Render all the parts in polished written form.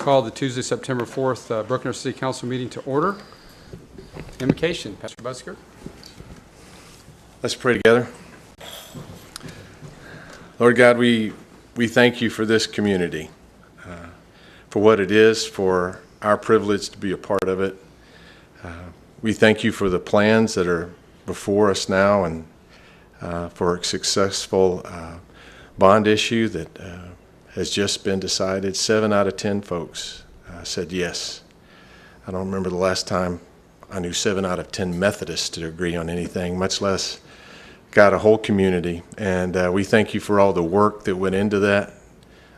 Call the Tuesday, September 4th Broken Arrow City Council meeting to order. Invocation, Pastor Busker. Let's pray together. Lord God, we thank you for this community, for what it is, for our privilege to be a part of it. We thank you for the plans that are before us now and for a successful bond issue that has just been decided. 7 out of 10 folks said yes. I don't remember the last time I knew 7 out of 10 Methodists to agree on anything, much less got a whole community. And we thank you for all the work that went into that,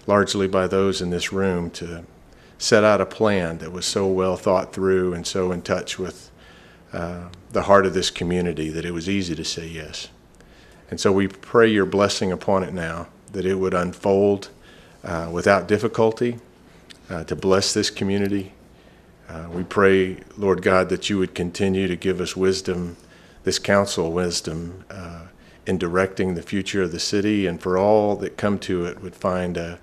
largely by those in this room, to set out a plan that was so well thought through and so in touch with the heart of this community that it was easy to say yes. And so we pray your blessing upon it now, that it would unfold without difficulty, to bless this community. We pray, Lord God, that you would continue to give us wisdom, this council wisdom, in directing the future of the city, and for all that come to it would find an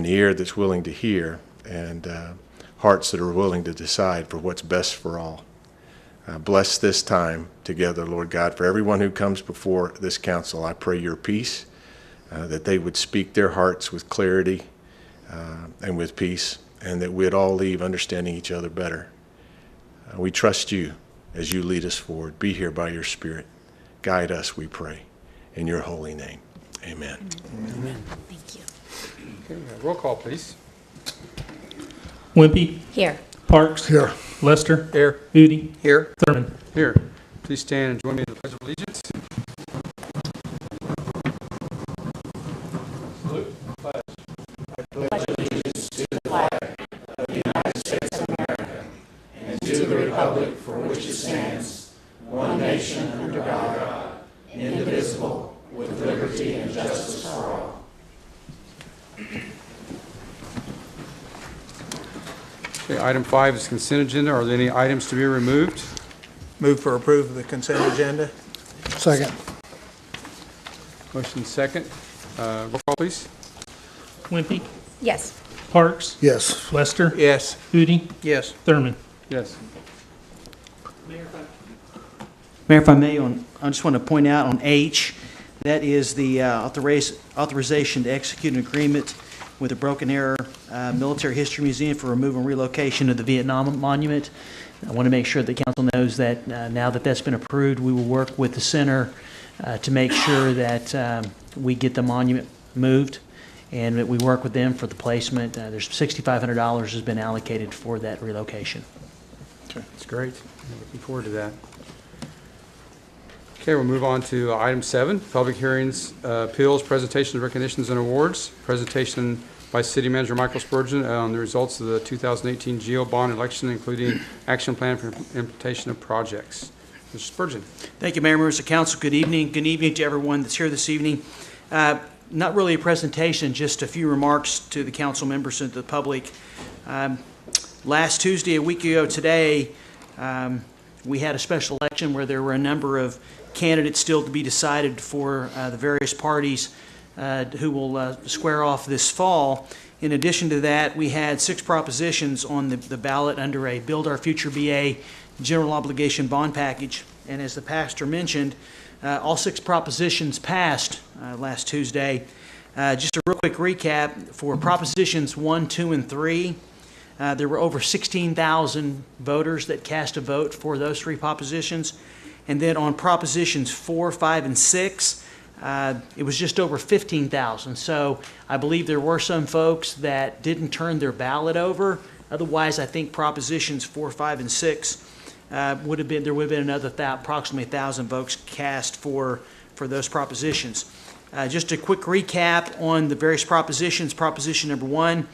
ear that's willing to hear and hearts that are willing to decide for what's best for all. Bless this time together, Lord God. For everyone who comes before this council, I pray your peace, that they would speak their hearts with clarity and with peace, and that we'd all leave understanding each other better. We trust you as you lead us forward. Be here by your Spirit. Guide us, we pray. In your holy name, amen. Amen. Thank you. Okay, roll call, please. Wimpy, Here. Parks, Here. Lester, Here. Udi, Here. Thurman. Here. Please stand and join me in the Pledge of Allegiance. Okay, item 5 is consent agenda. Are there any items to be removed? Move for approval of the consent agenda. Second. Motion second. Roll call, please. Wimpy, Yes. Parks, Yes. Lester, Yes. Udi, Yes. Thurman. Yes. Mayor, if I may, I just want to point out on H, that is the authorization to execute an agreement with the Broken Arrow Military History Museum for removal and relocation of the Vietnam Monument. I want to make sure the council knows that now that that's been approved, we will work with the center to make sure that we get the monument moved, and that we work with them for the placement. There's $6,500 has been allocated for that relocation. That's great. I'm looking forward to that. Okay, we'll move on to item 7, public hearings, appeals, presentations, recognitions, and awards. Presentation by City Manager Michael Spurgeon on the results of the 2018 GO bond election, including action plan for implementation of projects. Mr. Spurgeon. Thank you, Mayor, members of council. Good evening. Good evening to everyone that's here this evening. Not really a presentation, just a few remarks to the council members and to the public. Last Tuesday, a week ago today, we had a special election where there were a number of candidates still to be decided for the various parties who will square off this fall. In addition to that, we had 6 propositions on the ballot under a Build Our Future BA general obligation bond package. And as the pastor mentioned, all 6 propositions passed last Tuesday. Just a real quick recap, for propositions 1, 2, and 3, there were over 16,000 voters that cast a vote for those 3 propositions. And then on propositions 4, 5, and 6, it was just over 15,000. So I believe there were some folks that didn't turn their ballot over. Otherwise, I think propositions 4, 5, and 6 would have been another approximately 1,000 votes cast for those propositions. Just a quick recap on the various propositions. Proposition number 1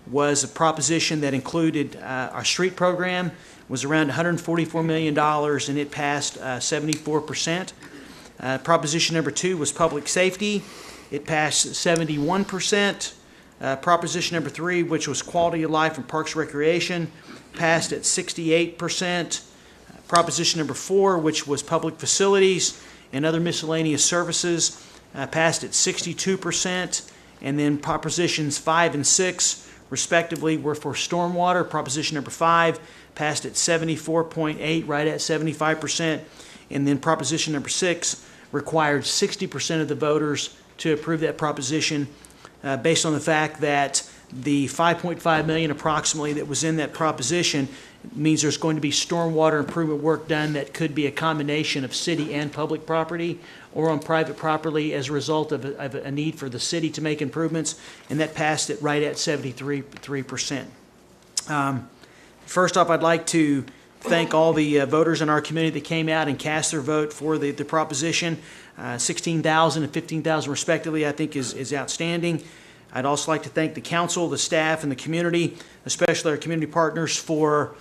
was a proposition that included our street program, was around $144 million, and it passed 74%. Proposition number 2 was public safety. It passed 71%. Proposition number 3, which was quality of life and parks recreation, passed at 68%. Proposition number 4, which was public facilities and other miscellaneous services, passed at 62%. And then propositions 5 and 6 respectively were for stormwater. Proposition number 5 passed at 74.8, right at 75%. And then proposition number 6 required 60% of the voters to approve that proposition based on the fact that the $5.5 million approximately that was in that proposition means there's going to be stormwater improvement work done that could be a combination of city and public property or on private property as a result of a need for the city to make improvements, and that passed it right at 73%. First off, I'd like to thank all the voters in our community that came out and cast their vote for the proposition. 16,000 and 15,000 respectively, I think is outstanding. I'd also like to thank the council, the staff, and the community, especially our community partners, for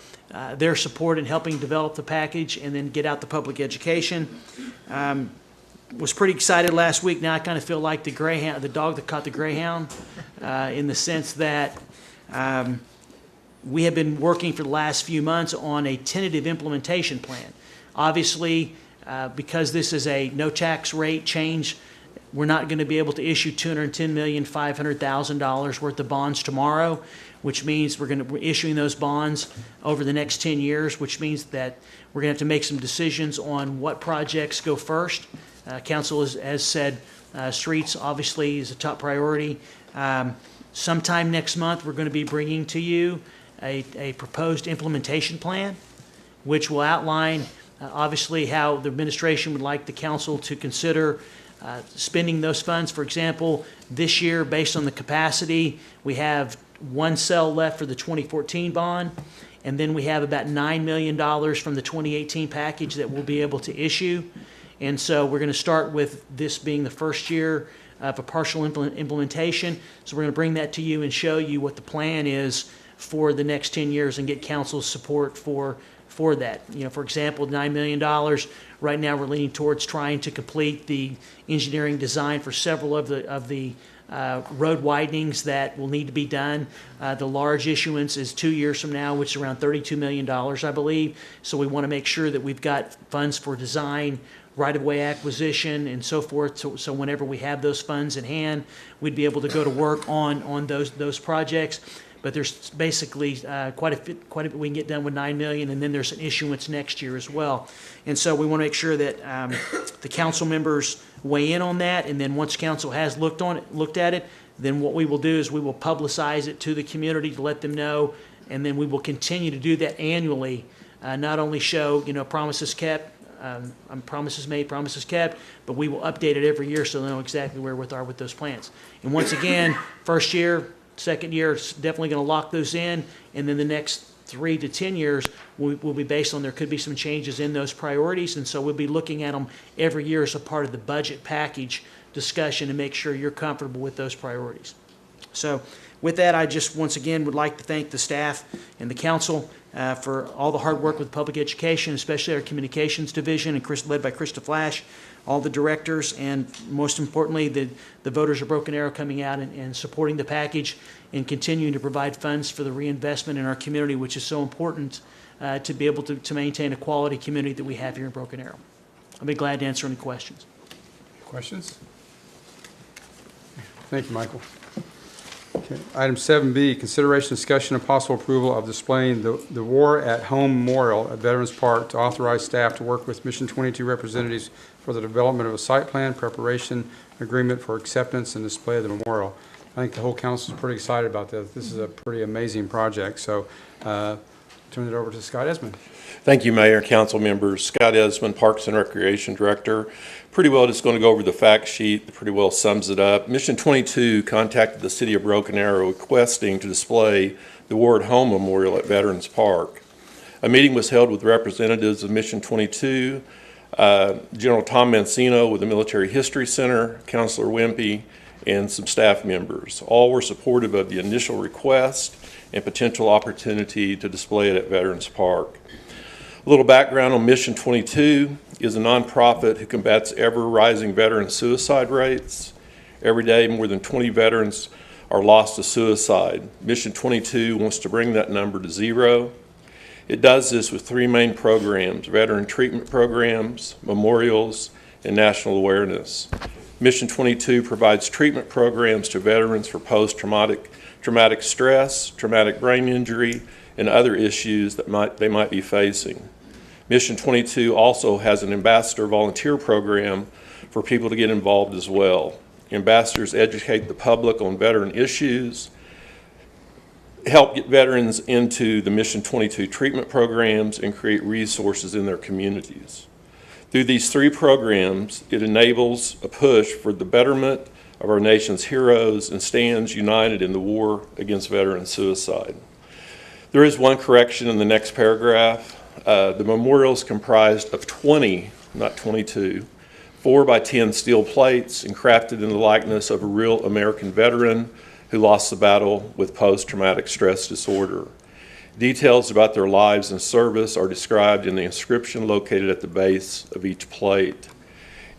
their support in helping develop the package and then get out the public education. Was pretty excited last week. Now I kind of feel like the dog that caught the greyhound, in the sense that we have been working for the last few months on a tentative implementation plan. Obviously, because this is a no tax rate change, we're not going to be able to issue $210,500,000 worth of bonds tomorrow, which means we're issuing those bonds over the next 10 years, which means that we're going to have to make some decisions on what projects go first. Council has said streets obviously is a top priority. Sometime next month, we're going to be bringing to you a proposed implementation plan, which will outline obviously how the administration would like the council to consider spending those funds. For example, this year, based on the capacity, we have one cell left for the 2014 bond, and then we have about $9 million from the 2018 package that we'll be able to issue. And so we're going to start with this being the first year of a partial implementation. So we're going to bring that to you and show you what the plan is for the next 10 years and get council's support for that. You know, for example, $9 million, right now we're leaning towards trying to complete the engineering design for several of the road widenings that will need to be done. The large issuance is 2 years from now, which is around $32 million, I believe. So we want to make sure that we've got funds for design, right-of-way acquisition, and so forth. So whenever we have those funds in hand, we'd be able to go to work on those projects. But there's basically quite a bit we can get done with $9 million, and then there's an issuance next year as well. And so we want to make sure that the council members weigh in on that, and then once council has looked at it, then what we will do is we will publicize it to the community to let them know, and then we will continue to do that annually. Not only show promises kept, promises made, promises kept, but we will update it every year so they know exactly where we are with those plans. And once again, first year, second year, it's definitely going to lock those in, and then the next 3 to 10 years will be based on there could be some changes in those priorities, and so we'll be looking at them every year as a part of the budget package discussion to make sure you're comfortable with those priorities. So with that, I just once again would like to thank the staff and the council for all the hard work with public education, especially our communications division and led by Krista Flash, all the directors, and most importantly, the voters of Broken Arrow coming out and supporting the package and continuing to provide funds for the reinvestment in our community, which is so important to be able to maintain a quality community that we have here in Broken Arrow. I'll be glad to answer any questions. Questions? Thank you, Michael. Okay. Item 7B, consideration, discussion, and possible approval of displaying the War at Home Memorial at Veterans Park to authorize staff to work with Mission 22 representatives for the development of a site plan, preparation, agreement for acceptance, and display of the memorial. I think the whole council is pretty excited about this. This is a pretty amazing project. So turn it over to Scott Esmond. Thank you, Mayor, council members. Scott Esmond, Parks and Recreation Director. Pretty well just going to go over the fact sheet that pretty well sums it up. Mission 22 contacted the city of Broken Arrow requesting to display the War at Home Memorial at Veterans Park. A meeting was held with representatives of Mission 22, General Tom Mancino with the Military History Center, Councilor Wimpy, and some staff members. All were supportive of the initial request and potential opportunity to display it at Veterans Park. A little background on Mission 22 is a nonprofit who combats ever-rising veteran suicide rates. Every day, more than 20 veterans are lost to suicide. Mission 22 wants to bring that number to 0. It does this with 3 main programs: veteran treatment programs, memorials, and national awareness. Mission 22 provides treatment programs to veterans for traumatic stress, traumatic brain injury, and other issues that they might be facing. Mission 22 also has an ambassador volunteer program for people to get involved as well. Ambassadors educate the public on veteran issues, help get veterans into the Mission 22 treatment programs, and create resources in their communities. Through these three programs, it enables a push for the betterment of our nation's heroes and stands united in the war against veteran suicide. There is one correction in the next paragraph. The memorial is comprised of 20, not 22, 4x10 steel plates and crafted in the likeness of a real American veteran who lost the battle with post-traumatic stress disorder. Details about their lives and service are described in the inscription located at the base of each plate.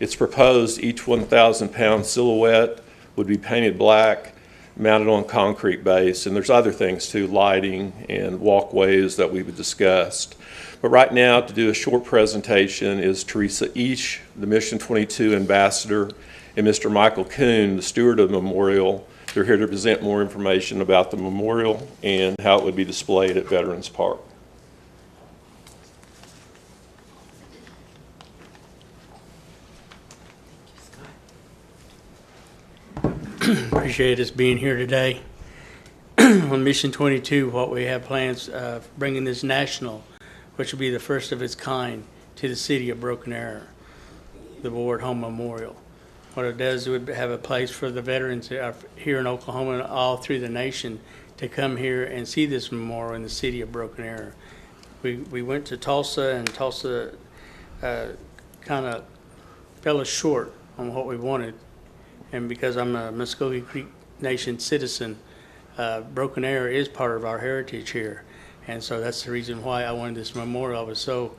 It's proposed each 1,000-pound silhouette would be painted black, mounted on concrete base, and there's other things too, lighting and walkways that we've discussed. But right now, to do a short presentation is Teresa Eash, the Mission 22 ambassador, and Mr. Michael Kuhn, the steward of the memorial. They're here to present more information about the memorial and how it would be displayed at Veterans Park. Appreciate us being here today. On Mission 22, what we have plans of bringing this national, which will be the first of its kind, to the city of Broken Arrow, the Ward Home Memorial. What it does, it would have a place for the veterans here in Oklahoma and all through the nation to come here and see this memorial in the city of Broken Arrow. We went to Tulsa, and Tulsa kind of fell us short on what we wanted. And because I'm a Muskogee Creek Nation citizen, Broken Arrow is part of our heritage here. And so that's the reason why I wanted this memorial. I was so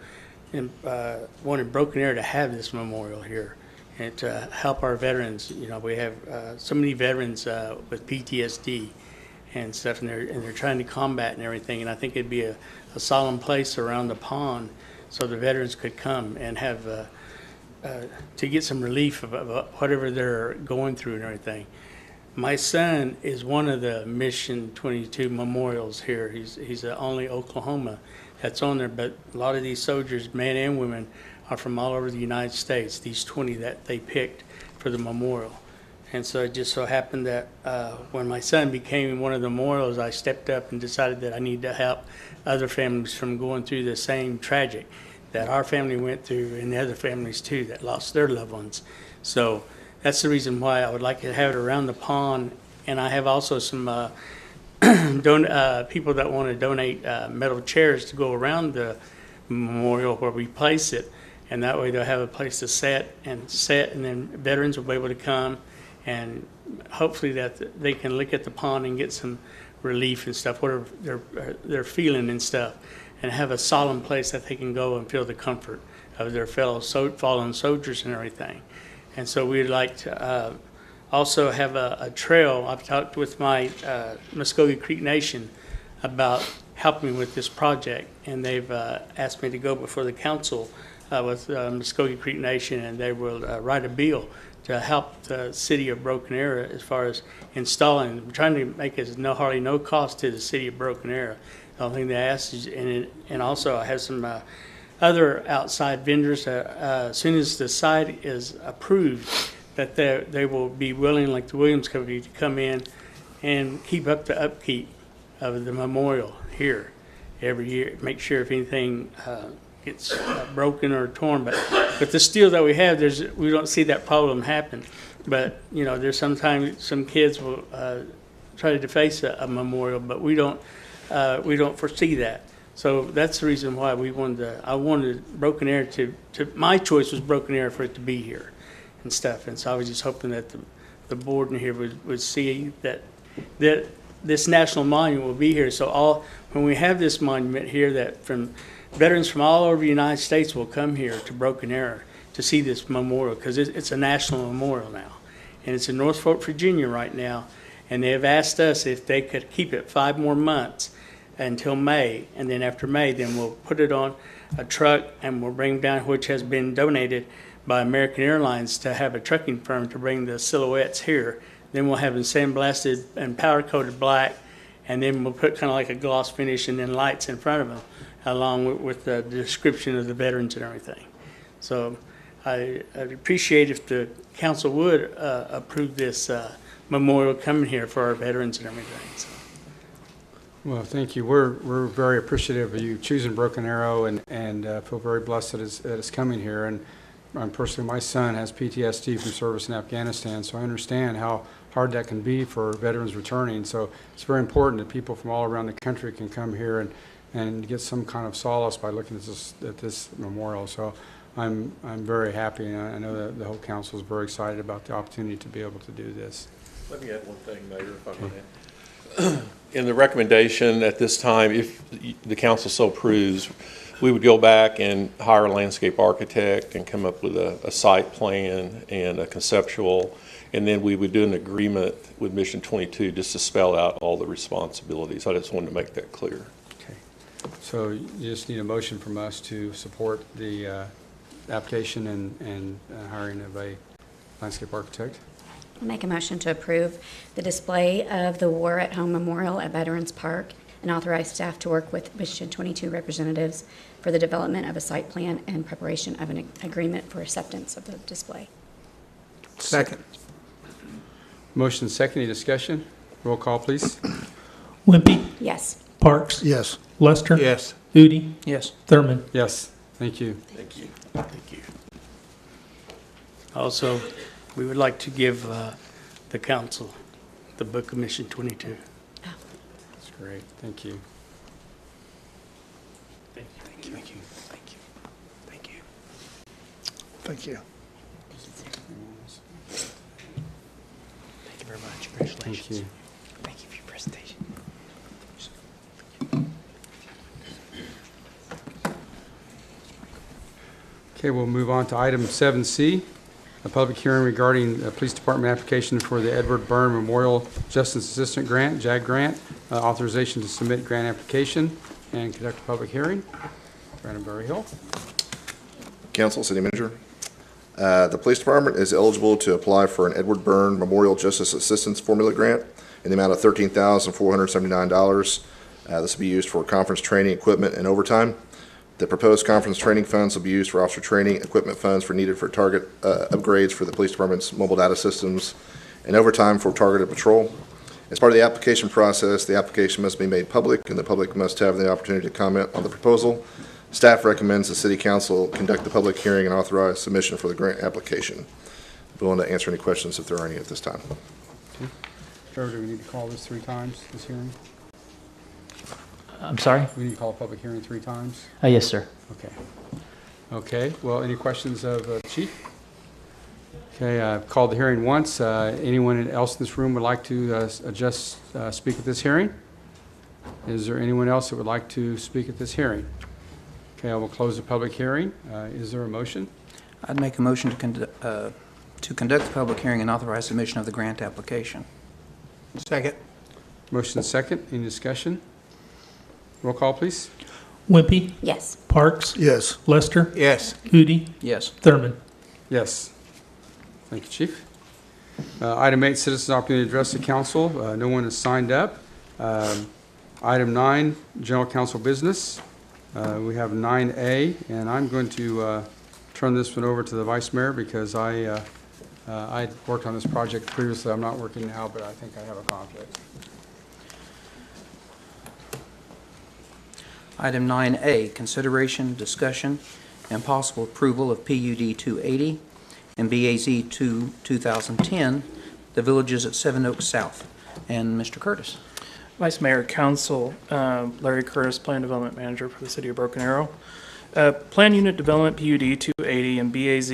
wanted Broken Arrow to have this memorial here and to help our veterans. You know, we have so many veterans with PTSD and stuff, and they're trying to combat and everything. And I think it'd be a solemn place around the pond so the veterans could come and have to get some relief of whatever they're going through and everything. My son is one of the Mission 22 memorials here. He's the only Oklahoma that's on there, but a lot of these soldiers, men and women, are from all over the United States, these 20 that they picked for the memorial. And so it just so happened that when my son became one of the memorials, I stepped up and decided that I need to help other families from going through the same tragic that our family went through, and the other families too that lost their loved ones. So that's the reason why I would like to have it around the pond. And I have also some people that want to donate metal chairs to go around the memorial where we place it, and that way they'll have a place to sit, and then veterans will be able to come, and hopefully that they can look at the pond and get some relief and stuff, whatever they're feeling and stuff, and have a solemn place that they can go and feel the comfort of their fellow fallen soldiers and everything. And so we'd like to also have a trail. I've talked with my Muskogee Creek Nation about helping with this project, and they've asked me to go before the council with Muskogee Creek Nation, and they will write a bill to help the city of Broken Arrow as far as installing. We're trying to make it hardly no cost to the city of Broken Arrow. The only thing they ask is, and also I have some other outside vendors, as soon as the site is approved, that they will be willing, like the Williams Company, to come in and keep up the upkeep of the memorial here every year. Make sure if anything gets broken or torn, but the steel that we have, we don't see that problem happen. But you know, there's sometimes some kids will try to deface a memorial, but we don't foresee that. So that's the reason why I wanted Broken Arrow my choice was Broken Arrow for it to be here and stuff. And so I was just hoping that the board in here would see that this national monument will be here. So when we have this monument here, that from veterans from all over the United States will come here to Broken Arrow to see this memorial, because it's a national memorial now. And it's in North Fort, Virginia right now. And they have asked us if they could keep it 5 more months until May, and then after May, then we'll put it on a truck and we'll bring it down, which has been donated by American Airlines to have a trucking firm to bring the silhouettes here. Then we'll have them sandblasted and powder coated black, and then we'll put kind of like a gloss finish and then lights in front of them, along with the description of the veterans and everything. So I'd appreciate if the council would approve this memorial coming here for our veterans and everything. So. Well, thank you. We're very appreciative of you choosing Broken Arrow and feel very blessed that it's coming here. And personally, my son has PTSD from service in Afghanistan, so I understand how hard that can be for veterans returning. So it's very important that people from all around the country can come here and get some kind of solace by looking at this memorial. So I'm very happy, and I know that the whole council is very excited about the opportunity to be able to do this. Let me add one thing, Mayor, if I may. In the recommendation at this time, if the council so approves, we would go back and hire a landscape architect and come up with a site plan and a conceptual, and then we would do an agreement with Mission 22 just to spell out all the responsibilities. I just wanted to make that clear. Okay. So you just need a motion from us to support the application and hiring of a landscape architect. I'll make a motion to approve the display of the War at Home Memorial at Veterans Park and authorize staff to work with Mission 22 representatives for the development of a site plan and preparation of an agreement for acceptance of the display. Second. Motion second, any discussion? Roll call, please. Wimpy, Yes. Parks, Yes. Lester, Yes. Udi, Yes. Thurman. Yes, thank you. Thank you. Thank you. Also, we would like to give the council the book of Mission 22. That's great, thank you. Thank you. Thank you. Thank you. Thank you. Thank you. Thank you very much. Thank you. Thank you for your presentation. Okay, we'll move on to item 7C, a public hearing regarding a police department application for the Edward Byrne Memorial Justice Assistant Grant, JAG Grant, authorization to submit grant application and conduct a public hearing. Brandon Berry Hill. Council, City Manager. The Police Department is eligible to apply for an Edward Byrne Memorial Justice Assistance Formula Grant in the amount of $13,479. This will be used for conference training, equipment, and overtime. The proposed conference training funds will be used for officer training, equipment funds needed for target upgrades for the Police Department's mobile data systems, and overtime for targeted patrol. As part of the application process, the application must be made public, and the public must have the opportunity to comment on the proposal. Staff recommends the City Council conduct the public hearing and authorize submission for the grant application. Willing to answer any questions if there are any at this time. Trevor, do we need to call this 3 times, this hearing? I'm sorry? We need to call a public hearing 3 times? Yes, sir. Okay. Okay, well, any questions of Chief? Okay, I've called the hearing once. Anyone else in this room would like to speak at this hearing? Is there anyone else that would like to speak at this hearing? Okay, I will close the public hearing. Is there a motion? I'd make a motion to conduct the public hearing and authorize submission of the grant application. Second. Motion second. Any discussion? Roll call, please. Wimpy, Yes. Parks, Yes. Lester, Yes. Udi, Yes. Thurman. Yes. Thank you, Chief. Item 8, citizens' opportunity to address the council. No one has signed up. Item 9, general council business. We have 9A, and I'm going to turn this one over to the Vice Mayor because I worked on this project previously. I'm not working now, but I think I have a conflict. Item 9A, consideration, discussion, and possible approval of PUD 280 and BAZ 2010, the villages at Seven Oaks South. And Mr. Curtis. Vice Mayor, Council, Larry Curtis, Plan Development Manager for the City of Broken Arrow. Plan Unit Development PUD 280 and BAZ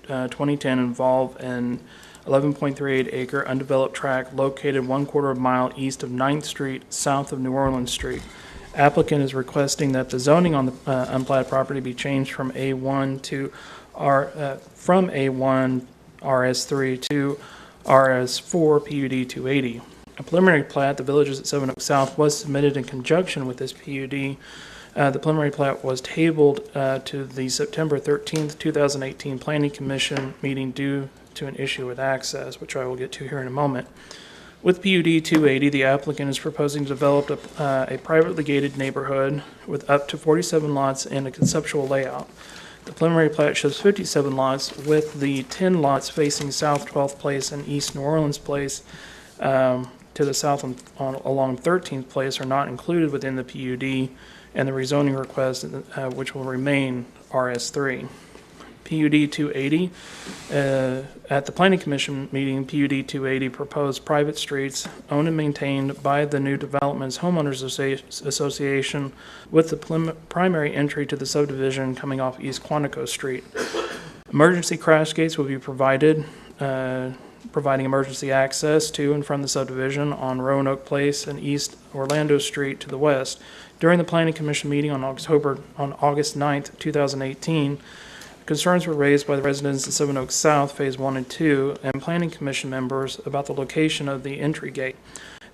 2010 involve an 11.38 acre undeveloped tract located 1/4 mile east of 9th Street, south of New Orleans Street. Applicant is requesting that the zoning on the unplatted property be changed from A1 to from A1 RS3 to RS4 PUD 280. A preliminary plat, the Villages at Seven Oaks South, was submitted in conjunction with this PUD The preliminary plat was tabled to the September 13th, 2018 Planning Commission meeting due to an issue with access, which I will get to here in a moment. With PUD 280, the applicant is proposing to develop a privately gated neighborhood with up to 47 lots and a conceptual layout. The preliminary plat shows 57 lots, with the 10 lots facing South 12th Place and East New Orleans Place to the south along 13th Place are not included within the PUD, and the rezoning request, which will remain RS3. PUD 280, at the Planning Commission meeting, PUD 280 proposed private streets owned and maintained by the New Developments Homeowners Association, with the primary entry to the subdivision coming off East Quantico Street. Emergency crash gates will be provided, providing emergency access to and from the subdivision on Roanoke Place and East Orlando Street to the west. During the Planning Commission meeting on August 9th, 2018, concerns were raised by the residents of Seven Oaks South, Phase 1 and 2, and Planning Commission members about the location of the entry gate.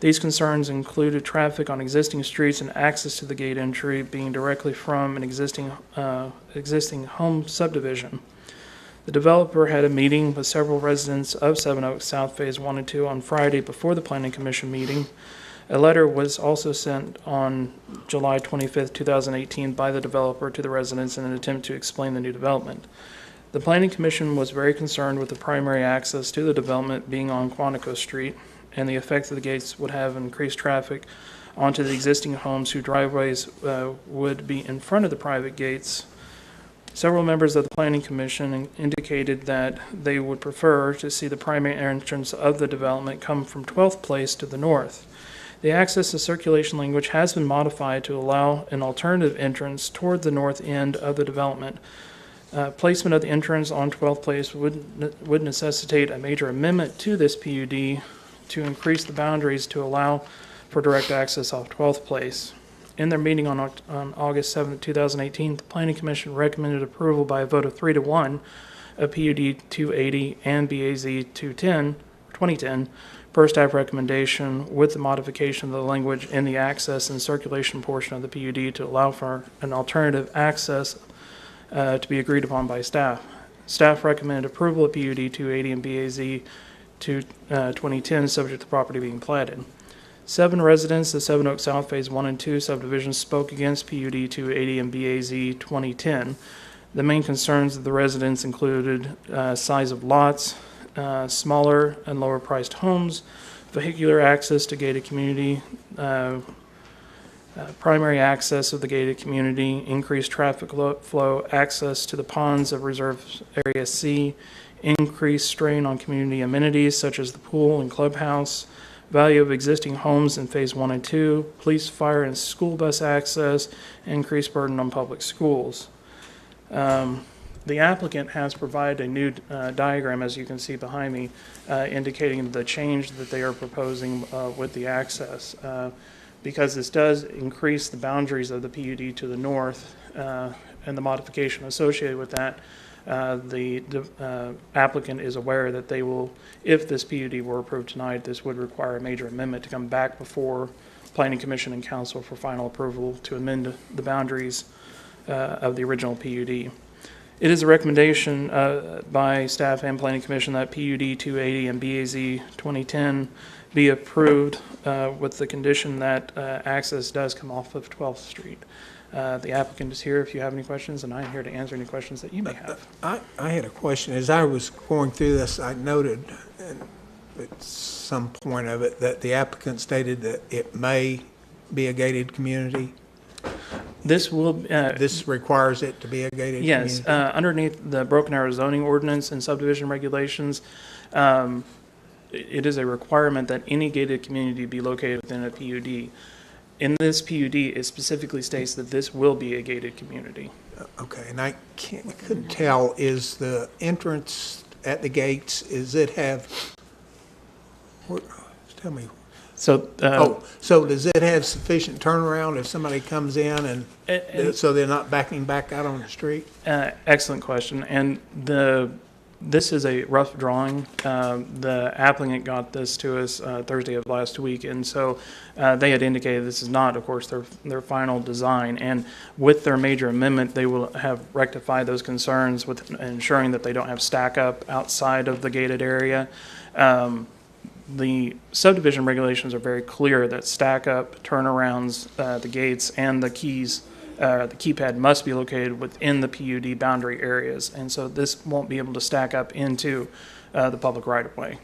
These concerns included traffic on existing streets and access to the gate entry being directly from an existing home subdivision. The developer had a meeting with several residents of Seven Oaks South, Phase 1 and 2 on Friday before the Planning Commission meeting. A letter was also sent on July 25th, 2018 by the developer to the residents in an attempt to explain the new development. The Planning Commission was very concerned with the primary access to the development being on Quantico Street and the effect that the gates would have increased traffic onto the existing homes whose driveways would be in front of the private gates. Several members of the Planning Commission indicated that they would prefer to see the primary entrance of the development come from 12th Place to the north. The access and circulation language has been modified to allow an alternative entrance toward the north end of the development. Placement of the entrance on 12th Place would necessitate a major amendment to this PUD to increase the boundaries to allow for direct access off 12th Place. In their meeting on August 7, 2018, the Planning Commission recommended approval by a vote of 3-1 of PUD 280 and BAZ 2010 per staff recommendation, with the modification of the language in the access and circulation portion of the PUD to allow for an alternative access to be agreed upon by staff. Staff recommended approval of PUD 280 and BAZ 2010, subject to the property being platted. 7 residents of Seven Oaks South Phase 1 and 2 subdivisions spoke against PUD 280 and BAZ 2010. The main concerns of the residents included size of lots, smaller and lower priced homes, vehicular access to gated community, primary access of the gated community, increased traffic flow, access to the ponds of Reserve Area C, increased strain on community amenities such as the pool and clubhouse, value of existing homes in Phase 1 and 2, police, fire, and school bus access, increased burden on public schools. The applicant has provided a new diagram, as you can see behind me, indicating the change that they are proposing with the access. Because this does increase the boundaries of the PUD to the north and the modification associated with that, the applicant is aware that they will, if this PUD were approved tonight, this would require a major amendment to come back before Planning Commission and Council for final approval to amend the boundaries of the original PUD. It is a recommendation by staff and Planning Commission that PUD 280 and BAZ 2010 be approved with the condition that access does come off of 12th Street. The applicant is here if you have any questions, and I'm here to answer any questions that you may have. I had a question. As I was going through this, I noted at some point of it that the applicant stated that it may be a gated community. This will. This requires it to be a gated yes, community? Underneath the Broken Arrow zoning ordinance and subdivision regulations, it is a requirement that any gated community be located within a PUD. In this PUD, it specifically states that this will be a gated community. Okay, and I couldn't tell, is the entrance at the gates, is it have, tell me. So, so does it have sufficient turnaround if somebody comes in and so they're not backing back out on the street? Excellent question. And the This is a rough drawing. The applicant got this to us Thursday of last week, and so they had indicated this is not, of course, their final design. And with their major amendment, they will have rectified those concerns with ensuring that they don't have stack up outside of the gated area. The subdivision regulations are very clear that stack up, turnarounds, the gates, and the keys. The keypad must be located within the PUD boundary areas, and so this won't be able to stack up into the public right-of-way.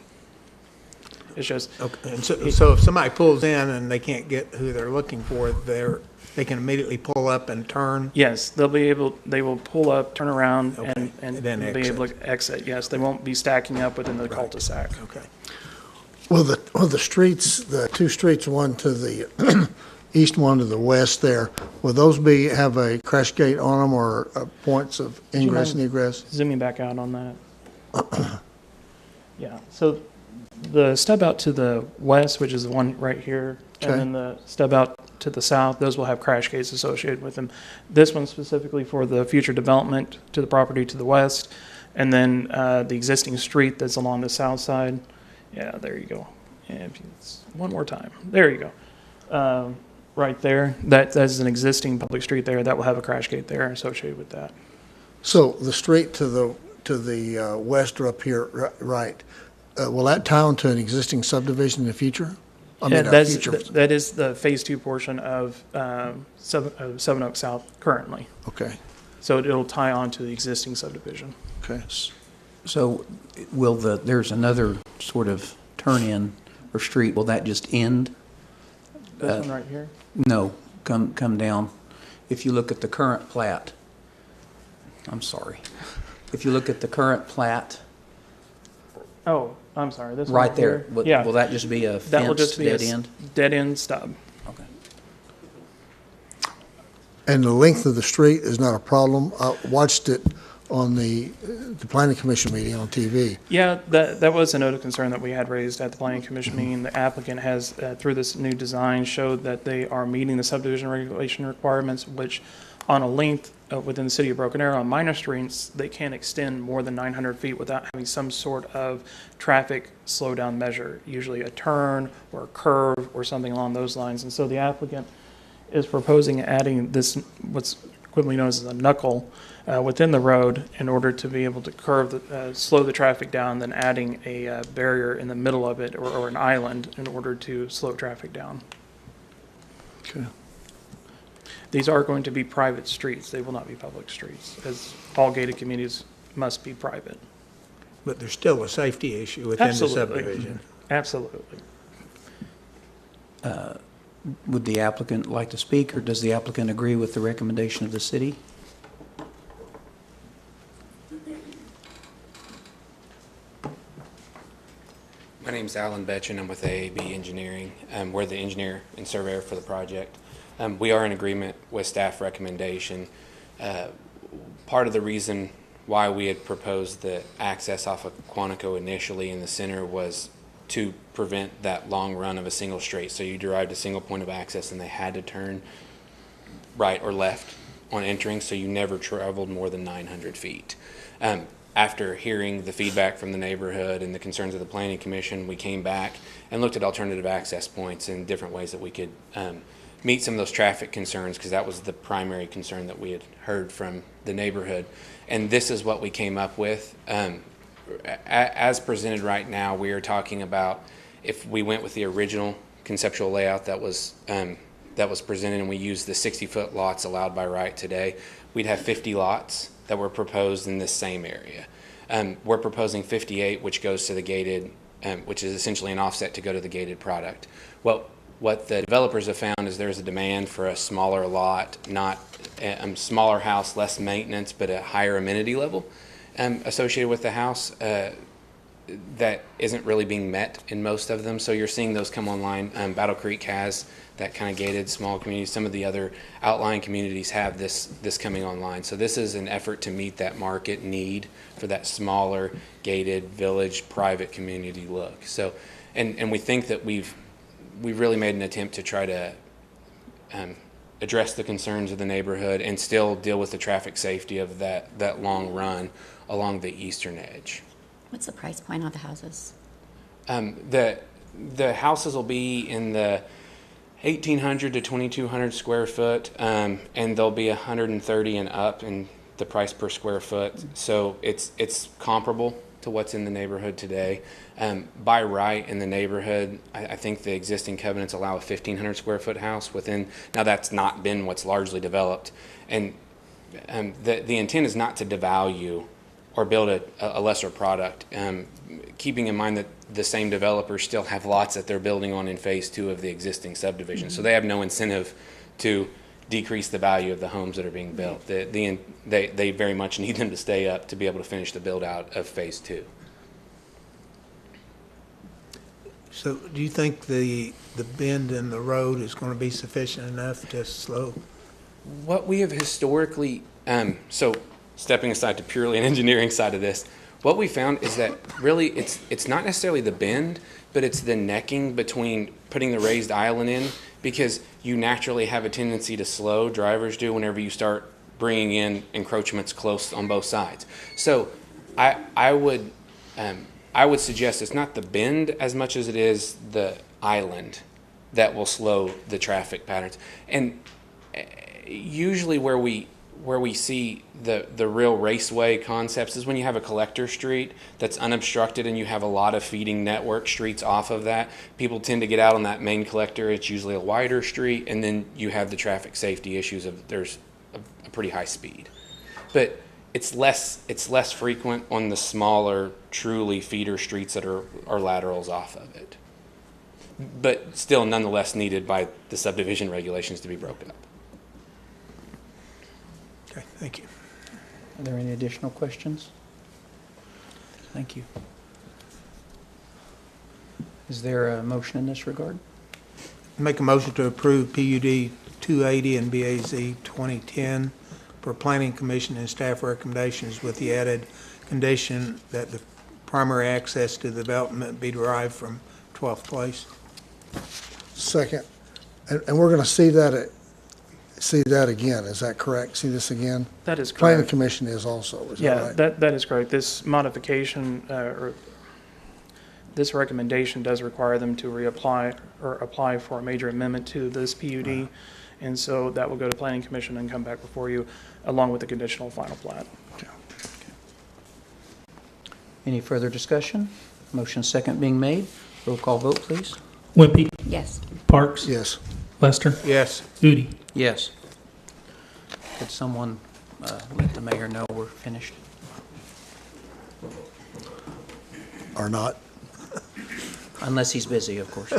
It's just, Okay, and so if somebody pulls in and they can't get who they're looking for, they can immediately pull up and turn? yes, they will pull up, turn around, Okay, and and then be able to exit. Yes, they won't be stacking up within the cul-de-sac. Okay. Well, the streets, the two streets, one to the east, one to the west there, will those have a crash gate on them or points of ingress and egress? Zooming back out on that. Yeah, so the stub out to the west, which is the one right here, Okay. and then the stub out to the south, those will have crash gates associated with them. This one specifically for the future development to the property to the west, and then the existing street that's along the south side. Yeah, there you go. And if one more time, there you go. Right there, that's an existing public street there that will have a crash gate there associated with that. So the street to the west or up here, right, will that tie onto an existing subdivision in the future? I mean, That is the Phase 2 portion of Seven Oaks South currently. Okay, So it'll tie on to the existing subdivision. okay. So there's another sort of turn-in or street, will that just end? This one right here? No, come down. If you look at the current plat, I'm sorry. If you look at the current plat, Oh, I'm sorry, this one right there, here? Yeah, will that just be a that will just fenced be a dead end? dead end stub. Okay. And the length of the street is not a problem? I watched it on the planning commission meeting on TV. Yeah, that was a note of concern that we had raised at the planning commission meeting. The applicant has, through this new design, showed that they are meeting the subdivision regulation requirements, which on a length within the city of Broken Arrow on minor streets, they can't extend more than 900 feet without having some sort of traffic slowdown measure, usually a turn or a curve or something along those lines. And so the applicant is proposing adding this, what's equivalently known as a knuckle, within the road in order to be able to slow the traffic down, then adding a barrier in the middle of it or an island in order to slow traffic down. Okay. These are going to be private streets. They will not be public streets, as all gated communities must be private. But there's still a safety issue within the Absolutely. subdivision. Absolutely. Would the applicant like to speak, or does the applicant agree with the recommendation of the city? My name's Alan Betchen. I'm with AAB Engineering. We're the engineer and surveyor for the project. We are in agreement with staff recommendation. Part of the reason why we had proposed the access off of Quantico initially in the center was to prevent that long run of a single straight. So you derived a single point of access and they had to turn right or left on entering, so you never traveled more than 900 feet. After hearing the feedback from the neighborhood and the concerns of the Planning Commission, we came back and looked at alternative access points and different ways that we could meet some of those traffic concerns, because that was the primary concern that we had heard from the neighborhood. And this is what we came up with. As presented right now, we are talking about if we went with the original conceptual layout that was presented and we used the 60-foot lots allowed by right today, we'd have 50 lots that were proposed in this same area. We're proposing 58, which goes to the gated, which is essentially an offset to go to the gated product. Well, what the developers have found is there's a demand for a smaller lot, not a smaller house, less maintenance, but a higher amenity level associated with the house that isn't really being met in most of them. So you're seeing those come online. Battle Creek has that kind of gated small community. Some of the other outlying communities have this coming online. So this is an effort to meet that market need for that smaller gated village private community look. So, and we think that we've really made an attempt to try to address the concerns of the neighborhood and still deal with the traffic safety of that long run along the eastern edge. What's the price point on the houses? The houses will be in the 1,800 to 2,200 square foot, and they'll be 130 and up in the price per square foot. So it's comparable to what's in the neighborhood today. By right in the neighborhood, I think the existing covenants allow a 1,500 square foot house within. Now that's not been what's largely developed, and the intent is not to devalue or build a lesser product. Keeping in mind that the same developers still have lots that they're building on in phase 2 of the existing subdivision. So they have no incentive to decrease the value of the homes that are being built. They very much need them to stay up to be able to finish the build out of phase 2. So do you think the bend in the road is going to be sufficient enough to slow? What we have historically, so stepping aside to purely an engineering side of this, what we found is that really it's not necessarily the bend, but it's the necking between putting the raised island in, because you naturally have a tendency to slow, drivers do, whenever you start bringing in encroachments close on both sides. So I would suggest it's not the bend as much as it is the island that will slow the traffic patterns. And usually where we see the real raceway concepts is when you have a collector street that's unobstructed and you have a lot of feeding network streets off of that. People tend to get out on that main collector. It's usually a wider street, and then you have the traffic safety issues of there's a pretty high speed. But it's less frequent on the smaller, truly feeder streets that are laterals off of it. But still nonetheless needed by the subdivision regulations to be broken up. Okay, thank you. Are there any additional questions? Thank you. Is there a motion in this regard? Make a motion to approve PUD 280 and BAZ 2010 for Planning Commission and staff recommendations, with the added condition that the primary access to the development be derived from 12th Place. Second. And we're going to see that again, is that correct? See this again? That is correct. Planning Commission is also, is that Yeah, right? that is correct. This modification, or this recommendation does require them to reapply or apply for a major amendment to this PUD. And so that will go to Planning Commission and come back before you, along with the conditional final plat. Any further discussion? Motion second being made. Roll call vote, please. Wimpy, Yes. Parks, Yes. Lester, Yes. Udi. Yes. Could someone let the mayor know we're finished? Or not? Unless he's busy, of course.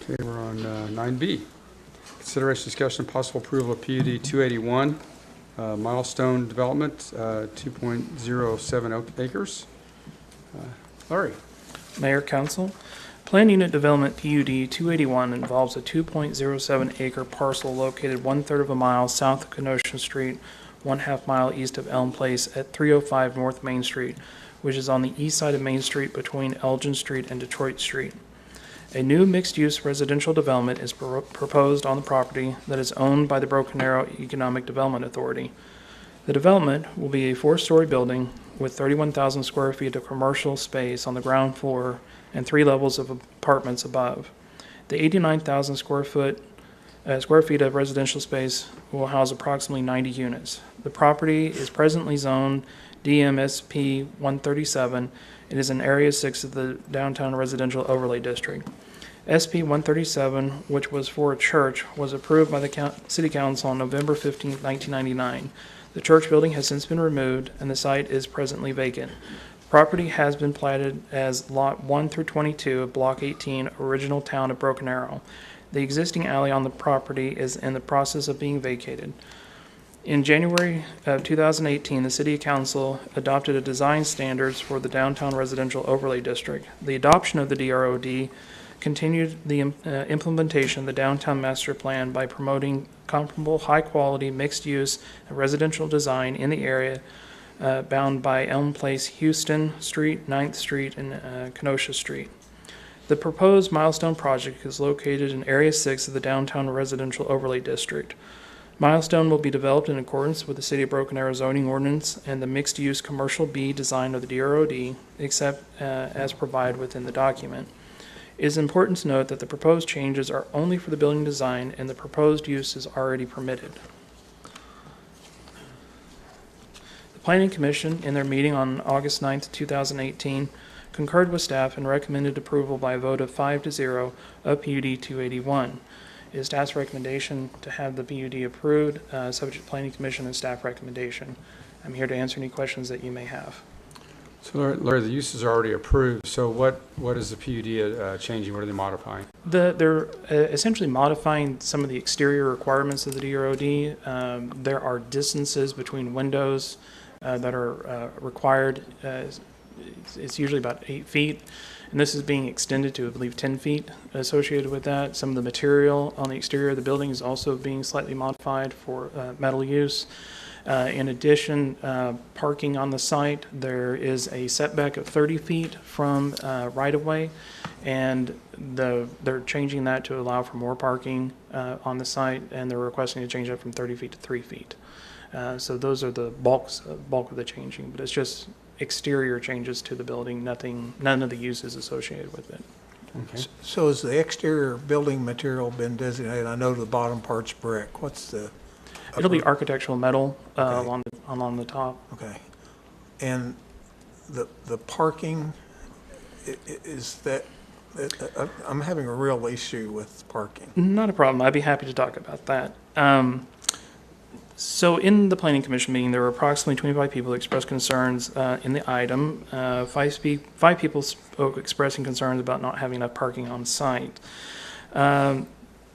Okay, we're on 9B. Consideration, discussion, and possible approval of PUD 281, milestone development, 2.07 acres. Larry. Mayor, Council, Planned Unit Development PUD 281 involves a 2.07 acre parcel located 1/3 of a mile south of Kenosha Street, 1/2 mile east of Elm Place at 305 North Main Street, which is on the east side of Main Street between Elgin Street and Detroit Street. A new mixed-use residential development is proposed on the property that is owned by the Broken Arrow Economic Development Authority. The development will be a 4-story building with 31,000 square feet of commercial space on the ground floor and 3 levels of apartments above. The 89,000 square feet of residential space will house approximately 90 units. The property is presently zoned DMSP 137. It is in Area 6 of the Downtown Residential Overlay District. SP 137, which was for a church, was approved by the City Council on November 15, 1999. The church building has since been removed, and the site is presently vacant. Property has been platted as Lot 1 through 22 of Block 18, original Town of Broken Arrow. The existing alley on the property is in the process of being vacated. In January of 2018, the City Council adopted a design standards for the Downtown Residential Overlay District. The adoption of the DROD continued the implementation of the downtown master plan by promoting comparable, high-quality, mixed-use residential design in the area bound by Elm Place, Houston Street, 9th Street, and Kenosha Street. The proposed Milestone project is located in Area 6 of the Downtown Residential Overlay District. Milestone will be developed in accordance with the City of Broken Arrow zoning ordinance and the mixed-use commercial B design of the DROD, except as provided within the document. It is important to note that the proposed changes are only for the building design and the proposed use is already permitted. The Planning Commission, in their meeting on August 9th, 2018, concurred with staff and recommended approval by a vote of 5-0 of PUD 281. It is staff's recommendation to have the PUD approved, subject to Planning Commission and staff recommendation. I'm here to answer any questions that you may have. So Larry, the uses are already approved, so what is the PUD changing? What are they modifying? They're essentially modifying some of the exterior requirements of the DROD. There are distances between windows that are required. It's usually about 8 feet, and this is being extended to, I believe, 10 feet associated with that. Some of the material on the exterior of the building is also being slightly modified for metal use. In addition, parking on the site, there is a setback of 30 feet from right-of-way, and they're changing that to allow for more parking on the site, and they're requesting to change that from 30 feet to 3 feet. So those are the bulk of the changing, but it's just exterior changes to the building, none of the uses associated with it. Okay. So has the exterior building material been designated? I know the bottom part's brick. What's the? It'll be architectural metal Okay. along the top. Okay. And the parking, is that, I'm having a real issue with parking. Not a problem. I'd be happy to talk about that. So in the Planning Commission meeting, there were approximately 25 people who expressed concerns in the item. Five people spoke expressing concerns about not having enough parking on site.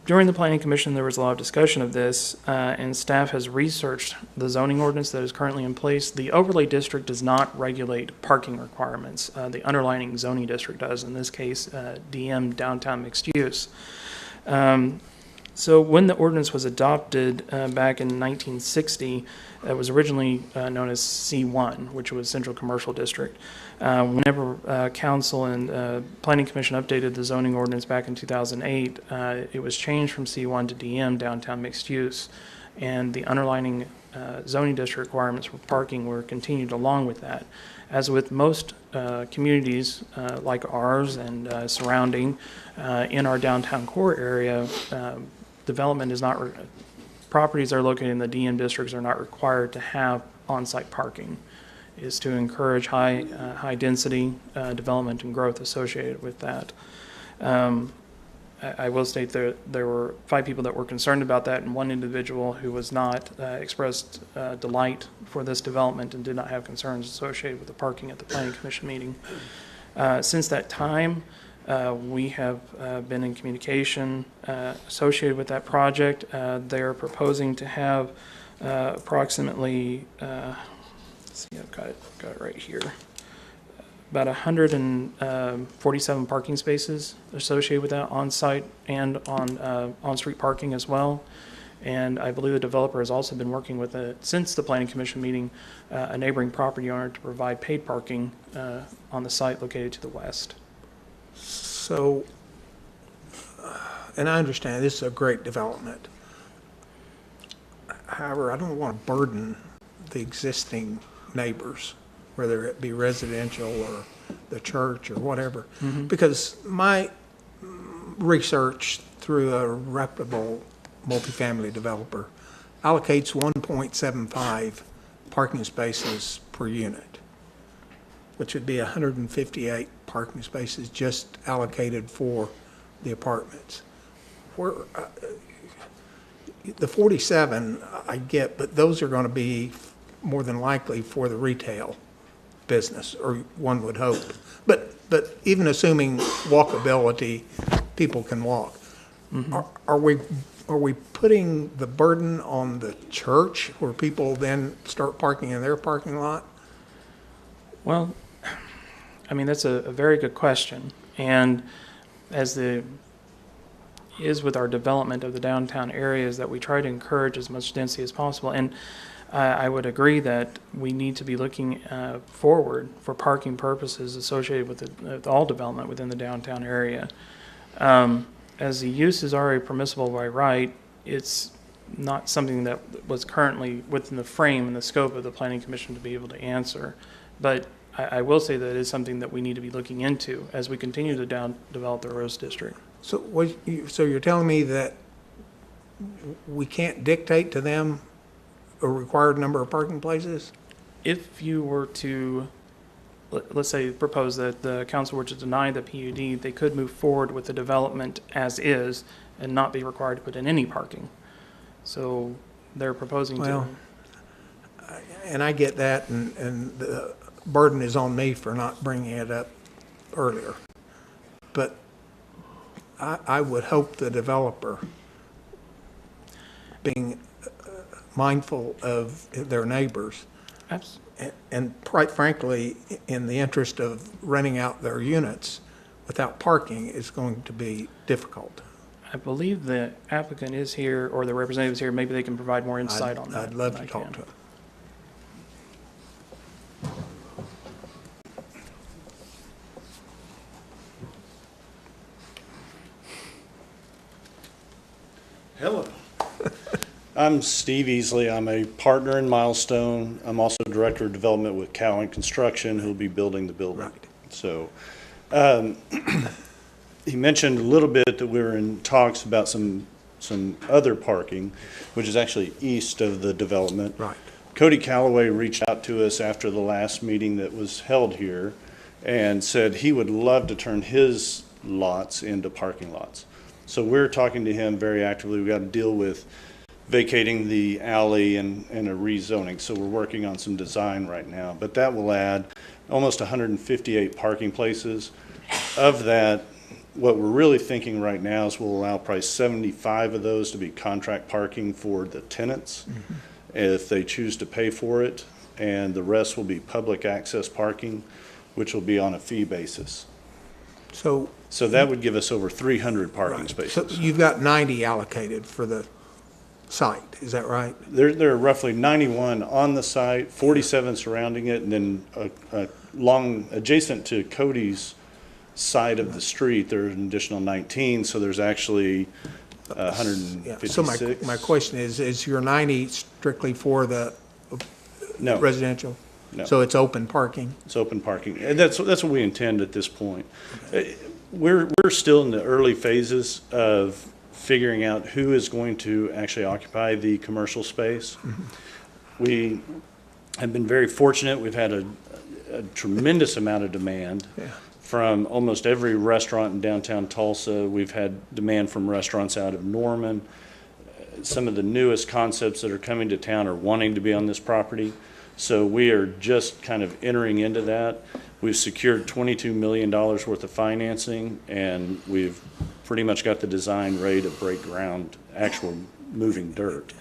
During the Planning Commission, there was a lot of discussion of this, and staff has researched the zoning ordinance that is currently in place. The overlay district does not regulate parking requirements. The underlying zoning district does, in this case, DM, downtown mixed use. So when the ordinance was adopted back in 1960, it was originally known as C1, which was Central Commercial District. Whenever Council and Planning Commission updated the zoning ordinance back in 2008, it was changed from C1 to DM, downtown mixed use, and the underlying zoning district requirements for parking were continued along with that. As with most communities like ours and surrounding in our downtown core area, development is not, properties that are located in the DM districts are not required to have on-site parking. It is to encourage high density development and growth associated with that. I will state there were 5 people that were concerned about that, and 1 individual who was not expressed delight for this development and did not have concerns associated with the parking at the Planning Commission meeting. Since that time, we have been in communication associated with that project. They're proposing to have approximately, let's see, I've got it right here, about 147 parking spaces associated with that on-site and on-street parking as well. And I believe the developer has also been working with, since the Planning Commission meeting, a neighboring property owner to provide paid parking on the site located to the west. So, and I understand this is a great development. However, I don't want to burden the existing neighbors, whether it be residential or the church or whatever. Mm-hmm. Because my research through a reputable multifamily developer allocates 1.75 parking spaces per unit, which would be 158 parking spaces just allocated for the apartments. Where, the 47 I get, but those are going to be more than likely for the retail business, or one would hope. But even assuming walkability, people can walk. Mm-hmm. Are we putting the burden on the church where people then start parking in their parking lot? Well, I mean, that's a very good question. And as the is with our development of the downtown areas, that we try to encourage as much density as possible. And I would agree that we need to be looking forward for parking purposes associated with all development within the downtown area. As the use is already permissible by right, it's not something that was currently within the frame and the scope of the Planning Commission to be able to answer. But I will say that it is something that we need to be looking into as we continue to develop the Rose District. So you're telling me that we can't dictate to them a required number of parking places? If you were to, let's say, propose that the council were to deny the PUD, they could move forward with the development as is and not be required to put in any parking. So they're proposing to. Well, and I get that, and the burden is on me for not bringing it up earlier. But I would hope the developer, being mindful of their neighbors, and quite frankly, in the interest of renting out their units without parking, is going to be difficult. I believe the applicant is here, or the representative is here. Maybe they can provide more insight on that. I'd love than to I talk can. to him. Hello. I'm Steve Easley. I'm a partner in Milestone. I'm also Director of Development with Cowan Construction, who'll be building the building. Right. So, he mentioned a little bit that we were in talks about some other parking, which is actually east of the development. Right. Cody Calloway reached out to us after the last meeting that was held here and said he would love to turn his lots into parking lots. So we're talking to him very actively. We've got to deal with vacating the alley and a rezoning. So we're working on some design right now. But that will add almost 158 parking places. Of that, what we're really thinking right now is we'll allow probably 75 of those to be contract parking for the tenants if they choose to pay for it. And the rest will be public access parking, which will be on a fee basis. So that would give us over 300 parking spaces. So you've got 90 allocated for the site, is that right? There are roughly 91 on the site, 47 surrounding it, and then along adjacent to Cody's side of the street, there's an additional 19, so there's actually 156. So my question is your 90 strictly for the No. residential? No. So it's open parking? It's open parking, and that's what we intend at this point. We're still in the early phases of figuring out who is going to actually occupy the commercial space. We have been very fortunate. We've had a tremendous amount of demand from almost every restaurant in downtown Tulsa. We've had demand from restaurants out of Norman. Some of the newest concepts that are coming to town are wanting to be on this property. So we are just kind of entering into that. We've secured $22 million worth of financing, and we've pretty much got the design ready to break ground, actual moving dirt.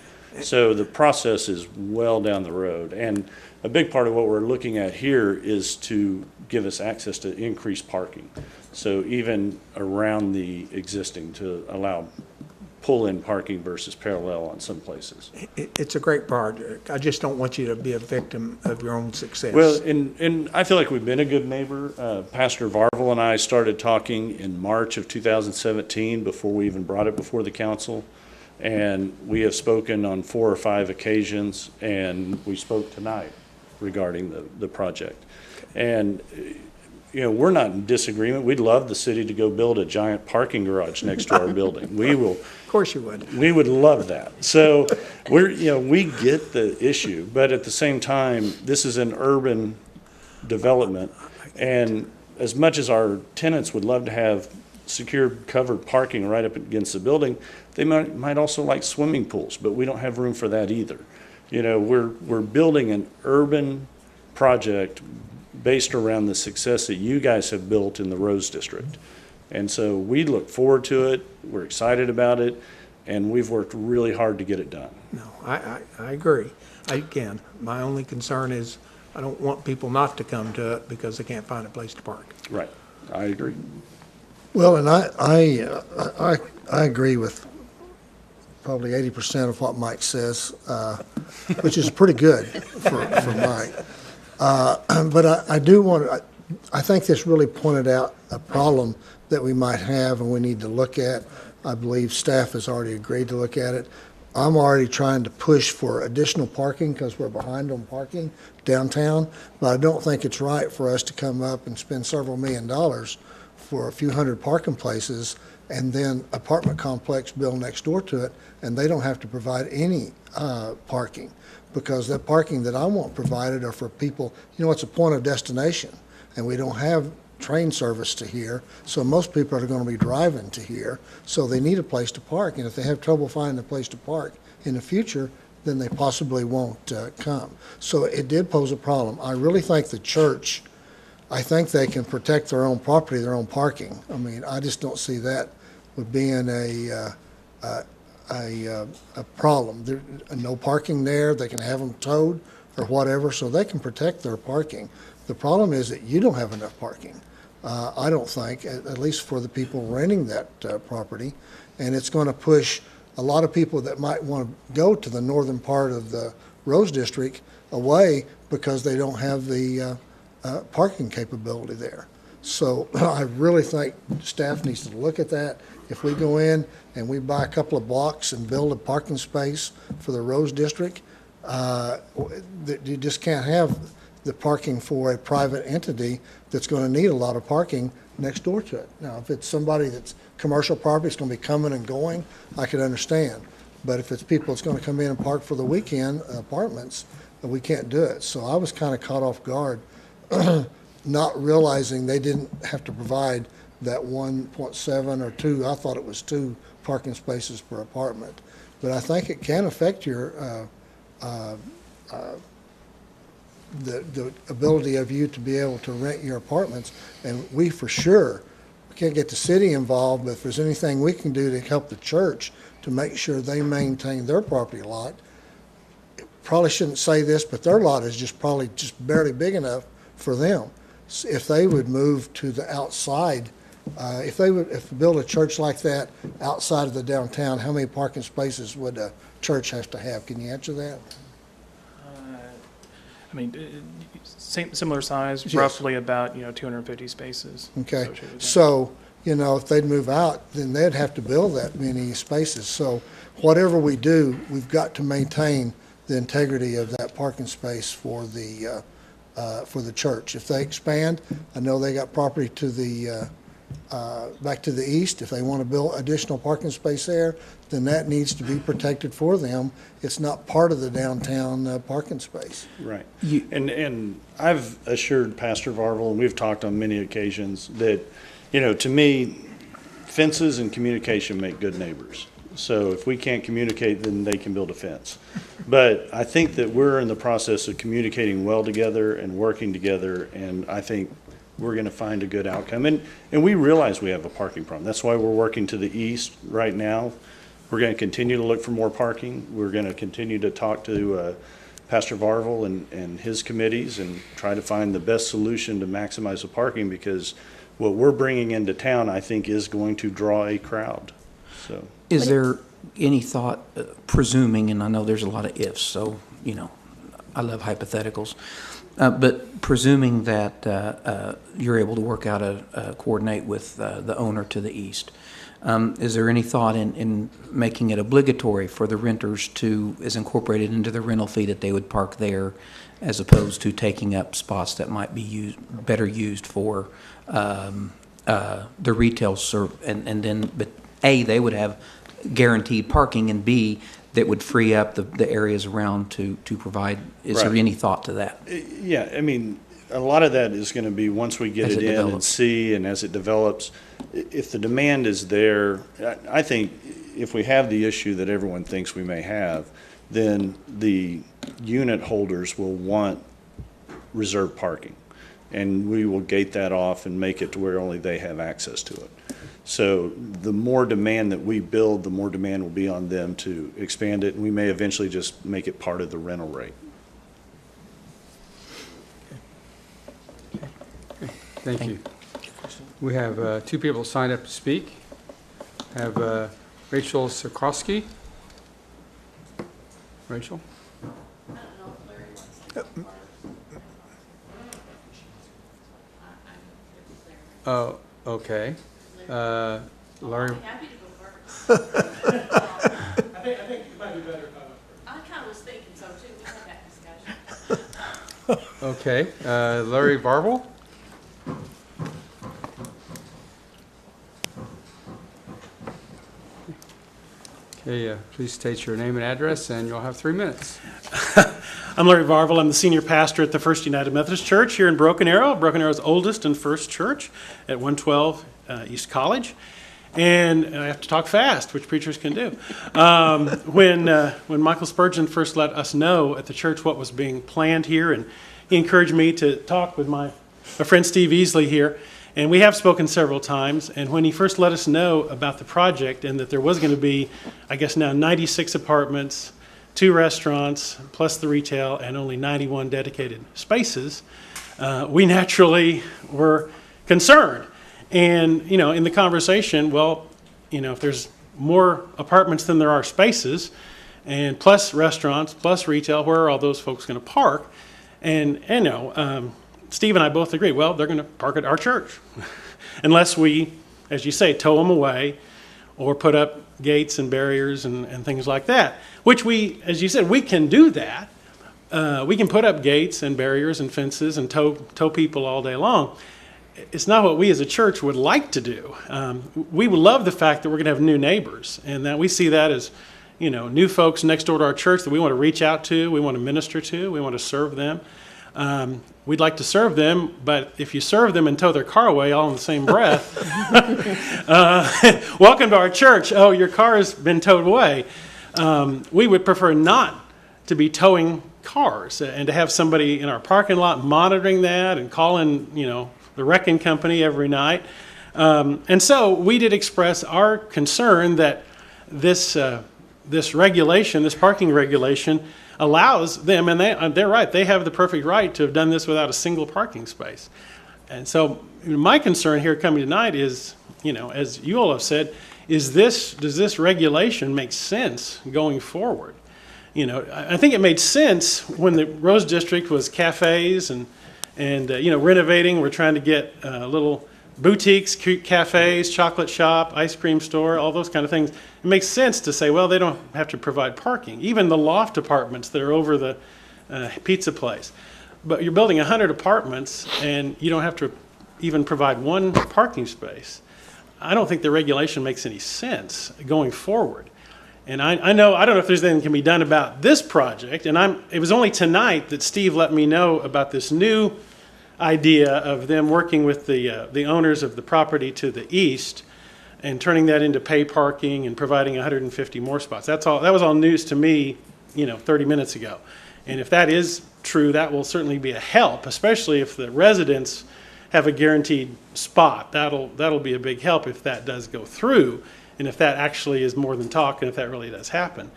So the process is well down the road. And a big part of what we're looking at here is to give us access to increased parking. So even around the existing, to allow pull-in parking versus parallel on some places. It's a great project. I just don't want you to be a victim of your own success. Well, and I feel like we've been a good neighbor. Pastor Varvel and I started talking in March of 2017 before we even brought it before the council. And we have spoken on 4 or 5 occasions, and we spoke tonight regarding the project. And, you know, we're not in disagreement. We'd love the city to go build a giant parking garage next to our building. We will. Of course you would. We would love that. So we get the issue, but at the same time, this is an urban development. And as much as our tenants would love to have secure covered parking right up against the building, they might also like swimming pools, but we don't have room for that either. You know, we're building an urban project based around the success that you guys have built in the Rose District. And so we look forward to it, we're excited about it, and we've worked really hard to get it done. No, I agree. Again, my only concern is I don't want people not to come to it because they can't find a place to park. Right, I agree. Well, and I agree with probably 80% of what Mike says, which is pretty good for Mike. But I do want, I think this really pointed out a problem that we might have and we need to look at. I believe staff has already agreed to look at it. I'm already trying to push for additional parking because we're behind on parking downtown, but I don't think it's right for us to come up and spend several $1 million for a few hundred parking places and then apartment complex built next door to it, and they don't have to provide any parking, because that parking that I want provided are for people, it's a point of destination, and we don't have train service to here, so most people are going to be driving to here, so they need a place to park, and if they have trouble finding a place to park in the future, then they possibly won't come. So it did pose a problem. I really think the church, I think they can protect their own property, their own parking. I mean, I just don't see that would being a problem. There, no parking there, they can have them towed or whatever, so they can protect their parking. The problem is that you don't have enough parking. I don't think, at least for the people renting that property, and it's going to push a lot of people that might want to go to the northern part of the Rose District away because they don't have the parking capability there. So I really think staff needs to look at that. If we go in and we buy a couple of blocks and build a parking space for the Rose District, you just can't have the parking for a private entity that's going to need a lot of parking next door to it. Now, if it's somebody that's commercial property, it's going to be coming and going, I could understand. But if it's people that's going to come in and park for the weekend, apartments, we can't do it. So I was kind of caught off guard, not realizing they didn't have to provide that 1.7 or 2, I thought it was 2 parking spaces per apartment. But I think it can affect your the ability of you to be able to rent your apartments. And we for sure, we can't get the city involved, but if there's anything we can do to help the church to make sure they maintain their property lot, probably shouldn't say this, but their lot is just probably just barely big enough for them. If they would move to the outside, if build a church like that outside of the downtown, how many parking spaces would a church have to have? Can you answer that? I mean, similar size, Yes. roughly about, 250 spaces. Okay, associated with that. so, if they'd move out, then they'd have to build that many spaces. So whatever we do, we've got to maintain the integrity of that parking space for the church. If they expand, I know they got property to the, back to the east. If they want to build additional parking space there, then that needs to be protected for them. It's not part of the downtown parking space. Right. And I've assured Pastor Varvel, and we've talked on many occasions, that, to me, fences and communication make good neighbors. So if we can't communicate, then they can build a fence. But I think that we're in the process of communicating well together and working together, and I think we're going to find a good outcome. And we realize we have a parking problem. That's why we're working to the east right now. We're going to continue to look for more parking. We're going to continue to talk to Pastor Varvel and his committees and try to find the best solution to maximize the parking, because what we're bringing into town, I think, is going to draw a crowd. So, Is there any thought, presuming, and I know there's a lot of ifs, so, I love hypotheticals, but presuming that you're able to work out coordinate with the owner to the east, is there any thought in making it obligatory for the renters to, is incorporated into the rental fee, that they would park there as opposed to taking up spots that might be better used for the retail and then, but A, they would have guaranteed parking, and B, that would free up the areas around to provide, is there Right. any thought to that? yeah, I mean, a lot of that is going to be once we get As it it in and develops. see, and as it develops. If the demand is there, I think if we have the issue that everyone thinks we may have, then the unit holders will want reserved parking. And we will gate that off and make it to where only they have access to it. So the more demand that we build, the more demand will be on them to expand it, and we may eventually just make it part of the rental rate. Thank you. We have two people signed up to speak. Have Rachel Sikorsky. Rachel? Oh, okay. Larry? I think it might be better if I kind of was thinking so too. We had that discussion. Okay. Larry Varvel? Okay, please state your name and address, and you'll have 3 minutes. I'm Larry Varvel. I'm the senior pastor at the First United Methodist Church here in Broken Arrow, Broken Arrow's oldest and first church at 112 East College. And I have to talk fast, which preachers can do. When Michael Spurgeon first let us know at the church what was being planned here, and he encouraged me to talk with my friend Steve Easley here, and we have spoken several times, and when he first let us know about the project and that there was going to be, I guess now 96 apartments, 2 restaurants, plus the retail, and only 91 dedicated spaces, we naturally were concerned. And, you know, in the conversation, well, you know, if there's more apartments than there are spaces, and plus restaurants, plus retail, where are all those folks going to park? And you know, Steve and I both agree, well, they're going to park at our church. Unless we, as you say, tow them away or put up gates and barriers and things like that, which we, as you said, we can do that. We can put up gates and barriers and fences and tow people all day long. It's not what we as a church would like to do. We would love the fact that we're going to have new neighbors, and that we see that as, you know, new folks next door to our church that we want to reach out to, we want to minister to, we want to serve them. We'd like to serve them, but if you serve them and tow their car away all in the same breath, welcome to our church. Oh, your car has been towed away. We would prefer not to be towing cars and to have somebody in our parking lot monitoring that and calling, you know, the wrecking company every night. And so we did express our concern that this regulation, this parking regulation, allows them, and they're right, they have the perfect right to have done this without a single parking space. And so my concern here coming tonight is, you know, as you all have said, does this regulation make sense going forward? You know, I think it made sense when the Rose District was cafes and you know, renovating. We're trying to get little boutiques, cafes, chocolate shop, ice cream store, all those kind of things. It makes sense to say, well, they don't have to provide parking. Even the loft apartments that are over the pizza place. But you're building 100 apartments and you don't have to even provide one parking space. I don't think the regulation makes any sense going forward. And I don't know if there's anything that can be done about this project. And it was only tonight that Steve let me know about this new idea of them working with the owners of the property to the east and turning that into pay parking and providing 150 more spots. That was all news to me, you know, 30 minutes ago. And if that is true, that will certainly be a help, especially if the residents have a guaranteed spot. That'll be a big help if that does go through, and if that actually is more than talk, and if that really does happen.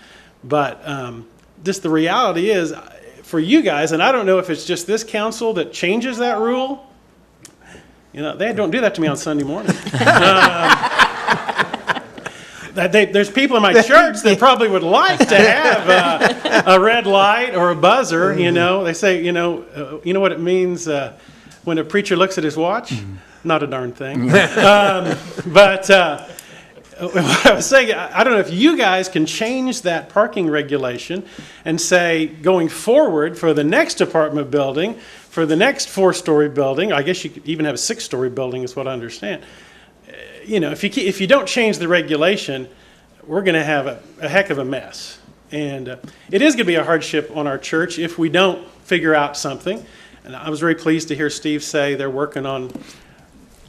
But just the reality is, for you guys, and I don't know if it's just this council that changes that rule. You know, they don't do that to me on Sunday morning. There's people in my church that probably would like to have a red light or a buzzer. You know, they say, you know what it means when a preacher looks at his watch? Not a darn thing. But what I was saying, I don't know if you guys can change that parking regulation and say, going forward for the next apartment building, for the next 4-story building, I guess you could even have a 6-story building is what I understand. You know, if you don't change the regulation, we're going to have a heck of a mess. And it is going to be a hardship on our church if we don't figure out something. And I was very pleased to hear Steve say they're working on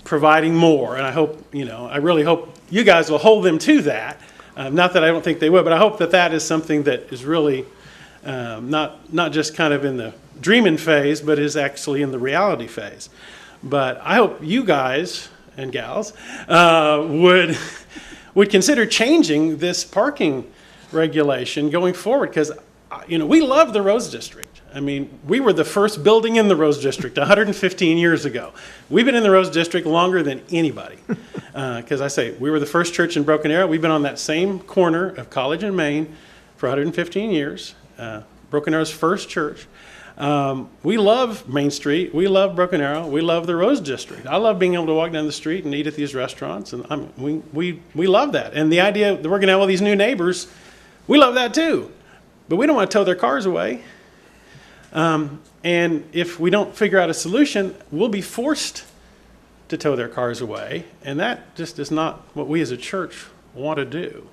providing more. And I hope, you know, I really hope you guys will hold them to that. Not that I don't think they would, but I hope that is something that is really not just kind of in the dreaming phase, but is actually in the reality phase. But I hope you guys and gals would consider changing this parking regulation going forward, because, you know, we love the Rose District. I mean, we were the first building in the Rose District 115 years ago. We've been in the Rose District longer than anybody. Because I say, we were the first church in Broken Arrow. We've been on that same corner of College and Main for 115 years. Broken Arrow's first church. We love Main Street. We love Broken Arrow. We love the Rose District. I love being able to walk down the street and eat at these restaurants. And we love that. And the idea that we're going to have all these new neighbors, we love that too. But we don't want to tow their cars away. And if we don't figure out a solution, we'll be forced to tow their cars away. And that just is not what we as a church want to do.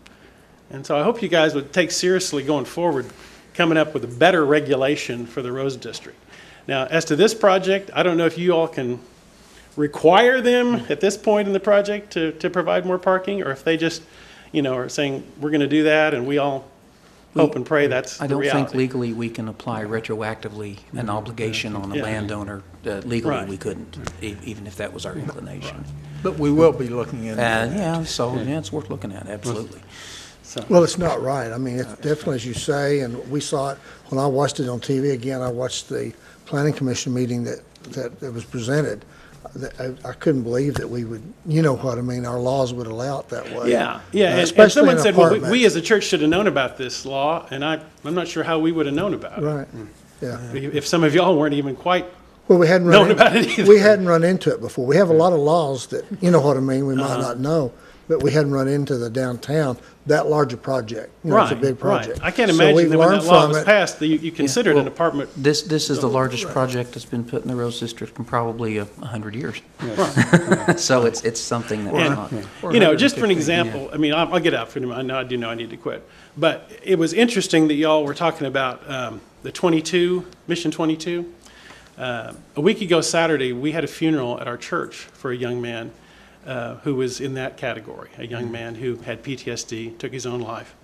And so I hope you guys would take seriously going forward, coming up with a better regulation for the Rose District. Now, as to this project, I don't know if you all can require them at this point in the project to provide more parking, or if they just, are saying, we're going to do that, and we all hope and pray that's the reality. I don't think legally we can apply retroactively an obligation on the landowner. Legally, we couldn't, even if that was our inclination. But we will be looking into that. It's worth looking at, absolutely. Well, it's not right. I mean, it's definitely, as you say, and we saw it when I watched it on TV. Again, I watched the Planning Commission meeting that was presented. I couldn't believe that we would, our laws would allow it that way. Yeah. And Especially someone in said, well, apartments. we as a church should have known about this law, and I'm not sure how we would have known about it. Right, yeah. If some of y'all weren't even quite Well, we hadn't known about it either. We hadn't run into it before. We have a lot of laws that, we might not know, but we hadn't run into the downtown, that large a project. It's a big project. I can't So imagine we've that when learned that law from was it. passed, that you considered an apartment. This is the largest project that's been put in the Rose District in probably 100 years. So it's something that we're not. Just for an example, I mean, I'll get out for a minute. I do know I need to quit. But it was interesting that y'all were talking about the Mission 22. A week ago Saturday, we had a funeral at our church for a young man who was in that category, a young man who had PTSD, took his own life.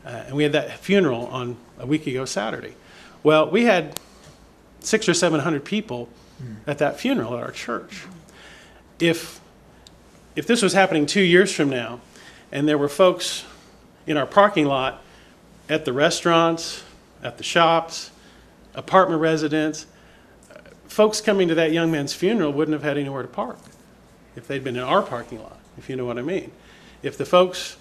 And we had that funeral on a week ago Saturday. Well, we had 600 or 700 people at that funeral at our church. If this was happening 2 years from now, and there were folks in our parking lot, at the restaurants, at the shops, apartment residents, folks coming to that young man's funeral wouldn't have had anywhere to park if they'd been in our parking lot, if you know what I mean. If the folks,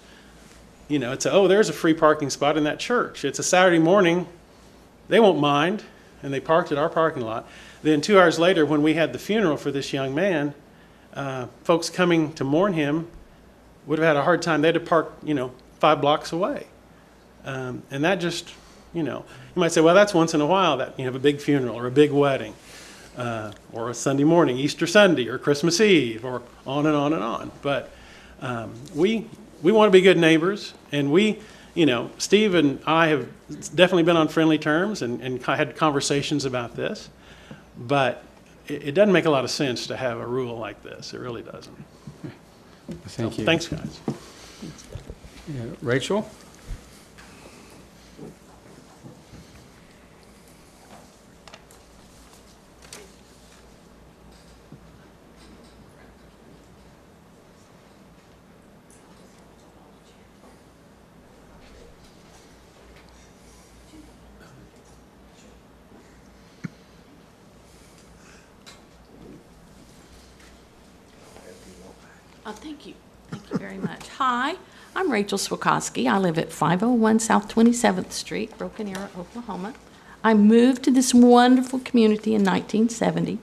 it's there's a free parking spot in that church. It's a Saturday morning, they won't mind, and they parked at our parking lot. Then 2 hours later, when we had the funeral for this young man, folks coming to mourn him would have had a hard time. They'd have parked, 5 blocks away. And that just, you might say, well, that's once in a while that you have a big funeral or a big wedding. Or a Sunday morning, Easter Sunday, or Christmas Eve, or on and on and on. But we want to be good neighbors, and Steve and I have definitely been on friendly terms and had conversations about this. But it doesn't make a lot of sense to have a rule like this. It really doesn't. Thank you. Thanks, guys. Rachel? Thank you. Thank you very much. Hi, I'm Rachel Swakowski. I live at 501 South 27th Street, Broken Arrow, Oklahoma. I moved to this wonderful community in 1970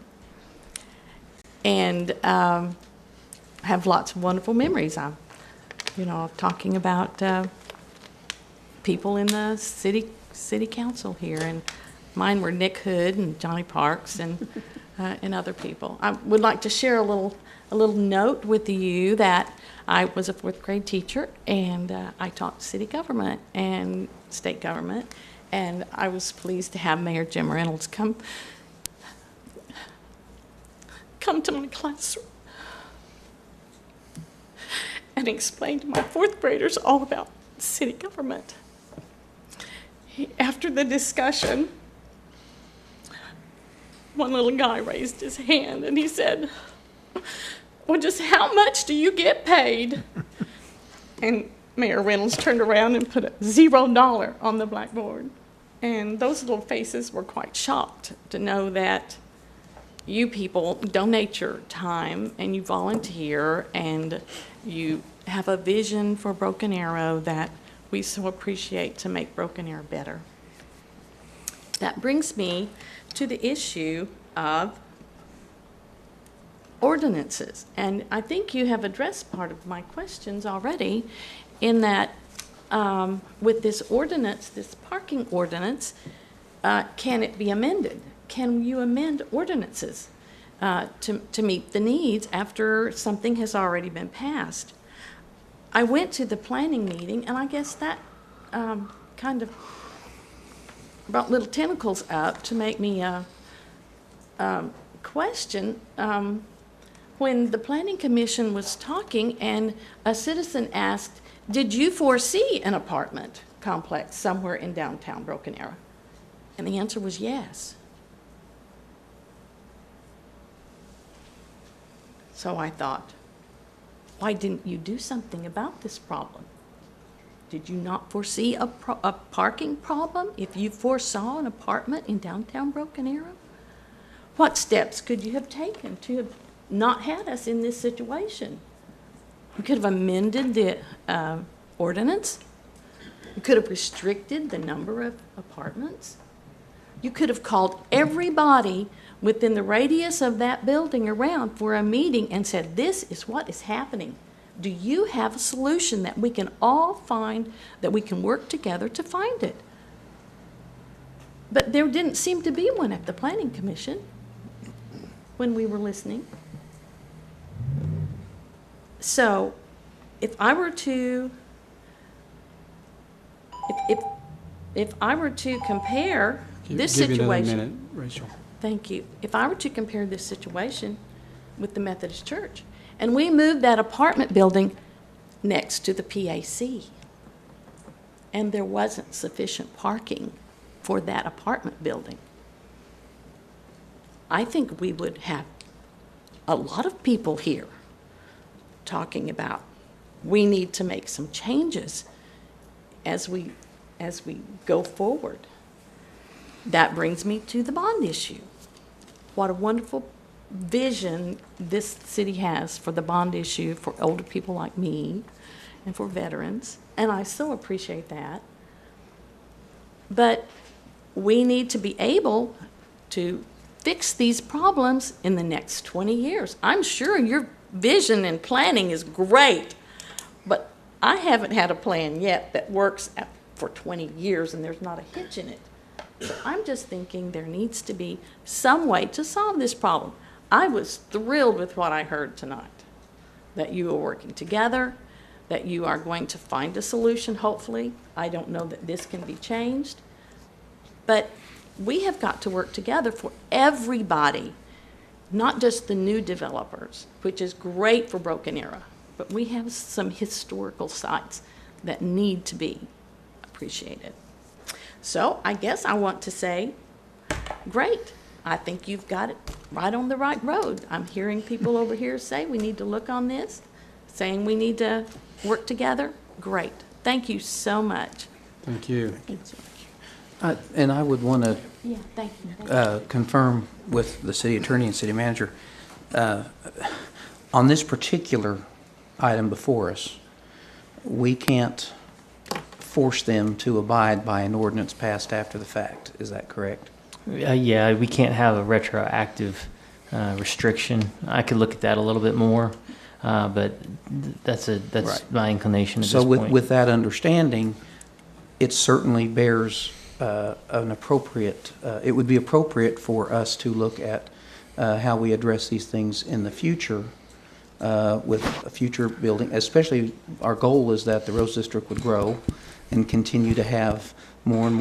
and have lots of wonderful memories. I'm, talking about people in the city council here, and mine were Nick Hood and Johnny Parks and other people. I would like to share a little note with you that I was a 4th grade teacher, and I taught city government and state government, and I was pleased to have Mayor Jim Reynolds come to my classroom and explain to my 4th graders all about city government. After the discussion, one little guy raised his hand and he said, well, just how much do you get paid? And Mayor Reynolds turned around and put a $0 on the blackboard. And those little faces were quite shocked to know that you people donate your time and you volunteer and you have a vision for Broken Arrow that we so appreciate to make Broken Arrow better. That brings me to the issue of ordinances. And I think you have addressed part of my questions already in that with this ordinance, this parking ordinance, can it be amended? Can you amend ordinances to meet the needs after something has already been passed? I went to the planning meeting, and I guess that kind of brought little tentacles up to make me question when the Planning Commission was talking and a citizen asked, did you foresee an apartment complex somewhere in downtown Broken Arrow? And the answer was yes. So I thought, why didn't you do something about this problem? Did you not foresee a parking problem if you foresaw an apartment in downtown Broken Arrow? What steps could you have taken to have not had us in this situation? We could have amended the ordinance. You could have restricted the number of apartments. You could have called everybody within the radius of that building around for a meeting and said, this is what is happening. Do you have a solution that we can all find, that we can work together to find it? But there didn't seem to be one at the Planning Commission when we were listening. So if I were to compare this Give you another situation. minute, Rachel. Thank you. If I were to compare this situation with the Methodist Church, and we moved that apartment building next to the PAC, and there wasn't sufficient parking for that apartment building, I think we would have a lot of people here talking about we need to make some changes as we go forward. That brings me to the bond issue. What a wonderful vision this city has for the bond issue for older people like me and for veterans, and I so appreciate that. But we need to be able to fix these problems in the next 20 years. I'm sure your vision and planning is great, but I haven't had a plan yet that works for 20 years and there's not a hitch in it. So I'm just thinking there needs to be some way to solve this problem. I was thrilled with what I heard tonight, that you are working together, that you are going to find a solution, hopefully. I don't know that this can be changed, but we have got to work together for everybody, not just the new developers, which is great for Broken Arrow, but we have some historical sites that need to be appreciated. So I guess I want to say, great. I think you've got it right on the right road. I'm hearing people over here say we need to look on this, saying we need to work together. Great. Thank you so much. Thank you. And I would want to Yeah, thank you. confirm with the city attorney and city manager, on this particular item before us, we can't force them to abide by an ordinance passed after the fact. Is that correct? Yeah, we can't have a retroactive restriction. I could look at that a little bit more, but that's Right. my inclination at So this point. with that understanding, it certainly bears an appropriate, it would be appropriate for us to look at how we address these things in the future with a future building, especially our goal is that the Rose District would grow and continue to have more and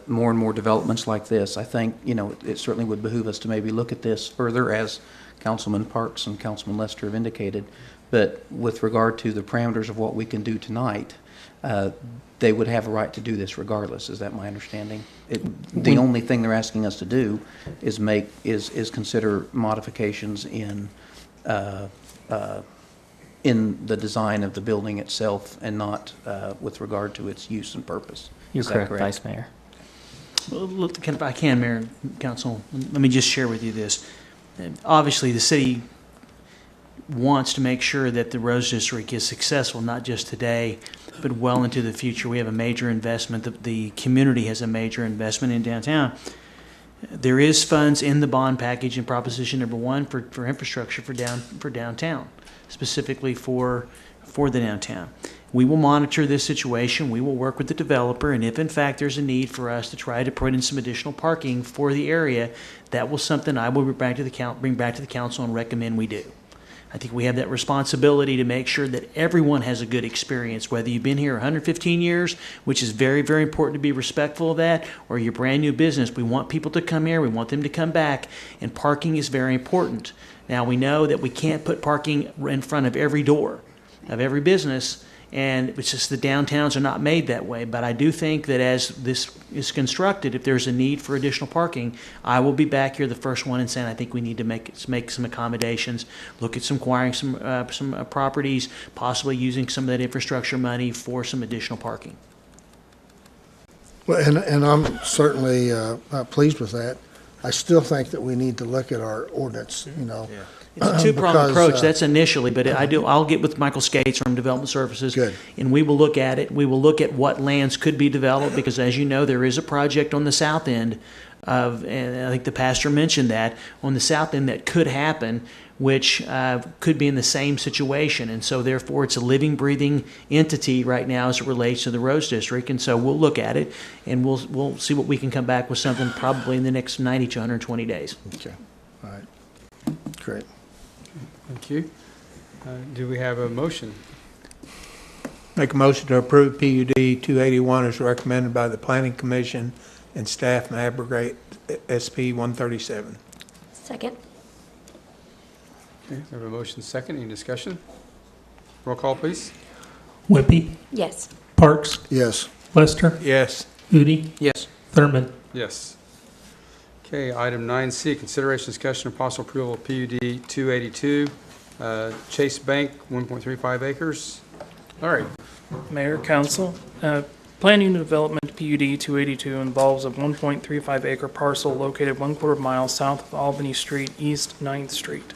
more developments like this. I think, it certainly would behoove us to maybe look at this further, as Councilman Parks and Councilman Lester have indicated. But with regard to the parameters of what we can do tonight, they would have a right to do this regardless. Is that my understanding? The only thing they're asking us to do is consider modifications in the design of the building itself and not with regard to its use and purpose. You're Is that correct, correct? Vice Mayor. Well, look, if I can, Mayor, Council, let me just share with you this. Obviously, the city wants to make sure that the Rose District is successful, not just today, but well into the future. We have a major investment. The community has a major investment in downtown. There is funds in the bond package in Proposition Number 1 for infrastructure for downtown, specifically for the downtown. We will monitor this situation. We will work with the developer, and if in fact there's a need for us to try to put in some additional parking for the area, that was something I will bring back to the council and recommend we do. I think we have that responsibility to make sure that everyone has a good experience, whether you've been here 115 years, which is very, very important to be respectful of that, or you're brand new business. We want people to come here. We want them to come back, and parking is very important. Now, we know that we can't put parking in front of every door of every business, and it's just the downtowns are not made that way. But I do think that as this is constructed, if there's a need for additional parking, I will be back here the first one and saying I think we need to make some accommodations, look at acquiring some properties, possibly using some of that infrastructure money for some additional parking. Well, and I'm certainly pleased with that. I still think that we need to look at our ordinance, you know. It's a two-pronged because, approach. That's initially, but I'll get with Michael Skates from Development Services. Good. And we will look at it. We will look at what lands could be developed, because as you know, there is a project on the south end of, and I think the pastor mentioned that, on the south end that could happen, which could be in the same situation. And so therefore, it's a living, breathing entity right now as it relates to the Rose District. And so we'll look at it, and we'll see what we can come back with something probably in the next 90 to 120 days. Okay, all right, great. Thank you. Do we have a motion? Make a motion to approve PUD 281 as recommended by the Planning Commission and staff and abrogate SP 137. Second. Okay, we have a motion second. Any discussion? Roll call, please. Wimpy, Yes. Parks, Yes. Lester, Yes. Udi, Yes. Thurman. Yes. Okay, item 9C, consideration, discussion, and possible approval of PUD 282, Chase Bank, 1.35 acres. All right. Mayor, Council, Plan Unit Development PUD 282 involves a 1.35 acre parcel located 1/4 mile south of Albany Street, East 9th Street.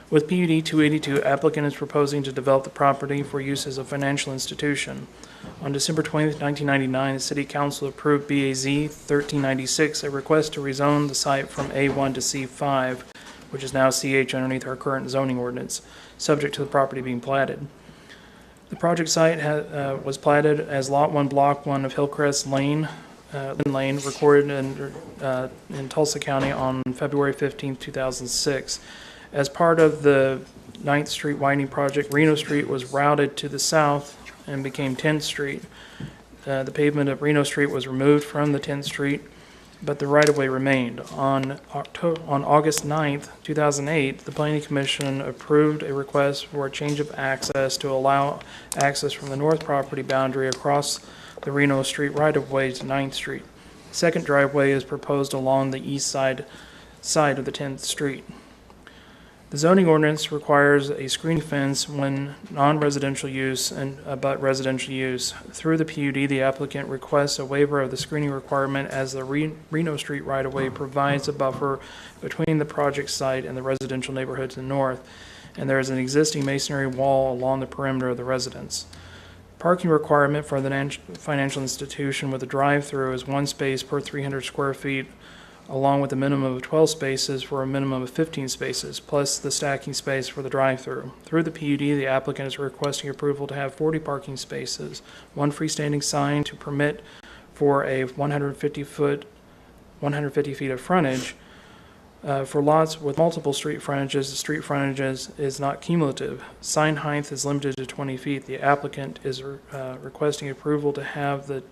With PUD 282, applicant is proposing to develop the property for use as a financial institution. On December 20th, 1999, the City Council approved BAZ 1396, a request to rezone the site from A1 to C5, which is now CH underneath our current zoning ordinance, subject to the property being platted. The project site was platted as Lot 1, Block 1 of Hillcrest Lane, recorded in Tulsa County on February 15th, 2006. As part of the 9th Street widening project, Reno Street was routed to the south and became 10th Street. The pavement of Reno Street was removed from the 10th Street, but the right-of-way remained. On August 9th, 2008, the Planning Commission approved a request for a change of access to allow access from the north property boundary across the Reno Street right-of-way to 9th Street. The second driveway is proposed along the east side of the 10th Street. The zoning ordinance requires a screen fence when non-residential use and abut residential use. Through the PUD, the applicant requests a waiver of the screening requirement as the Reno Street right-of-way provides a buffer between the project site and the residential neighborhood to the north, and there is an existing masonry wall along the perimeter of the residence. Parking requirement for the financial institution with a drive-through is 1 space per 300 square feet, along with a minimum of 12 spaces for a minimum of 15 spaces, plus the stacking space for the drive-through. Through the PUD, the applicant is requesting approval to have 40 parking spaces, 1 freestanding sign to permit for a 150 feet of frontage. For lots with multiple street frontages, the street frontages is not cumulative. Sign height is limited to 20 feet. The applicant is requesting approval to have the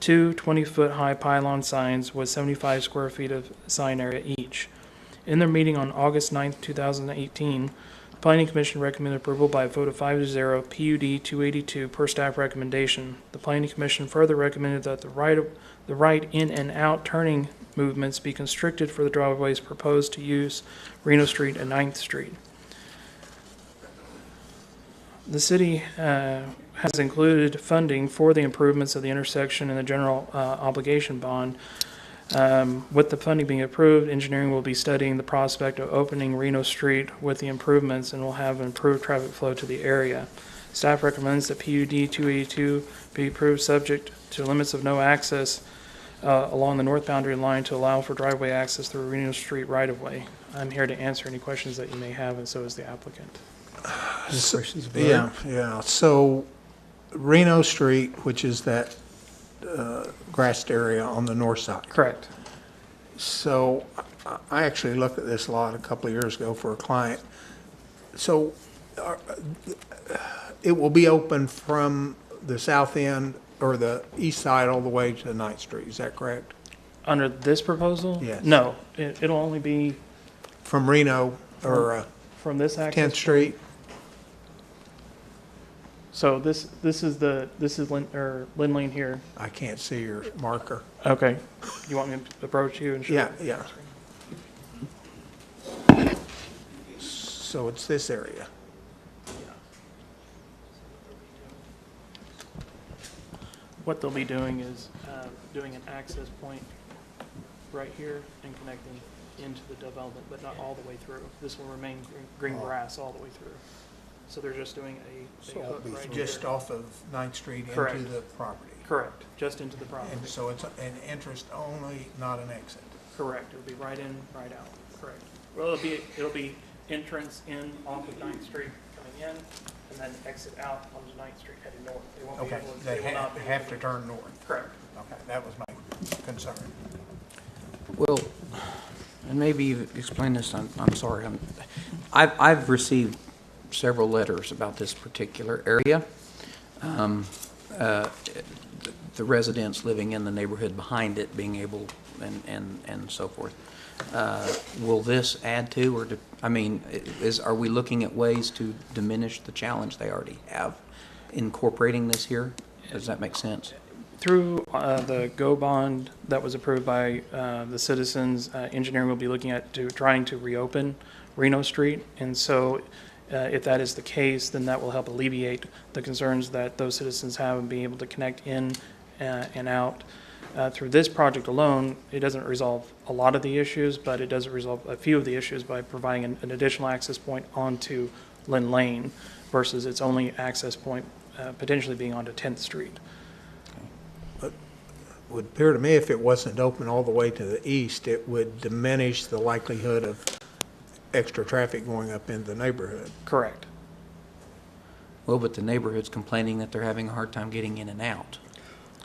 2 20-foot high pylon signs with 75 square feet of sign area each. In their meeting on August 9th, 2018, the Planning Commission recommended approval by a vote of 5-0 PUD 282 per staff recommendation. The Planning Commission further recommended that the right in and out turning movements be constricted for the driveways proposed to use Reno Street and 9th Street. The city has included funding for the improvements of the intersection in the general obligation bond. With the funding being approved, engineering will be studying the prospect of opening Reno Street with the improvements and will have improved traffic flow to the area. Staff recommends that PUD 282 be approved subject to limits of no access along the north boundary line to allow for driveway access through Reno Street right-of-way. I'm here to answer any questions that you may have, and so is the applicant. Yeah. So Reno Street, which is that grassed area on the north side. Correct. So I actually looked at this lot a couple of years ago for a client. So it will be open from the south end or the east side all the way to 9th Street, is that correct? Under this proposal? Yes. No, it'll only be From Reno or from this access. 10th Street? So this is Lynn Lane here. I can't see your marker. Okay. You want me to approach you and show? Yeah. So it's this area. What they'll be doing is doing an access point right here and connecting into the development, but not all the way through. This will remain green grass all the way through. So they're just doing a hook right Just here. off of 9th Street into Correct. the property. Correct, just into the property. And so it's an interest only, not an exit. Correct, it'll be right in, right out, correct. Well, it'll be entrance in off of 9th Street coming in, and then exit out onto 9th Street heading north. They won't be Okay, able to, they will not be have able to turn north. Correct. Okay, that was my concern. Well, and maybe you've explained this, I'm sorry. I've received several letters about this particular area. The residents living in the neighborhood behind it being able, and so forth. Will this add to, or, are we looking at ways to diminish the challenge they already have incorporating this here? Does that make sense? Through the GO bond that was approved by the citizens, engineering will be looking at trying to reopen Reno Street. And so if that is the case, then that will help alleviate the concerns that those citizens have in being able to connect in and out. Through this project alone, it doesn't resolve a lot of the issues, but it does resolve a few of the issues by providing an additional access point onto Lynn Lane versus its only access point potentially being onto 10th Street. It would appear to me if it wasn't open all the way to the east, it would diminish the likelihood of extra traffic going up into the neighborhood. Correct. Well, but the neighborhood's complaining that they're having a hard time getting in and out.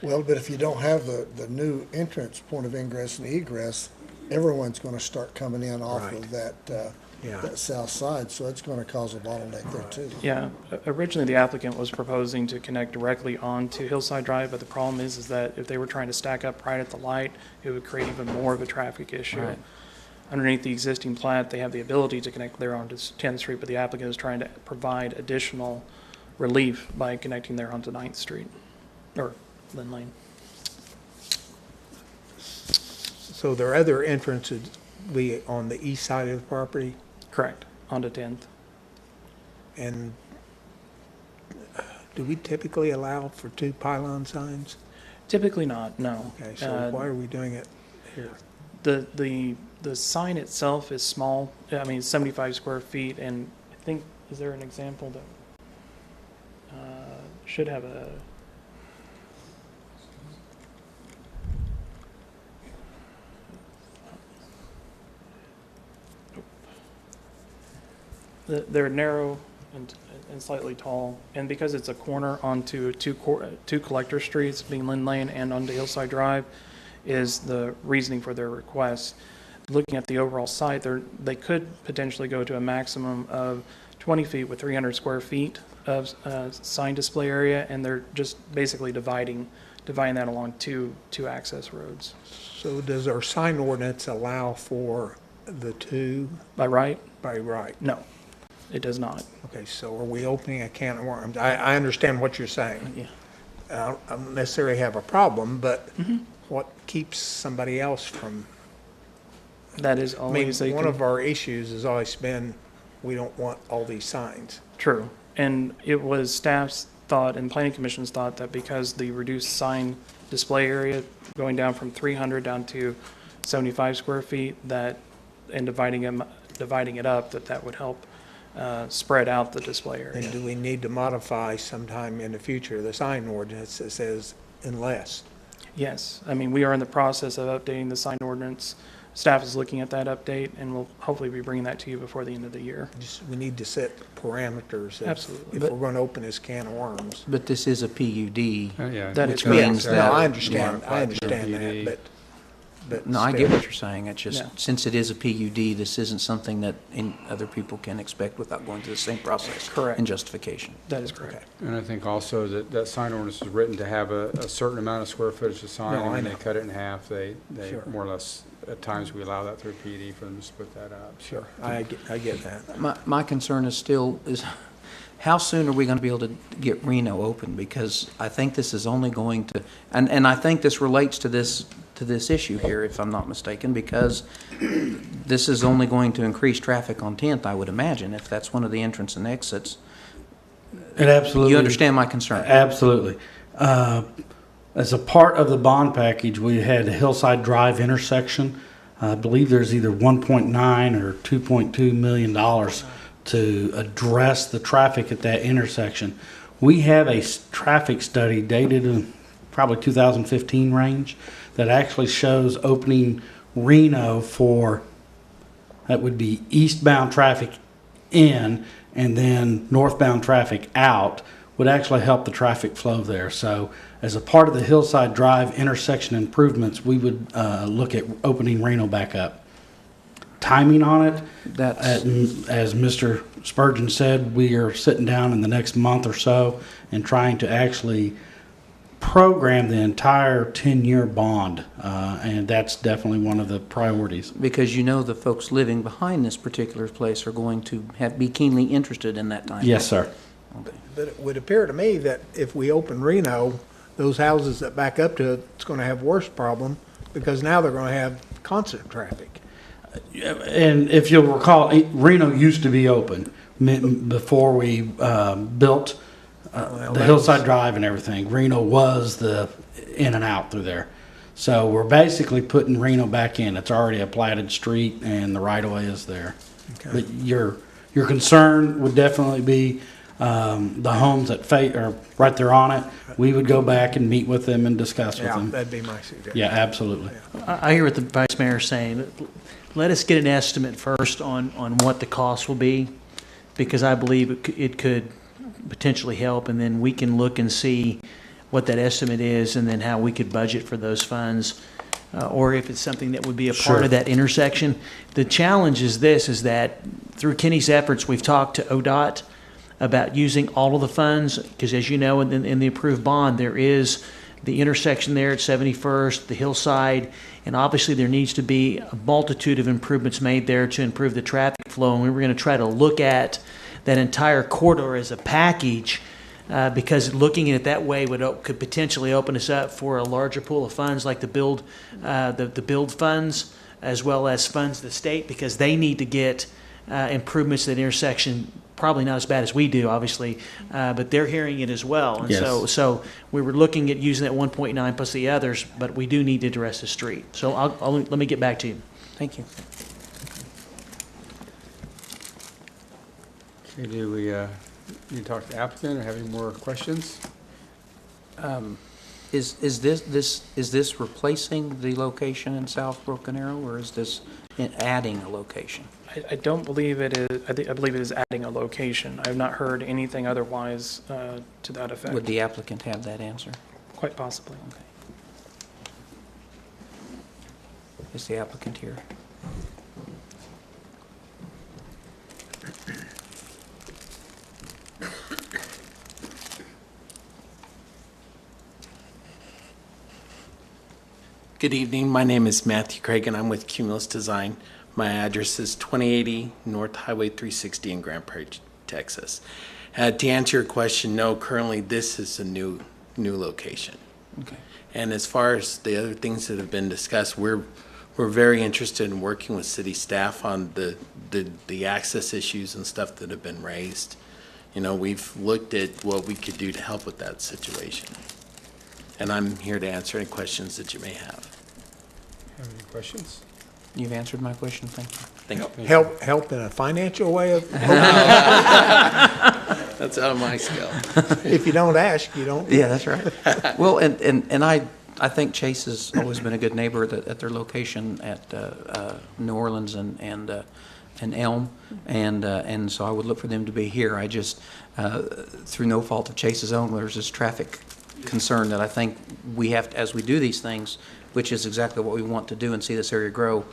Well, but if you don't have the new entrance, point of ingress and egress, everyone's going to start coming in off Right. of that Yeah. that south side, so it's going to cause a bottleneck there too. Yeah, originally the applicant was proposing to connect directly onto Hillside Drive, but the problem is that if they were trying to stack up right at the light, it would create even more of a traffic issue. Right. Underneath the existing plat, they have the ability to connect there onto 10th Street, but the applicant is trying to provide additional relief by connecting there onto 9th Street, or Lynn Lane. So there are other entrances be on the east side of the property? Correct, onto 10th. And do we typically allow for 2 pylon signs? Typically not, no. Okay, so why are we doing it here? The sign itself is small, I mean, it's 75 square feet, and I think, is there an example that should have a, they're narrow and slightly tall, and because it's a corner onto two collector streets, being Lynn Lane and onto Hillside Drive, is the reasoning for their request. Looking at the overall site, they could potentially go to a maximum of 20 feet with 300 square feet of sign display area, and they're just basically dividing that along two access roads. So does our sign ordinance allow for the 2? By right? By right. No, it does not. Okay, so are we opening a can of worms? I understand what you're saying. Yeah. I don't necessarily have a problem, but what keeps somebody else from? That is I mean, always one of our issues has always been, we don't want all these signs. True. And it was staff's thought and planning commission's thought that because the reduced sign display area going down from 300 down to 75 square feet, that, and dividing it up, that would help spread out the display area. And do we need to modify sometime in the future the sign ordinance that says unless? Yes, I mean, we are in the process of updating the sign ordinance. Staff is looking at that update, and we'll hopefully be bringing that to you before the end of the year. We need to set parameters Absolutely. if we're going to open this can of worms. But this is a PUD. Yeah. That which is means No, that. I understand that, but No, I still. get what you're saying. It's just, Yeah. since it is a PUD, this isn't something that other people can expect without going through the same process. Correct. And justification. That is correct. And I think also that sign ordinance is written to have a certain amount of square footage of sign, No, I and when they know. cut it in half, they Sure. more or less, at times, we allow that through PUD for them to split that up. Sure, I get that. My concern is still, how soon are we going to be able to get Reno open? Because I think this is only going to, and I think this relates to this issue here, if I'm not mistaken, because this is only going to increase traffic on 10th, I would imagine, if that's one of the entrance and exits. It absolutely. You understand my concern? Absolutely. As a part of the bond package, we had a Hillside Drive intersection. I believe there's either 1.9 or $2.2 million to address the traffic at that intersection. We have a traffic study dated in probably 2015 range that actually shows opening Reno for, that would be eastbound traffic in and then northbound traffic out, would actually help the traffic flow there. So as a part of the Hillside Drive intersection improvements, we would look at opening Reno back up. Timing on it, as Mr. Spurgeon said, we are sitting down in the next month or so and trying to actually program the entire 10-year bond, and that's definitely one of the priorities. Because you know the folks living behind this particular place are going to be keenly interested in that time. Yes, sir. Okay. But it would appear to me that if we open Reno, those houses that back up to it, it's going to have worse problem because now they're going to have constant traffic. And if you'll recall, Reno used to be open before we built the Hillside Drive and everything. Reno was the in and out through there. So we're basically putting Reno back in. It's already a platted street and the right of way is there. Okay. But your concern would definitely be the homes that are right there on it. We would go back and meet with them and discuss with them. Yeah, that'd be my suggestion. Yeah, absolutely. I hear what the Vice Mayor is saying. Let us get an estimate first on what the cost will be, because I believe it could potentially help, and then we can look and see what that estimate is and then how we could budget for those funds, or if it's something that would be a part of that intersection. The challenge is that through Kenny's efforts, we've talked to ODOT about using all of the funds, because as you know, in the approved bond, there is the intersection there at 71st, the Hillside, and obviously there needs to be a multitude of improvements made there to improve the traffic flow, and we were going to try to look at that entire corridor as a package, because looking at it that way could potentially open us up for a larger pool of funds like the build funds, as well as funds of the state, because they need to get improvements to that intersection. Probably not as bad as we do, obviously, but they're hearing it as well. And Yes. so we were looking at using that 1.9 plus the others, but we do need to address the street. So let me get back to you. Thank you. Okay, do we need to talk to the applicant or have any more questions? Is this replacing the location in South Broken Arrow, or is this adding a location? I don't believe it is, I believe it is adding a location. I have not heard anything otherwise to that effect. Would the applicant have that answer? Quite possibly. Okay. Is the applicant here? Good evening. My name is Matthew Craig, and I'm with Cumulus Design. My address is 2080 North Highway 360 in Grand Prairie, Texas. To answer your question, no, currently this is a new location. Okay. And as far as the other things that have been discussed, we're very interested in working with city staff on the access issues and stuff that have been raised. we've looked at what we could do to help with that situation. And I'm here to answer any questions that you may have. Have any questions? You've answered my question, thank you. Thank you. Help in a financial way of, That's out of my skill. if you don't ask, you don't. Yeah, that's right. Well, and I think Chase has always been a good neighbor at their location at New Orleans and Elm, and so I would look for them to be here. I just, through no fault of Chase's own, there's this traffic concern that I think we have to, as we do these things, which is exactly what we want to do and see this area grow,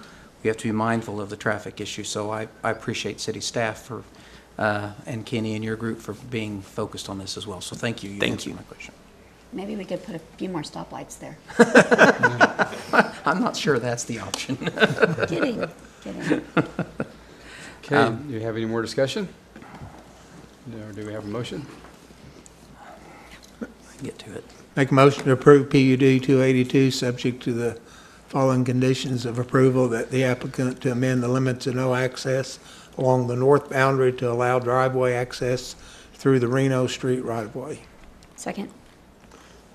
we have to be mindful of the traffic issue. So I appreciate city staff for, and Kenny and your group for being focused on this as well. So thank you. Thank you. My question. Maybe we could put a few more stoplights there. I'm not sure that's the option. Kidding. Okay, do you have any more discussion? Or do we have a motion? Get to it. Make a motion to approve PUD 282, subject to the following conditions of approval: that the applicant to amend the limits of no access along the north boundary to allow driveway access through the Reno Street right-of-way. Second.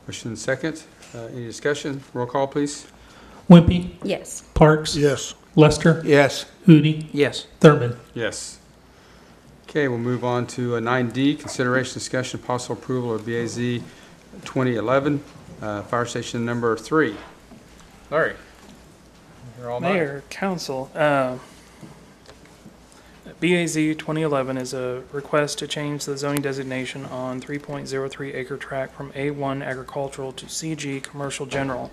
Motion and second. Any discussion? Roll call, please. Wimpy, Yes. Parks, Yes. Lester, Yes. Hootie, Yes. Thurman. Yes. Okay, we'll move on to 9D, consideration, discussion, possible approval of BAZ 2011, fire station number 3. Larry. You're all night. Mayor, council, BAZ 2011 is a request to change the zoning designation on 3.03 acre tract from A1 agricultural to CG commercial general.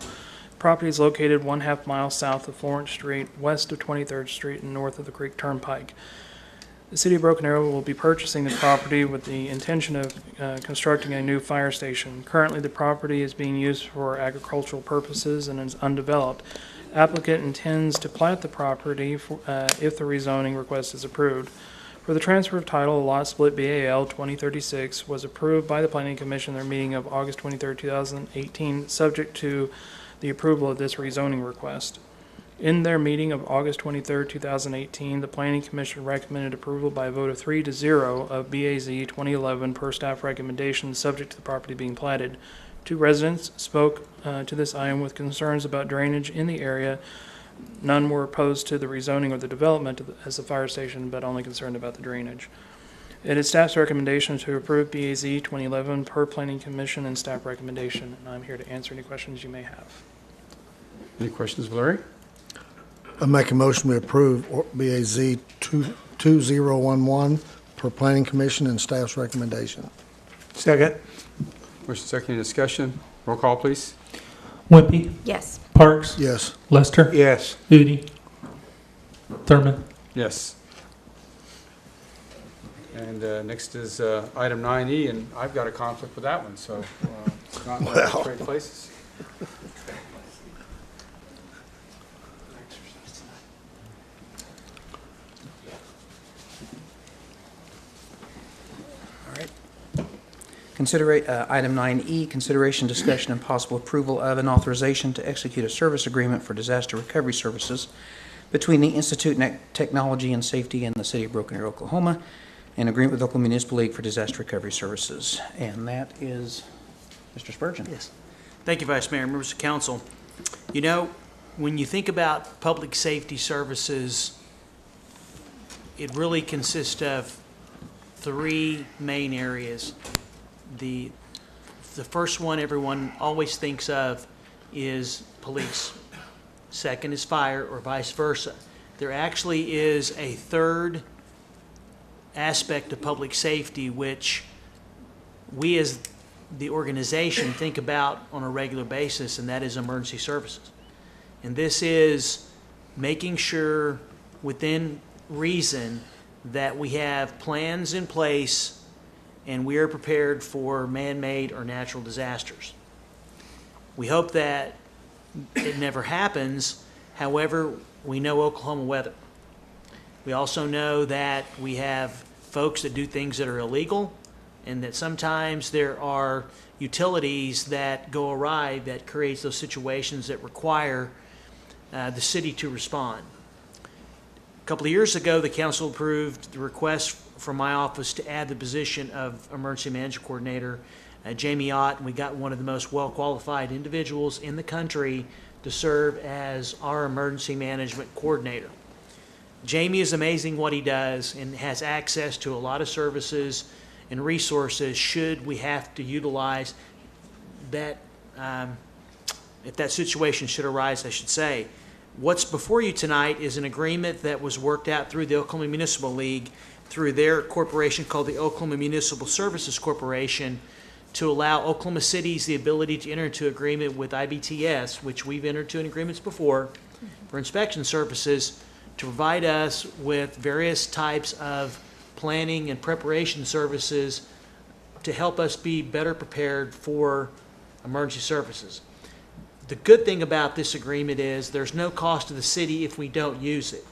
Property is located 1/2 mile south of Florence Street, west of 23rd Street, and north of the Creek Turnpike. The City of Broken Arrow will be purchasing the property with the intention of constructing a new fire station. Currently, the property is being used for agricultural purposes and is undeveloped. Applicant intends to plat the property if the rezoning request is approved. For the transfer of title, a lot split BAL 2036 was approved by the Planning Commission at their meeting of August 23, 2018, subject to the approval of this rezoning request. In their meeting of August 23, 2018, the Planning Commission recommended approval by a vote of 3-0 of BAZ 2011 per staff recommendation, subject to the property being platted. 2 residents spoke to this item with concerns about drainage in the area. None were opposed to the rezoning or the development as a fire station, but only concerned about the drainage. It is staff's recommendation to approve BAZ 2011 per Planning Commission and staff recommendation, and I'm here to answer any questions you may have. Any questions, Larry? I make a motion we approve BAZ 2011 per Planning Commission and staff's recommendation. Second. Motion second, any discussion? Roll call, please. Wimpy, Yes. Parks, Yes. Lester, Yes. Hootie, Thurman. Yes. And next is item 9E, and I've got a conflict with that one, so it's not like Well. trade places. Item 9E, consideration, discussion, and possible approval of an authorization to execute a service agreement for disaster recovery services between the Institute of Technology and Safety and the City of Broken Arrow, Oklahoma, and agreement with Oklahoma Municipal League for Disaster Recovery Services. And that is Mr. Spurgeon. Yes. Thank you, Vice Mayor, members of council. You know, when you think about public safety services, it really consists of 3 main areas. The first one everyone always thinks of is police. Second is fire, or vice versa. There actually is a third aspect of public safety which we as the organization think about on a regular basis, and that is emergency services. And this is making sure within reason that we have plans in place and we are prepared for man-made or natural disasters. We hope that it never happens. However, we know Oklahoma weather. We also know that we have folks that do things that are illegal, and that sometimes there are utilities that go awry that creates those situations that require the city to respond. A couple of years ago, the council approved the request from my office to add the position of Emergency Management Coordinator, Jamie Ott, and we got one of the most well-qualified individuals in the country to serve as our Emergency Management Coordinator. Jamie is amazing what he does and has access to a lot of services and resources should we have to utilize that, if that situation should arise, I should say. What's before you tonight is an agreement that was worked out through the Oklahoma Municipal League, through their corporation called the Oklahoma Municipal Services Corporation, to allow Oklahoma cities the ability to enter into agreement with IBTS, which we've entered into in agreements before, for inspection services, to provide us with various types of planning and preparation services to help us be better prepared for emergency services. The good thing about this agreement is there's no cost to the city if we don't use it.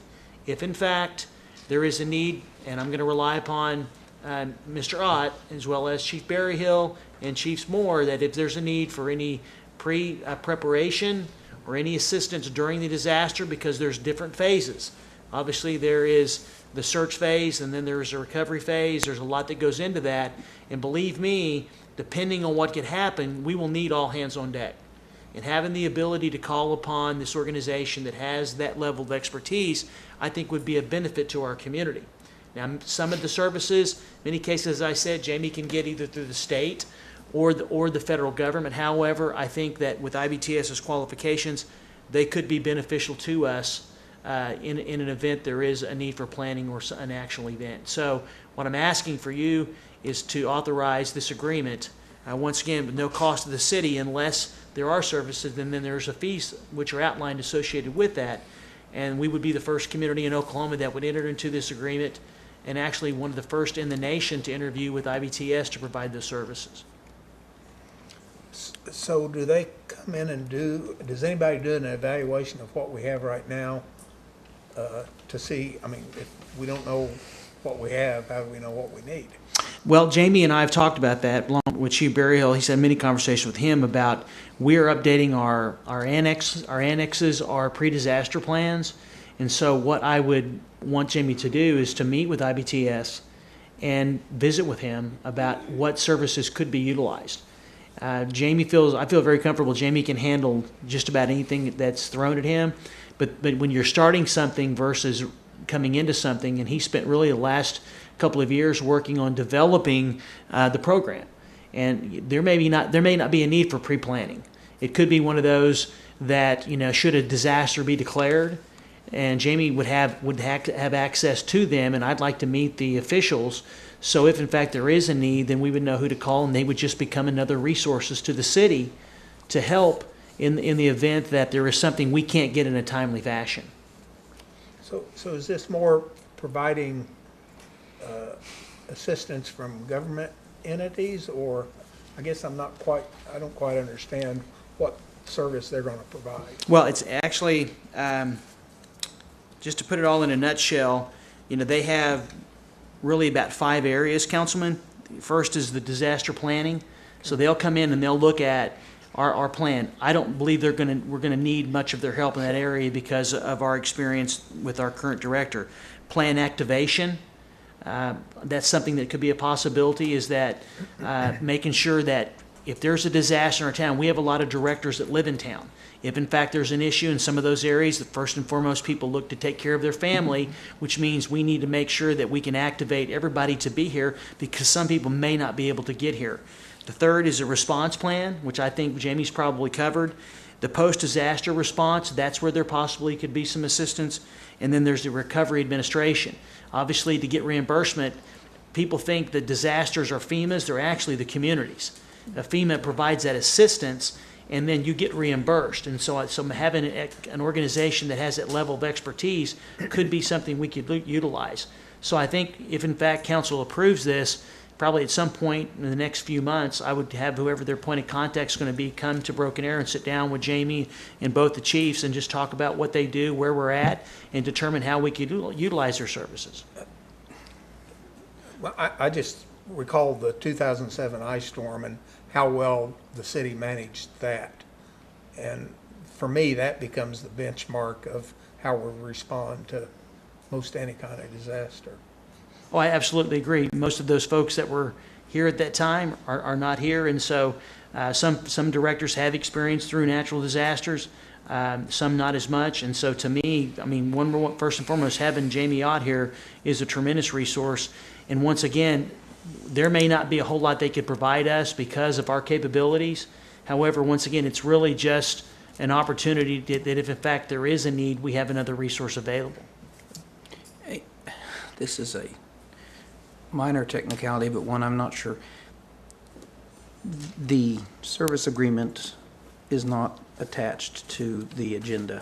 If in fact there is a need, and I'm going to rely upon Mr. Ott as well as Chief Berryhill and Chiefs Moore, that if there's a need for any preparation or any assistance during the disaster, because there's different phases. Obviously there is the search phase and then there's a recovery phase. There's a lot that goes into that. And believe me, depending on what could happen, we will need all hands on deck. And having the ability to call upon this organization that has that level of expertise, I think would be a benefit to our community. Now, some of the services, many cases, as I said, Jamie can get either through the state or the federal government. However, I think that with IBTS's qualifications, they could be beneficial to us in an event there is a need for planning or an actual event. So what I'm asking for you is to authorize this agreement, once again, with no cost to the city unless there are services, and then there's a fees which are outlined associated with that. And we would be the first community in Oklahoma that would enter into this agreement, and actually one of the first in the nation to interview with IBTS to provide those services. So do they come in and does anybody do an evaluation of what we have right now to see, I mean, if we don't know what we have, how do we know what we need? Well, Jamie and I have talked about that along with Chief Berryhill. He's had many conversations with him about we're updating our annexes, our pre-disaster plans. And so what I would want Jamie to do is to meet with IBTS and visit with him about what services could be utilized. I feel very comfortable Jamie can handle just about anything that's thrown at him. But when you're starting something versus coming into something, and he spent really the last couple of years working on developing the program, and there may not be a need for pre-planning. It could be one of those that, should a disaster be declared, and Jamie would have access to them, and I'd like to meet the officials. So if in fact there is a need, then we would know who to call, and they would just become another resources to the city to help in the event that there is something we can't get in a timely fashion. So is this more providing assistance from government entities, or I guess I don't quite understand what service they're going to provide? Well, it's actually, just to put it all in a nutshell, they have really about 5 areas, Councilman. First is the disaster planning. So they'll come in and they'll look at our plan. I don't believe we're going to need much of their help in that area because of our experience with our current director. Plan activation, that's something that could be a possibility, is that making sure that if there's a disaster in our town, we have a lot of directors that live in town. If in fact there's an issue in some of those areas, the first and foremost people look to take care of their family, which means we need to make sure that we can activate everybody to be here because some people may not be able to get here. The third is a response plan, which I think Jamie's probably covered. The post-disaster response, that's where there possibly could be some assistance. And then there's the recovery administration. Obviously, to get reimbursement, people think that disasters are FEMA's. They're actually the communities. FEMA provides that assistance, and then you get reimbursed. And so having an organization that has that level of expertise could be something we could utilize. So I think if, in fact, council approves this, probably at some point in the next few months, I would have whoever their point of contact is going to be come to Broken Arrow and sit down with Jamie and both the chiefs and just talk about what they do, where we're at, and determine how we could utilize their services. Well, I just recall the 2007 ice storm and how well the city managed that. And for me, that becomes the benchmark of how we respond to most any kind of disaster. Oh, I absolutely agree. Most of those folks that were here at that time are not here, and so some directors have experience through natural disasters, some not as much. And so to me, I mean, first and foremost, having Jamie Ott here is a tremendous resource. And once again, there may not be a whole lot they could provide us because of our capabilities. However, once again, it's really just an opportunity that if in fact there is a need, we have another resource available. This is a minor technicality, but one I'm not sure. The service agreement is not attached to the agenda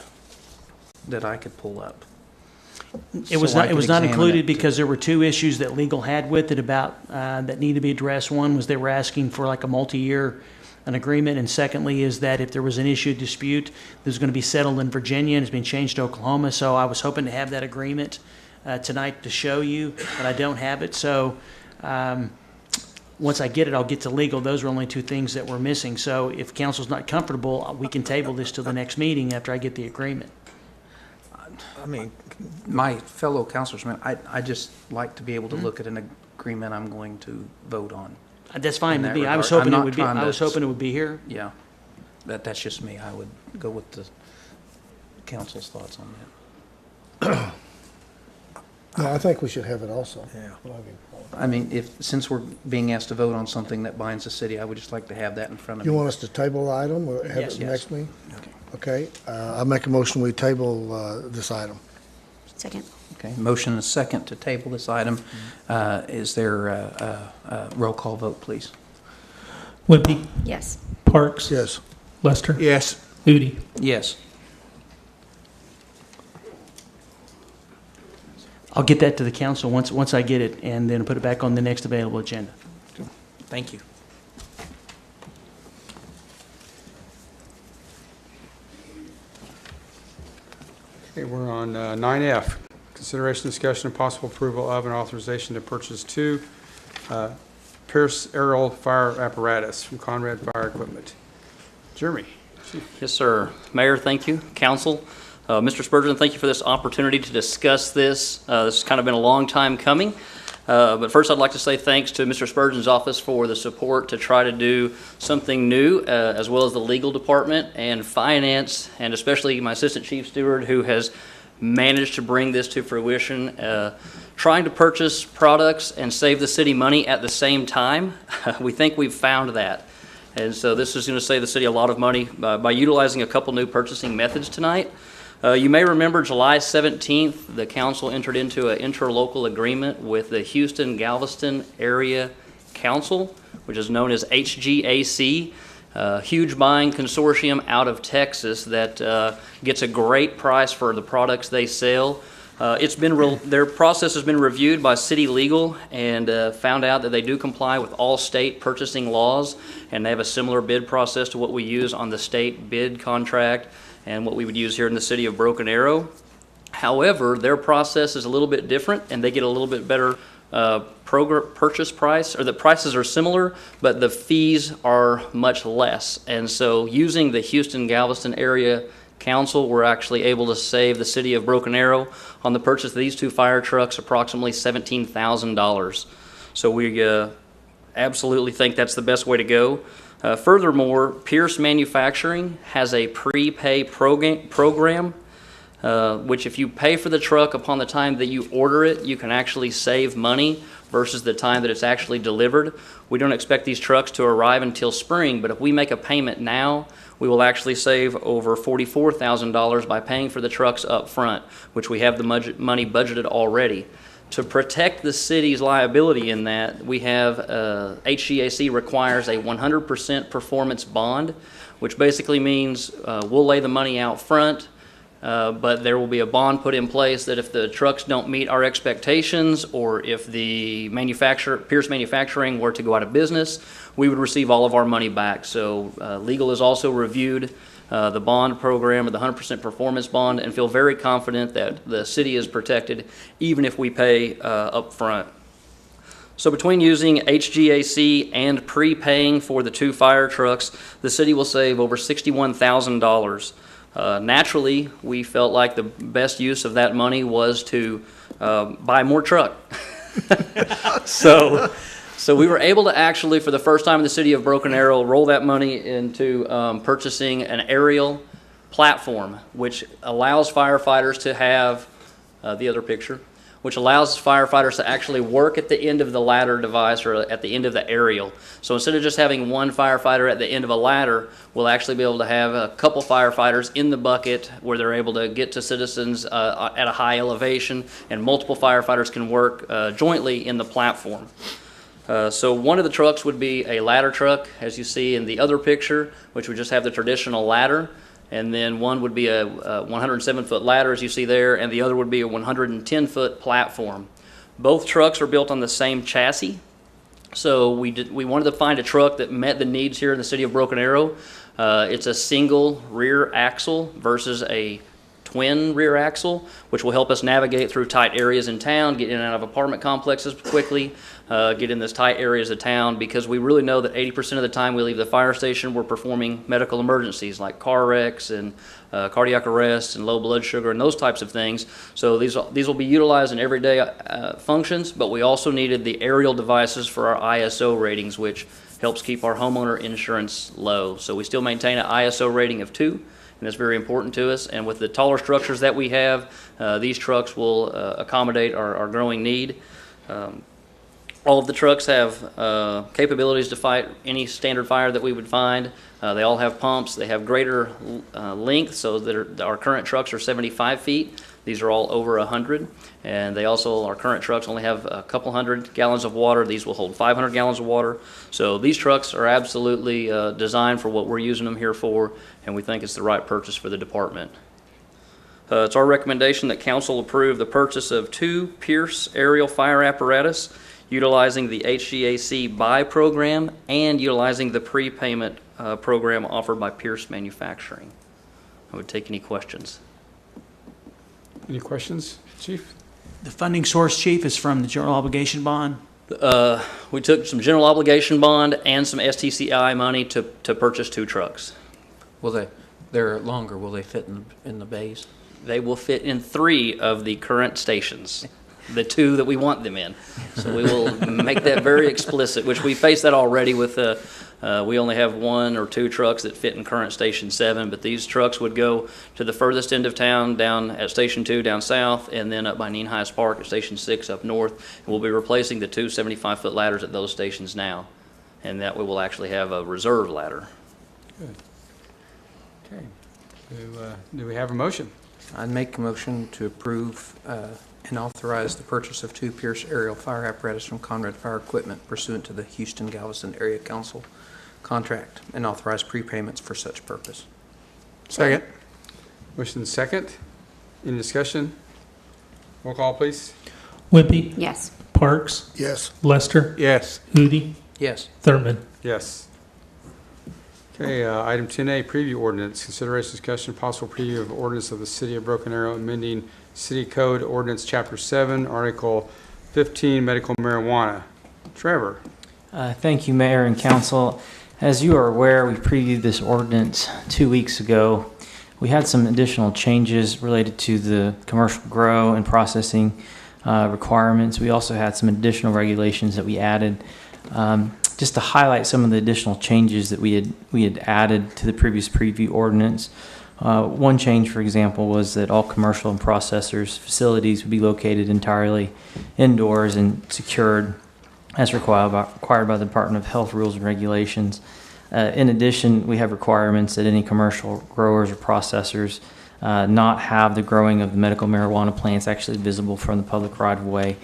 that I could pull up. It was So I not. It could was not examine included it. because there were two issues that legal had with it about that need to be addressed. One was they were asking for like a multi-year an agreement, and secondly is that if there was an issue dispute, there's going to be settled in Virginia and it's been changed to Oklahoma. So I was hoping to have that agreement tonight to show you, but I don't have it. So once I get it, I'll get to legal. Those are only two things that were missing. So if council's not comfortable, we can table this till the next meeting after I get the agreement. I mean, My fellow councilors, man, I just like to be able to look at an agreement I'm going to vote on. That's fine In with that me. I was regard. hoping I'm it not would be. trying I to- was hoping it would be here. Yeah, that's just me. I would go with the council's thoughts on that. No, I think we should have it also. Yeah. I mean, since we're being asked to vote on something that binds the city, I would just like to have that in front of me. You want us to table the item or have Yes. it next meeting? Okay, I make a motion, we table this item. Second. Okay, motion and a second to table this item. Is there a roll call vote, please? Wimpy, Yes. Parks, Yes. Lester, yes. Udi. Yes. I'll get that to the council once I get it, and then put it back on the next available agenda. Thank you. Okay, we're on 9F. Consideration, discussion, and possible approval of an authorization to purchase two Pierce aerial fire apparatus from Conrad Fire Equipment. Jeremy? Yes, sir. Mayor, thank you. Council, Mr. Spurgeon, thank you for this opportunity to discuss this. This has kind of been a long time coming. But first, I'd like to say thanks to Mr. Spurgeon's office for the support to try to do something new, as well as the legal department and finance, and especially my assistant chief steward, who has managed to bring this to fruition. Trying to purchase products and save the city money at the same time, we think we've found that. And so this is going to save the city a lot of money by utilizing a couple new purchasing methods tonight. You may remember July 17th, the council entered into an interlocal agreement with the Houston-Galveston Area Council, which is known as HGAC, a huge buying consortium out of Texas that gets a great price for the products they sell. Their process has been reviewed by city legal and found out that they do comply with all state purchasing laws, and they have a similar bid process to what we use on the state bid contract and what we would use here in the city of Broken Arrow. However, their process is a little bit different, and they get a little bit better purchase price, or the prices are similar, but the fees are much less. And so using the Houston-Galveston Area Council, we're actually able to save the city of Broken Arrow on the purchase of these two fire trucks approximately $17,000. So we absolutely think that's the best way to go. Furthermore, Pierce Manufacturing has a prepay program, which if you pay for the truck upon the time that you order it, you can actually save money versus the time that it's actually delivered. We don't expect these trucks to arrive until spring, but if we make a payment now, we will actually save over $44,000 by paying for the trucks up front, which we have the money budgeted already. To protect the city's liability in that, we have HGAC requires a 100% performance bond, which basically means we'll lay the money out front, but there will be a bond put in place that if the trucks don't meet our expectations, or if the Pierce Manufacturing were to go out of business, we would receive all of our money back. So legal has also reviewed the bond program, or the 100% performance bond, and feel very confident that the city is protected even if we pay up front. So between using HGAC and prepaying for the two fire trucks, the city will save over $61,000. Naturally, we felt like the best use of that money was to buy more truck. So we were able to actually, for the first time in the city of Broken Arrow, roll that money into purchasing an aerial platform, which allows firefighters to have, the other picture, which allows firefighters to actually work at the end of the ladder device or at the end of the aerial. So instead of just having one firefighter at the end of a ladder, we'll actually be able to have a couple firefighters in the bucket where they're able to get to citizens at a high elevation, and multiple firefighters can work jointly in the platform. So one of the trucks would be a ladder truck, as you see in the other picture, which would just have the traditional ladder. And then one would be a 107-foot ladder, as you see there, and the other would be a 110-foot platform. Both trucks are built on the same chassis. So we wanted to find a truck that met the needs here in the city of Broken Arrow. It's a single rear axle versus a twin rear axle, which will help us navigate through tight areas in town, get in and out of apartment complexes quickly, get in those tight areas of town, because we really know that 80% of the time we leave the fire station, we're performing medical emergencies like car wrecks and cardiac arrests and low blood sugar and those types of things. So these will be utilized in everyday functions, but we also needed the aerial devices for our ISO ratings, which helps keep our homeowner insurance low. So we still maintain an ISO rating of 2. And that's very important to us. And with the taller structures that we have, these trucks will accommodate our growing need. All of the trucks have capabilities to fight any standard fire that we would find. They all have pumps. They have greater length, so that our current trucks are 75 feet. These are all over 100. And they also, our current trucks only have a couple hundred gallons of water. These will hold 500 gallons of water. So these trucks are absolutely designed for what we're using them here for, and we think it's the right purchase for the department. It's our recommendation that council approve the purchase of 2 Pierce aerial fire apparatus utilizing the HGAC buy program and utilizing the prepayment program offered by Pierce Manufacturing. I would take any questions. Any questions, Chief? The funding source, Chief, is from the general obligation bond. We took some general obligation bond and some STCI money to purchase 2 trucks. They're longer, will they fit in the bays? They will fit in 3 of the current stations, the 2 that we want them in. So we will make that very explicit, which we face that already with we only have 1 or 2 trucks that fit in current Station 7, but these trucks would go to the furthest end of town down at Station 2 down south, and then up by Neenhies Park at Station 6 up north. And we'll be replacing the 2 75-foot ladders at those stations now, and that we will actually have a reserve ladder. Good. Okay. Do we have a motion? I'd make a motion to approve and authorize the purchase of 2 Pierce aerial fire apparatus from Conrad Fire Equipment pursuant to the Houston-Galveston Area Council contract, and authorize prepayments for such purpose. Second. Motion second. Any discussion? Roll call, please. Wimpy, Yes. Parks, Yes. Lester, Yes. Hootie, Yes. Thurman. Yes. Okay, item 10A, preview ordinance. Consideration, discussion, possible preview of ordinance of the City of Broken Arrow amending City Code Ordinance Chapter 7, Article 15, medical marijuana. Trevor. Thank you, Mayor and Council. As you are aware, we previewed this ordinance 2 weeks ago. We had some additional changes related to the commercial grow and processing requirements. We also had some additional regulations that we added. Just to highlight some of the additional changes that we had added to the previous preview ordinance. One change, for example, was that all commercial and processors facilities would be located entirely indoors and secured as required by the Department of Health rules and regulations. In addition, we have requirements that any commercial growers or processors not have the growing of the medical marijuana plants actually visible from the public right-of-way.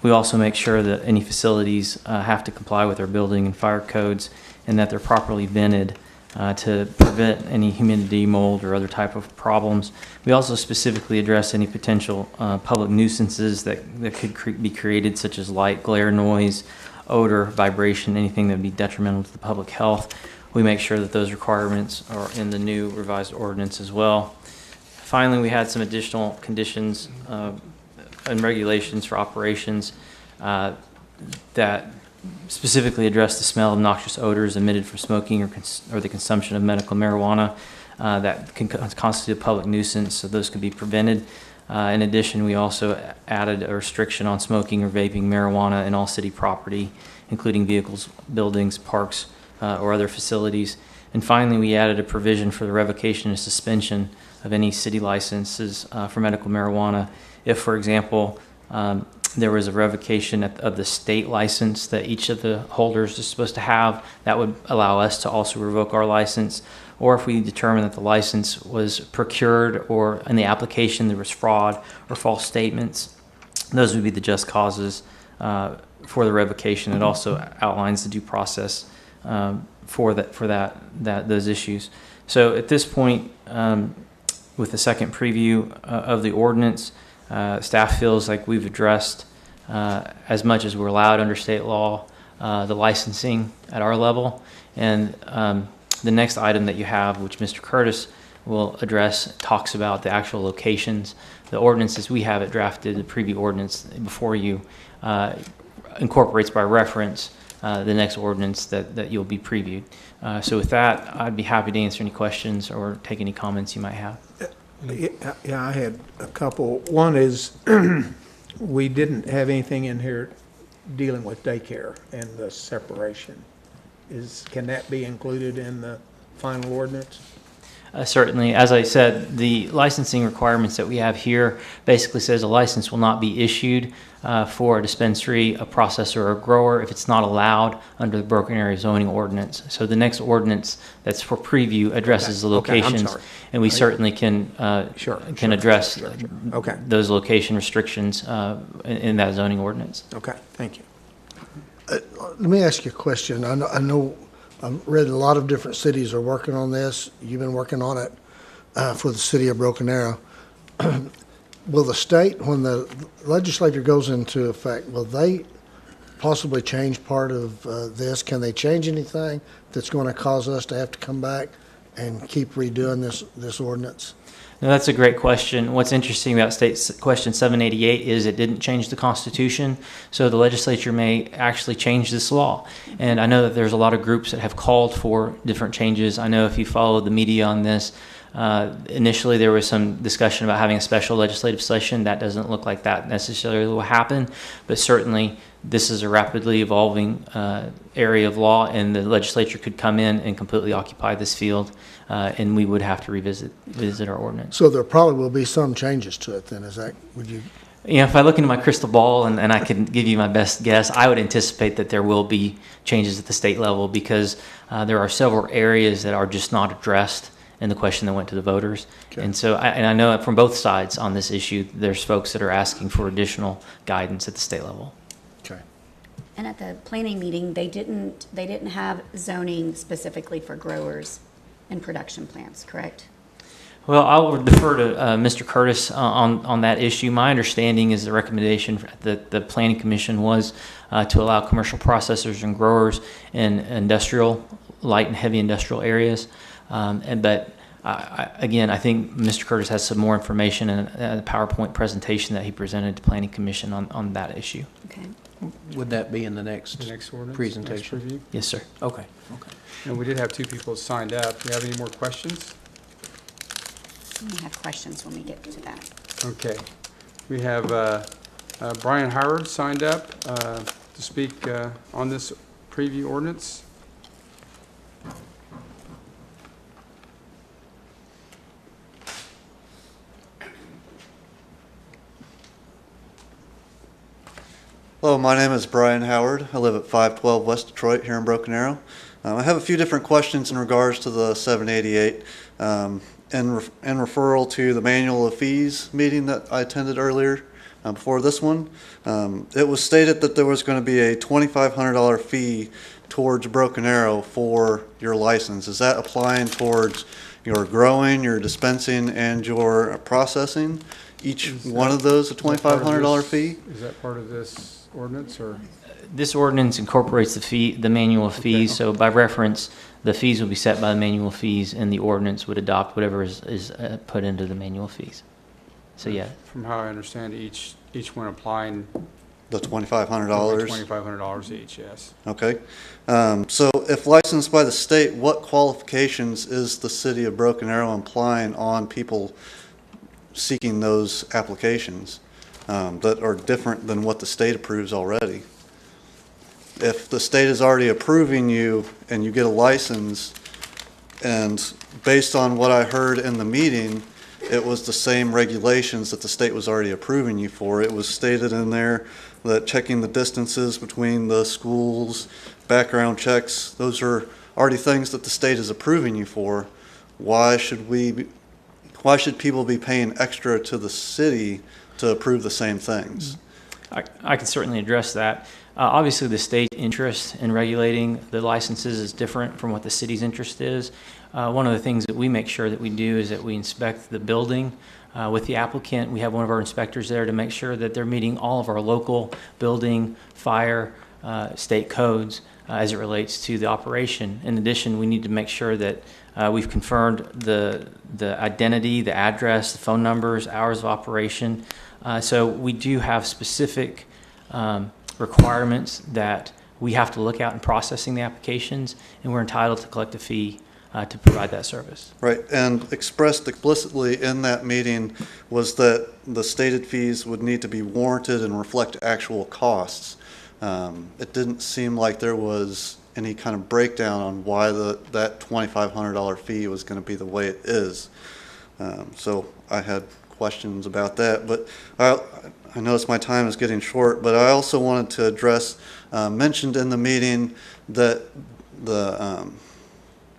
We also make sure that any facilities have to comply with our building and fire codes, and that they're properly vented to prevent any humidity, mold, or other type of problems. We also specifically address any potential public nuisances that could be created, such as light, glare, noise, odor, vibration, anything that would be detrimental to the public health. We make sure that those requirements are in the new revised ordinance as well. Finally, we had some additional conditions and regulations for operations that specifically address the smell of noxious odors emitted from smoking or the consumption of medical marijuana that can constitute a public nuisance, so those could be prevented. In addition, we also added a restriction on smoking or vaping marijuana in all city property, including vehicles, buildings, parks, or other facilities. And finally, we added a provision for the revocation and suspension of any city licenses for medical marijuana. If, for example, there was a revocation of the state license that each of the holders is supposed to have, that would allow us to also revoke our license. Or if we determine that the license was procured or in the application there was fraud or false statements, those would be the just causes for the revocation. It also outlines the due process for those issues. So at this point, with the second preview of the ordinance, staff feels like we've addressed as much as we're allowed under state law the licensing at our level. And the next item that you have, which Mr. Curtis will address, talks about the actual locations. The ordinances we have it drafted, the preview ordinance before you, incorporates by reference the next ordinance that you'll be previewed. So with that, I'd be happy to answer any questions or take any comments you might have. Yeah, I had a couple. One is, we didn't have anything in here dealing with daycare and the separation. Can that be included in the final ordinance? Certainly. As I said, the licensing requirements that we have here basically says a license will not be issued for a dispensary, a processor, or a grower if it's not allowed under the Broken Arrow zoning ordinance. So the next ordinance that's for preview addresses the locations, and we certainly can address those location restrictions in that zoning ordinance. Okay, thank you. Let me ask you a question. I know I've read a lot of different cities are working on this. You've been working on it for the city of Broken Arrow. Will the state, when the legislature goes into effect, will they possibly change part of this? Can they change anything that's going to cause us to have to come back and keep redoing this ordinance? No, that's a great question. What's interesting about State Question 788 is it didn't change the Constitution, so the legislature may actually change this law. And I know that there's a lot of groups that have called for different changes. I know if you follow the media on this, initially there was some discussion about having a special legislative session. That doesn't look like that necessarily will happen, but certainly this is a rapidly evolving area of law, and the legislature could come in and completely occupy this field, and we would have to revisit our ordinance. So there probably will be some changes to it then, would you? You know, if I look into my crystal ball and I can give you my best guess, I would anticipate that there will be changes at the state level because there are several areas that are just not addressed in the question that went to the voters. Okay. And so, I know from both sides on this issue, there's folks that are asking for additional guidance at the state level. Okay. And at the planning meeting, they didn't have zoning specifically for growers and production plants, correct? Well, I will defer to Mr. Curtis on that issue. My understanding is the recommendation that the Planning Commission was to allow commercial processors and growers in industrial, light and heavy industrial areas. But again, I think Mr. Curtis has some more information in a PowerPoint presentation that he presented to Planning Commission on that issue. Okay. Would that be in the next ordinance, presentation? next review? Yes, sir. Okay. And we did have 2 people signed up. Do you have any more questions? We have questions when we get to that. Okay. We have Brian Howard signed up to speak on this preview ordinance. Hello, my name is Brian Howard. I live at 512 West Detroit here in Broken Arrow. I have a few different questions in regards to the 788 in referral to the manual of fees meeting that I attended earlier before this one. It was stated that there was going to be a $2,500 fee towards Broken Arrow for your license. Is that applying towards your growing, your dispensing, and your processing? Each one of those a $2,500 fee? Is that part of this ordinance, or? This ordinance incorporates the manual of fees. So by reference, the fees will be set by the manual fees, and the ordinance would adopt whatever is put into the manual fees. So yeah. From how I understand, each one applying the $2,500. $2,500 each, yes. Okay. So if licensed by the state, what qualifications is the city of Broken Arrow implying on people seeking those applications that are different than what the state approves already. If the state is already approving you and you get a license, and based on what I heard in the meeting, it was the same regulations that the state was already approving you for. It was stated in there that checking the distances between the schools, background checks, those are already things that the state is approving you for. Why should people be paying extra to the city to approve the same things? I can certainly address that. Obviously, the state interest in regulating the licenses is different from what the city's interest is. One of the things that we make sure that we do is that we inspect the building with the applicant. We have one of our inspectors there to make sure that they're meeting all of our local building, fire, state codes as it relates to the operation. In addition, we need to make sure that we've confirmed the identity, the address, the phone numbers, hours of operation. So we do have specific requirements that we have to look at in processing the applications, and we're entitled to collect a fee to provide that service. Right, and expressed explicitly in that meeting was that the stated fees would need to be warranted and reflect actual costs. It didn't seem like there was any kind of breakdown on why that $2,500 fee was going to be the way it is. So I had questions about that, but I notice my time is getting short, but I also wanted to address, mentioned in the meeting that the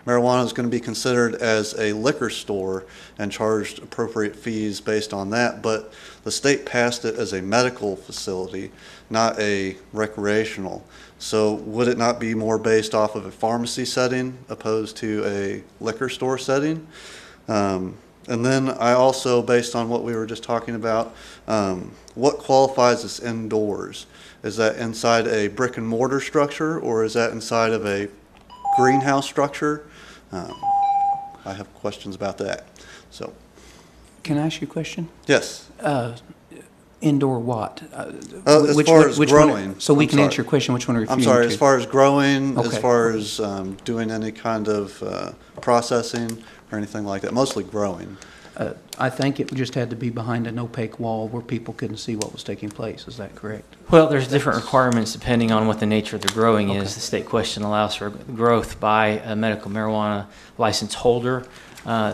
marijuana is going to be considered as a liquor store and charged appropriate fees based on that, but the state passed it as a medical facility, not a recreational. So would it not be more based off of a pharmacy setting opposed to a liquor store setting? And then I also, based on what we were just talking about, what qualifies as indoors? Is that inside a brick and mortar structure, or is that inside of a greenhouse structure? I have questions about that. So, Can I ask you a question? yes. Indoor what? As far as growing. So we I'm can sorry. answer your question, which one are you I'm referring sorry, to? as far as growing, as Okay. far as doing any kind of processing or anything like that, mostly growing. I think it just had to be behind an opaque wall where people couldn't see what was taking place. Is that correct? Well, there's different requirements depending on what the nature of the growing is. The state question allows for growth by a medical marijuana license holder.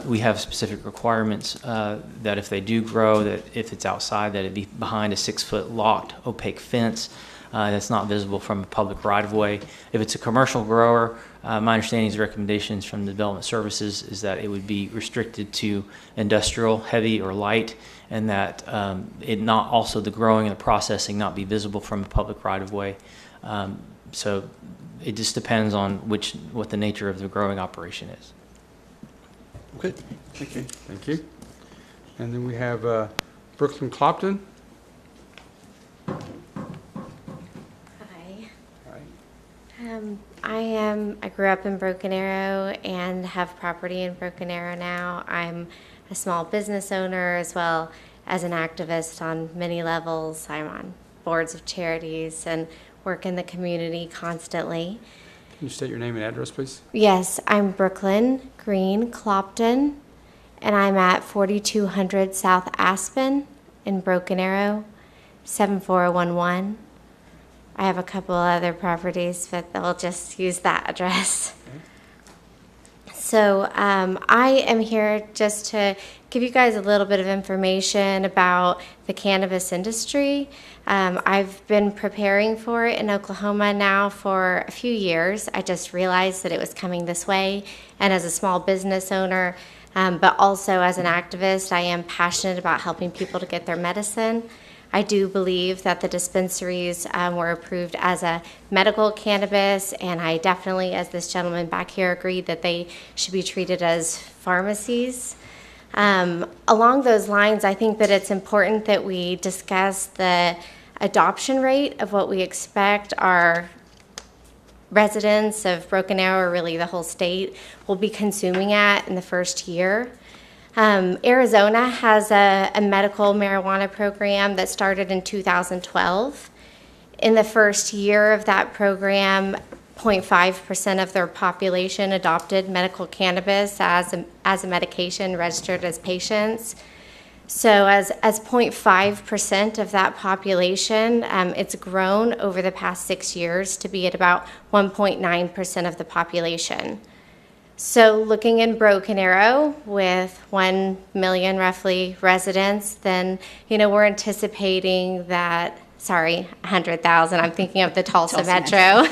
We have specific requirements that if they do grow, that if it's outside, that it be behind a 6-foot locked opaque fence that's not visible from a public right-of-way. If it's a commercial grower, my understanding is the recommendations from the Development Services is that it would be restricted to industrial, heavy or light, and that it not also the growing and the processing not be visible from a public right-of-way. So it just depends on what the nature of the growing operation is. Okay, thank you. Thank you. And then we have Brooklyn Clopton. Hi. I grew up in Broken Arrow and have property in Broken Arrow now. I'm a small business owner as well as an activist on many levels. I'm on boards of charities and work in the community constantly. Can you state your name and address, please? Yes, I'm Brooklyn Green Clopton, and I'm at 4200 South Aspen in Broken Arrow, 74011. I have a couple other properties, but I'll just use that address. So I am here just to give you guys a little bit of information about the cannabis industry. I've been preparing for it in Oklahoma now for a few years. I just realized that it was coming this way. And as a small business owner, but also as an activist, I am passionate about helping people to get their medicine. I do believe that the dispensaries were approved as a medical cannabis, and I definitely, as this gentleman back here, agreed that they should be treated as pharmacies. Along those lines, I think that it's important that we discuss the adoption rate of what we expect our residents of Broken Arrow, or really the whole state, will be consuming at in the first year. Arizona has a medical marijuana program that started in 2012. In the first year of that program, 0.5% of their population adopted medical cannabis as a medication, registered as patients. So as 0.5% of that population, it's grown over the past 6 years to be at about 1.9% of the population. So looking in Broken Arrow with 1 million roughly residents, then, we're anticipating that, 100,000, I'm thinking of the Tulsa Metro,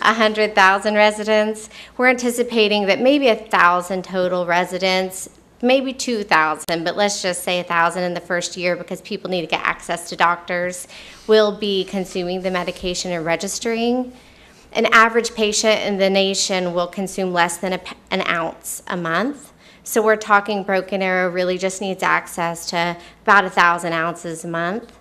100,000 residents. We're anticipating that maybe 1,000 total residents, maybe 2,000, but let's just say 1,000 in the first year because people need to get access to doctors, will be consuming the medication and registering. An average patient in the nation will consume less than an ounce a month. So we're talking Broken Arrow really just needs access to about 1,000 ounces a month.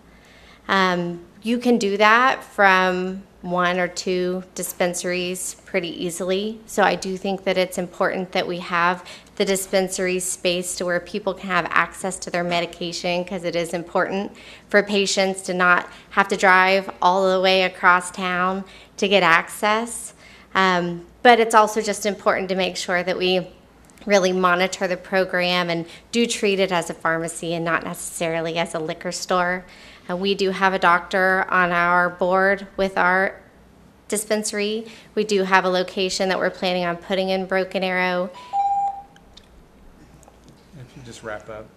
You can do that from 1 or 2 dispensaries pretty easily. So I do think that it's important that we have the dispensary space to where people can have access to their medication, because it is important for patients to not have to drive all the way across town to get access. But it's also just important to make sure that we really monitor the program and do treat it as a pharmacy and not necessarily as a liquor store. We do have a doctor on our board with our dispensary. We do have a location that we're planning on putting in Broken Arrow. If you just wrap up.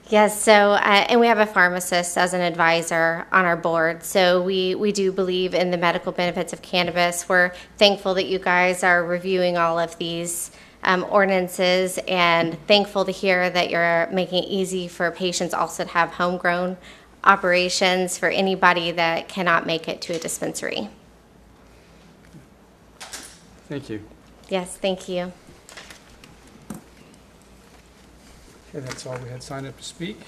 Yes, so, and we have a pharmacist as an advisor on our board. So we do believe in the medical benefits of cannabis. We're thankful that you guys are reviewing all of these ordinances, and thankful to hear that you're making it easy for patients also to have homegrown operations for anybody that cannot make it to a dispensary. Thank you. Yes, thank you. Okay, that's all we had signed up to speak.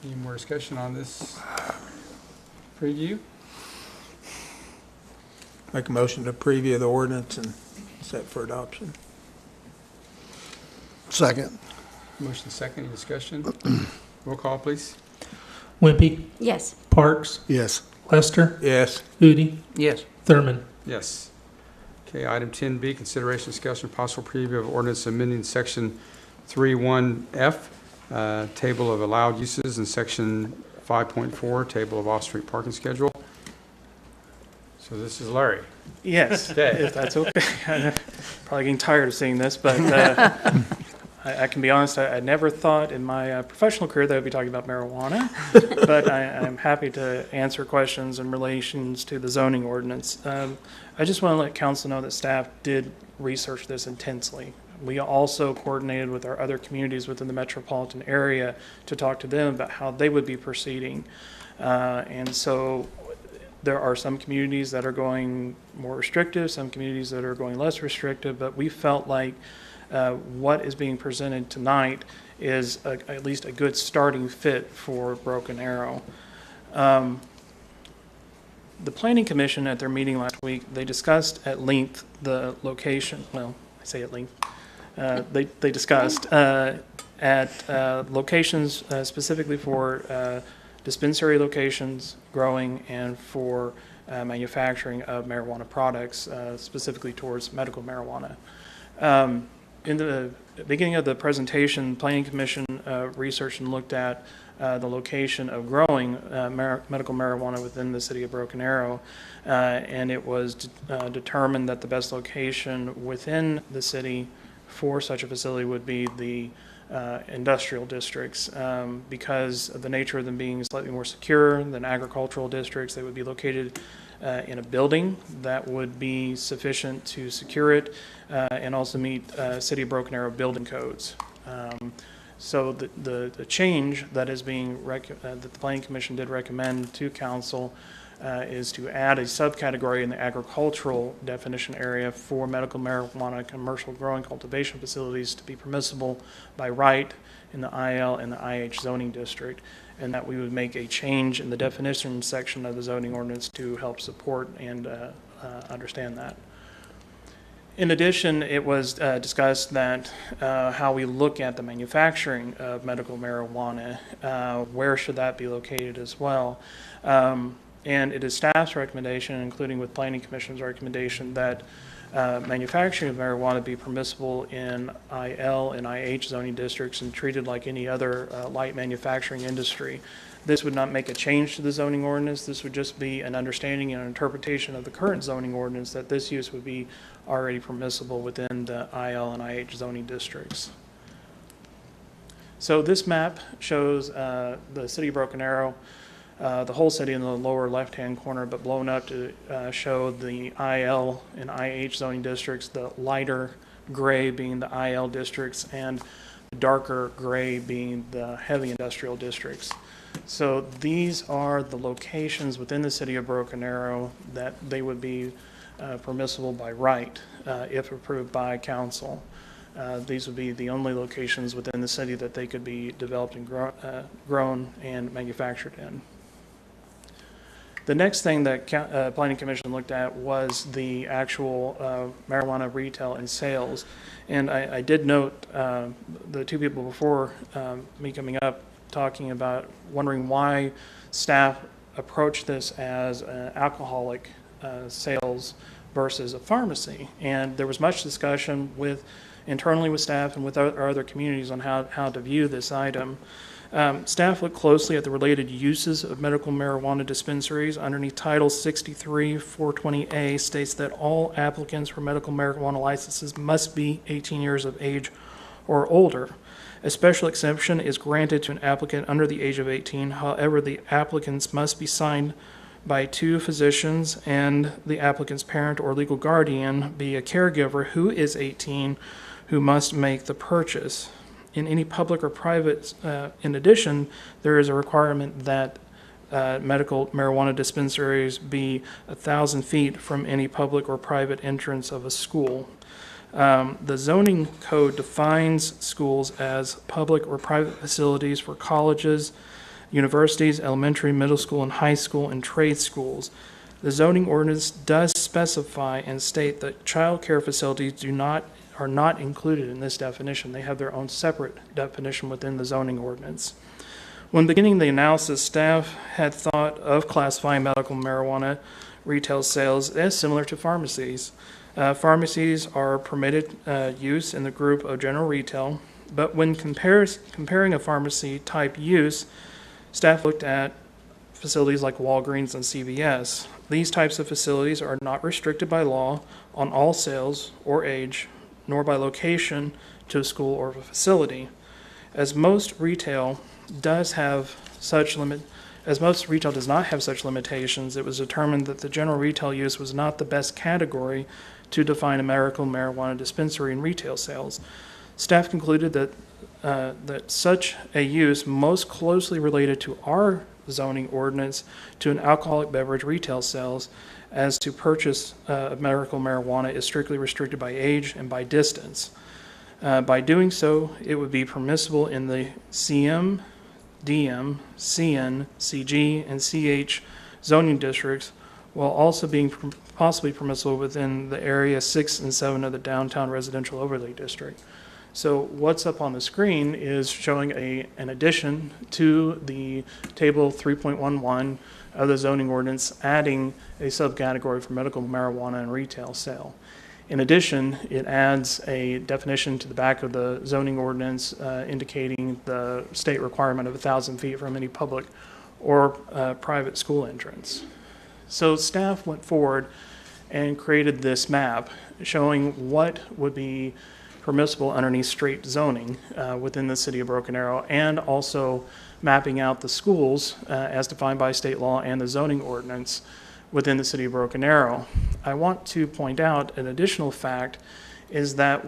Any more discussion on this preview? Make a motion to preview the ordinance and set for adoption. Second. Motion second, any discussion? Roll call, please. Wimpy, Yes. Parks, Yes. Lester, Yes. Udi, Yes. Thurman. Yes. Okay, item 10B, consideration, discussion, possible preview of ordinance amending section 3.1F, table of allowed uses, and section 5.4, table of off-street parking schedule. So this is Larry. Yes, Okay. if that's okay. Probably getting tired of seeing this, but I can be honest, I never thought in my professional career that I would be talking about marijuana, but I'm happy to answer questions in relations to the zoning ordinance. I just want to let council know that staff did research this intensely. We also coordinated with our other communities within the metropolitan area to talk to them about how they would be proceeding. And so there are some communities that are going more restrictive, some communities that are going less restrictive, but we felt like what is being presented tonight is at least a good starting fit for Broken Arrow. The Planning Commission at their meeting last week, they discussed at length the location, well, I say at length, they discussed at locations specifically for dispensary locations, growing, and for manufacturing of marijuana products, specifically towards medical marijuana. In the beginning of the presentation, Planning Commission researched and looked at the location of growing medical marijuana within the city of Broken Arrow, and it was determined that the best location within the city for such a facility would be the industrial districts, because of the nature of them being slightly more secure than agricultural districts. They would be located in a building that would be sufficient to secure it and also meet City of Broken Arrow building codes. So the change that is being that the Planning Commission did recommend to council is to add a subcategory in the agricultural definition area for medical marijuana commercial growing cultivation facilities to be permissible by right in the IL and the IH zoning district, and that we would make a change in the definition section of the zoning ordinance to help support and understand that. In addition, it was discussed that how we look at the manufacturing of medical marijuana, where should that be located as well. And it is staff's recommendation, including with Planning Commission's recommendation, that manufacturing of marijuana be permissible in IL and IH zoning districts and treated like any other light manufacturing industry. This would not make a change to the zoning ordinance. This would just be an understanding and interpretation of the current zoning ordinance that this use would be already permissible within the IL and IH zoning districts. So this map shows the city of Broken Arrow, the whole city in the lower left-hand corner, but blown up to show the IL and IH zoning districts, the lighter gray being the IL districts, and the darker gray being the heavy industrial districts. So these are the locations within the city of Broken Arrow that they would be permissible by right if approved by council. These would be the only locations within the city that they could be developed and grown and manufactured in. The next thing that Planning Commission looked at was the actual marijuana retail and sales. And I did note the two people before me coming up talking about wondering why staff approached this as an alcoholic sales versus a pharmacy. And there was much discussion internally with staff and with our other communities on how to view this item. Staff looked closely at the related uses of medical marijuana dispensaries. Underneath Title 63, 420A states that all applicants for medical marijuana licenses must be 18 years of age or older. A special exception is granted to an applicant under the age of 18. However, the applicants must be signed by 2 physicians and the applicant's parent or legal guardian be a caregiver who is 18 who must make the purchase. In any public or private, in addition, there is a requirement that medical marijuana dispensaries be 1,000 feet from any public or private entrance of a school. The zoning code defines schools as public or private facilities for colleges, universities, elementary, middle school, and high school, and trade schools. The zoning ordinance does specify and state that child care facilities are not included in this definition. They have their own separate definition within the zoning ordinance. When beginning the analysis, staff had thought of classifying medical marijuana retail sales as similar to pharmacies. Pharmacies are permitted use in the group of general retail, but when comparing a pharmacy type use, staff looked at facilities like Walgreens and CVS. These types of facilities are not restricted by law on all sales or age, nor by location to a school or a facility. As most retail does not have such limitations, it was determined that the general retail use was not the best category to define a medical marijuana dispensary in retail sales. Staff concluded that such a use most closely related to our zoning ordinance to an alcoholic beverage retail sales as to purchase of medical marijuana is strictly restricted by age and by distance. By doing so, it would be permissible in the CM, DM, CN, CG, and CH zoning districts, while also being possibly permissible within the area 6 and 7 of the downtown residential overlay district. So what's up on the screen is showing an addition to the table 3.11 of the zoning ordinance, adding a subcategory for medical marijuana and retail sale. In addition, it adds a definition to the back of the zoning ordinance indicating the state requirement of 1,000 feet from any public or private school entrance. So staff went forward and created this map showing what would be permissible underneath straight zoning within the city of Broken Arrow, and also mapping out the schools as defined by state law and the zoning ordinance within the city of Broken Arrow. I want to point out an additional fact is that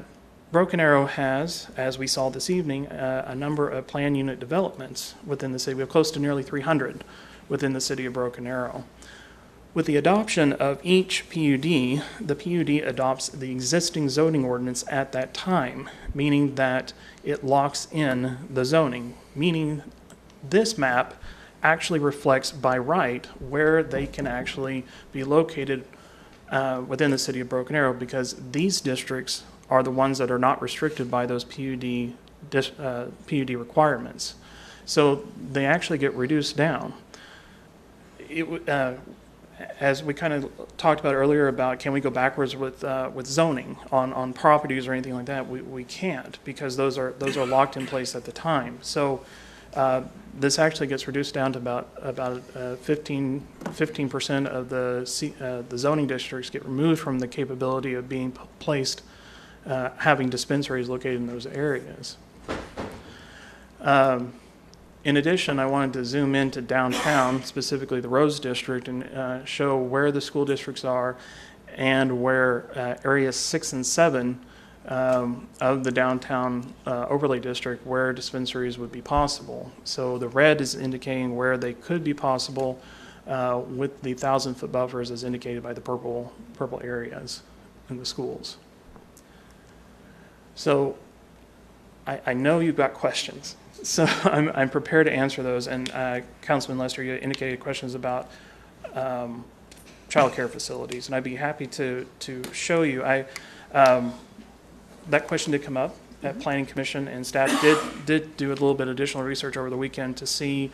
Broken Arrow has, as we saw this evening, a number of plan unit developments within the city. We have close to nearly 300 within the city of Broken Arrow. With the adoption of each PUD, the PUD adopts the existing zoning ordinance at that time, meaning that it locks in the zoning, meaning this map actually reflects by right where they can actually be located within the city of Broken Arrow, because these districts are the ones that are not restricted by those PUD requirements. So they actually get reduced down. as we kind of talked about earlier about can we go backwards with zoning on properties or anything like that, we can't, because those are locked in place at the time. So this actually gets reduced down to about 15% of the zoning districts get removed from the capability of being placed, having dispensaries located in those areas. In addition, I wanted to zoom into downtown, specifically the Rose District, and show where the school districts are and where areas 6 and 7 of the downtown overlay district, where dispensaries would be possible. So the red is indicating where they could be possible with the 1,000-foot buffers as indicated by the purple areas in the schools. So I know you've got questions. So I'm prepared to answer those. And Councilman Lester, you indicated questions about child care facilities, and I'd be happy to show you. That question did come up at Planning Commission, and staff did do a little bit of additional research over the weekend to see,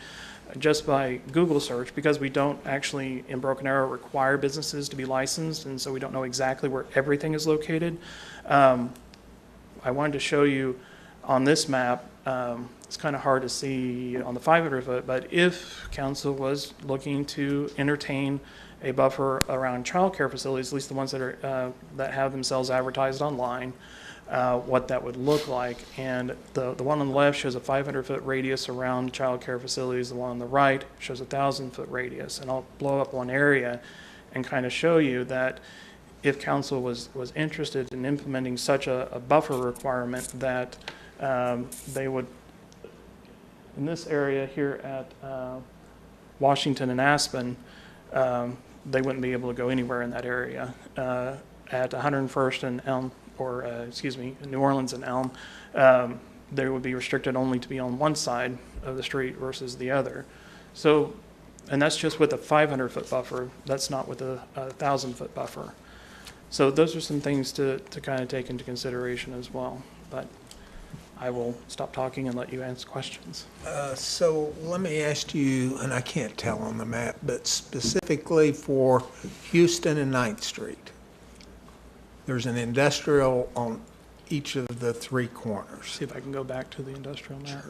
just by Google search, because we don't actually in Broken Arrow require businesses to be licensed, and so we don't know exactly where everything is located. I wanted to show you on this map. It's kind of hard to see on the 500-foot, but if council was looking to entertain a buffer around child care facilities, at least the ones that are that have themselves advertised online, what that would look like. And the one on the left shows a 500-foot radius around child care facilities. The one on the right shows a 1,000-foot radius. And I'll blow up one area and kind of show you that if council was interested in implementing such a buffer requirement, that they would, in this area here at Washington and Aspen, they wouldn't be able to go anywhere in that area. At 101st and Elm, or New Orleans and Elm, they would be restricted only to be on one side of the street versus the other. So, and that's just with a 500-foot buffer. That's not with a 1,000-foot buffer. So those are some things to kind of take into consideration as well. But I will stop talking and let you answer questions. So let me ask you, and I can't tell on the map, but specifically for Houston and 9th Street, there's an industrial on each of the 3 corners. See if I can go back to the industrial map.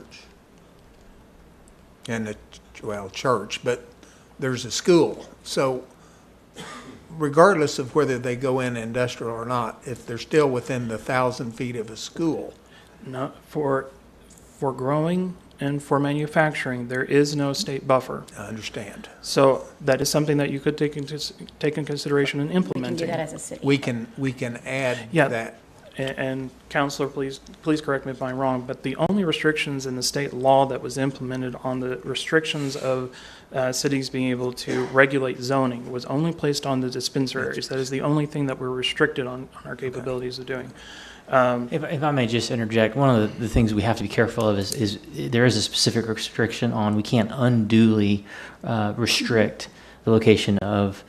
And church, but there's a school. So regardless of whether they go in industrial or not, if they're still within the 1,000 feet of a school. No, for growing and for manufacturing, there is no state buffer. I understand. So that is something that you could take in consideration in implementing. We can do that as a city. We can add that. And Counselor, please correct me if I'm wrong, but the only restrictions in the state law that was implemented on the restrictions of cities being able to regulate zoning was only placed on the dispensaries. That is the only thing that we're restricted on our capabilities of doing. If I may just interject, one of the things we have to be careful of is there is a specific restriction on, we can't unduly restrict the location of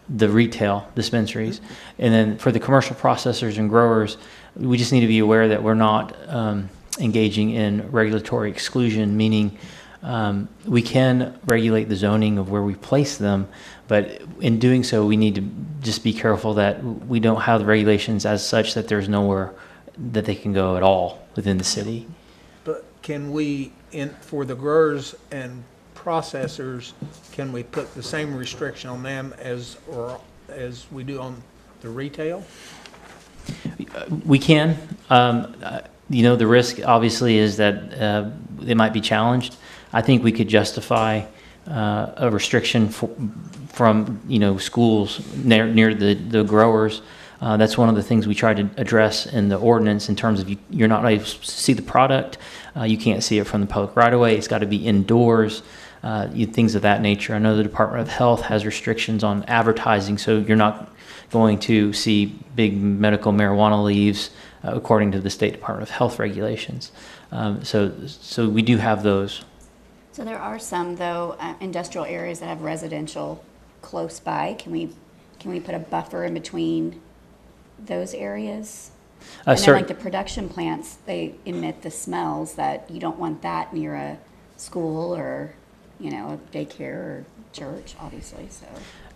the retail dispensaries. And then for the commercial processors and growers, we just need to be aware that we're not engaging in regulatory exclusion, meaning we can regulate the zoning of where we place them, but in doing so, we need to just be careful that we don't have the regulations as such that there's nowhere that they can go at all within the city. But can we, for the growers and processors, can we put the same restriction on them as we do on the retail? We can. The risk obviously is that they might be challenged. I think we could justify a restriction from schools near the growers. That's one of the things we try to address in the ordinance in terms of you're not able to see the product. You can't see it from the public right of way. It's got to be indoors. Things of that nature. I know the Department of Health has restrictions on advertising, so you're not going to see big medical marijuana leaves according to the State Department of Health regulations. So we do have those. So there are some, though, industrial areas that have residential close by. Can we put a buffer in between those areas? And then, like the production plants, they emit the smells that you don't want that near a school or you know, a daycare or church, obviously, so.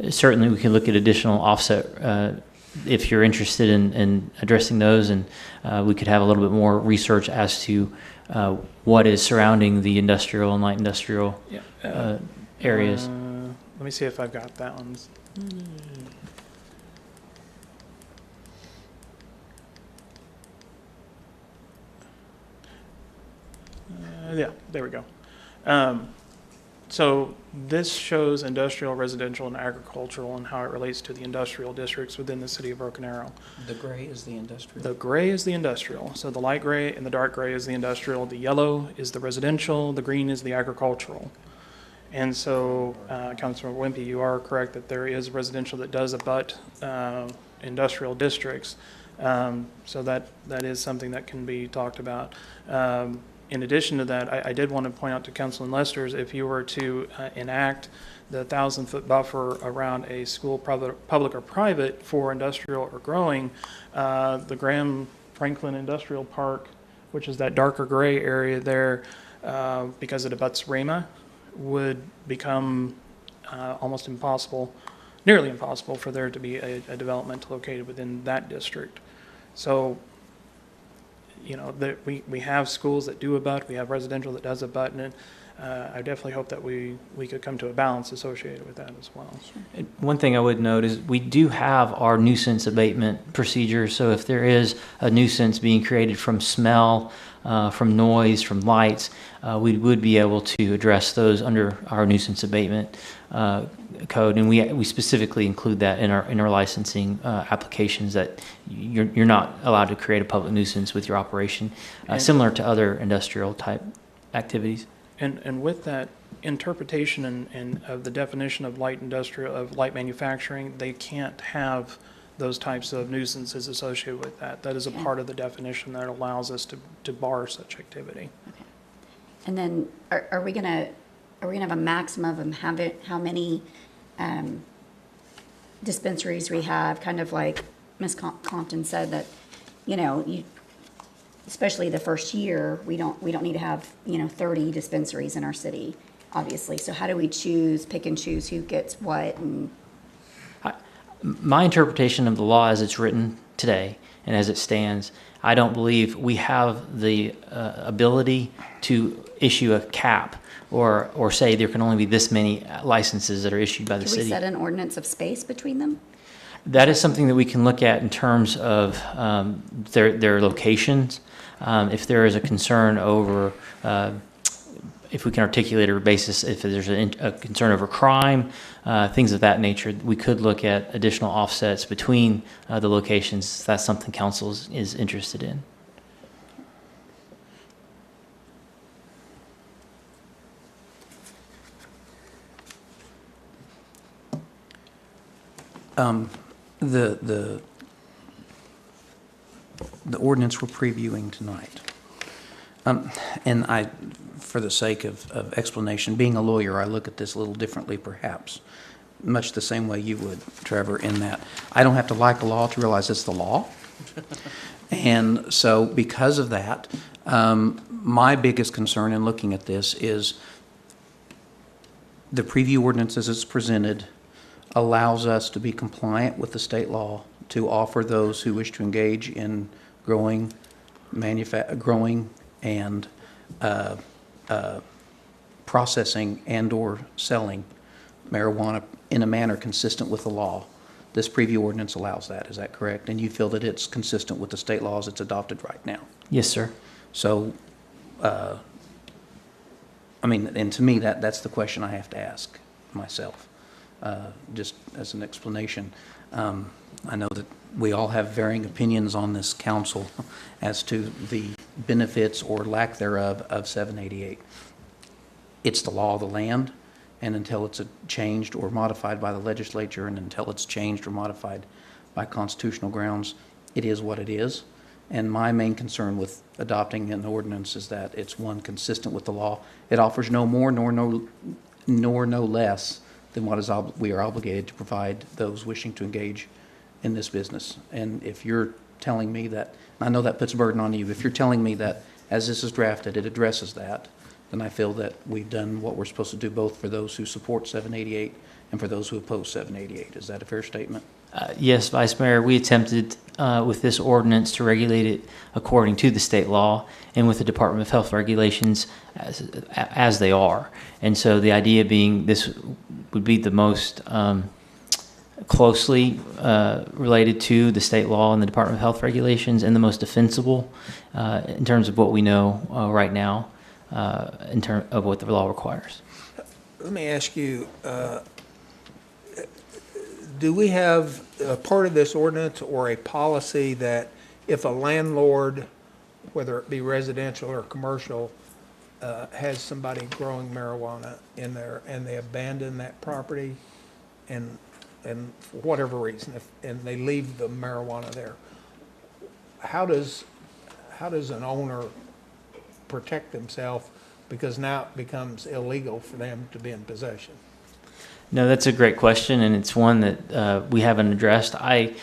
Certainly, we can look at additional offset if you're interested in addressing those, and we could have a little bit more research as to what is surrounding the industrial and light industrial areas. Let me see if I've got that one. Yeah, there we go. So this shows industrial, residential, and agricultural and how it relates to the industrial districts within the city of Broken Arrow. The gray is the industrial. The gray is the industrial. So the light gray and the dark gray is the industrial. The yellow is the residential. The green is the agricultural. And so, Councilor Wimpy, you are correct that there is residential that does abut industrial districts. So that is something that can be talked about. In addition to that, I did want to point out to Councilman Lesters, if you were to enact the 1,000-foot buffer around a school, public or private, for industrial or growing, the Graham Franklin Industrial Park, which is that darker gray area there, because it abuts Rama, would become almost impossible, nearly impossible, for there to be a development located within that district. So, you know, we have schools that do abut, we have residential that does abut, and I definitely hope that we could come to a balance associated with that as well. And one thing I would note is we do have our nuisance abatement procedure. So if there is a nuisance being created from smell, from noise, from lights, we would be able to address those under our nuisance abatement code, and we specifically include that in our licensing applications, that you're not allowed to create a public nuisance with your operation, similar to other industrial type activities. And with that interpretation and of the definition of light industrial, of light manufacturing, they can't have those types of nuisances associated with that. That is a part of the definition that allows us to bar such activity. Okay. And then are we gonna have a maximum of how many dispensaries we have? Kind of like Ms. Compton said, that, you know, especially the first year, we don't need to have, you know, 30 dispensaries in our city, obviously. So how do we pick and choose who gets what? And My interpretation of the law as it's written today and as it stands, I don't believe we have the ability to issue a cap or say there can only be this many licenses that are issued by the can city. we set an ordinance of space between them? That is something that we can look at in terms of their locations. If there is a concern over, if we can articulate a basis, if there's a concern over crime, things of that nature, we could look at additional offsets between the locations. That's something council is interested in. The ordinance we're previewing tonight, and I, for the sake of explanation, being a lawyer, I look at this a little differently perhaps, much the same way you would, Trevor, in that I don't have to like a law to realize it's the law. And so because of that, my biggest concern in looking at this is the preview ordinance as it's presented allows us to be compliant with the state law to offer those who wish to engage in growing and processing and/or selling marijuana in a manner consistent with the law. This preview ordinance allows that. Is that correct? And you feel that it's consistent with the state laws it's adopted right now? Yes, sir. So, I mean, and to me, that's the question I have to ask myself. Just as an explanation, I know that we all have varying opinions on this council as to the benefits or lack thereof of 788. It's the law of the land, and until it's changed or modified by the legislature, and until it's changed or modified by constitutional grounds, it is what it is. And my main concern with adopting an ordinance is that it's one consistent with the law. It offers no more nor no less than what we are obligated to provide those wishing to engage in this business. And if you're telling me that, I know that puts a burden on you, if you're telling me that as this is drafted, it addresses that, then I feel that we've done what we're supposed to do, both for those who support 788 and for those who oppose 788. Is that a fair statement? Yes, Vice Mayor, we attempted with this ordinance to regulate it according to the state law and with the Department of Health regulations as they are. And so the idea being this would be the most closely related to the state law and the Department of Health regulations and the most defensible in terms of what we know right now in terms of what the law requires. Let me ask you, do we have a part of this ordinance or a policy that if a landlord, whether it be residential or commercial, has somebody growing marijuana in there and they abandon that property and for whatever reason, and they leave the marijuana there, how does an owner protect themselves, because now it becomes illegal for them to be in possession? No, that's a great question, and it's one that we haven't addressed. I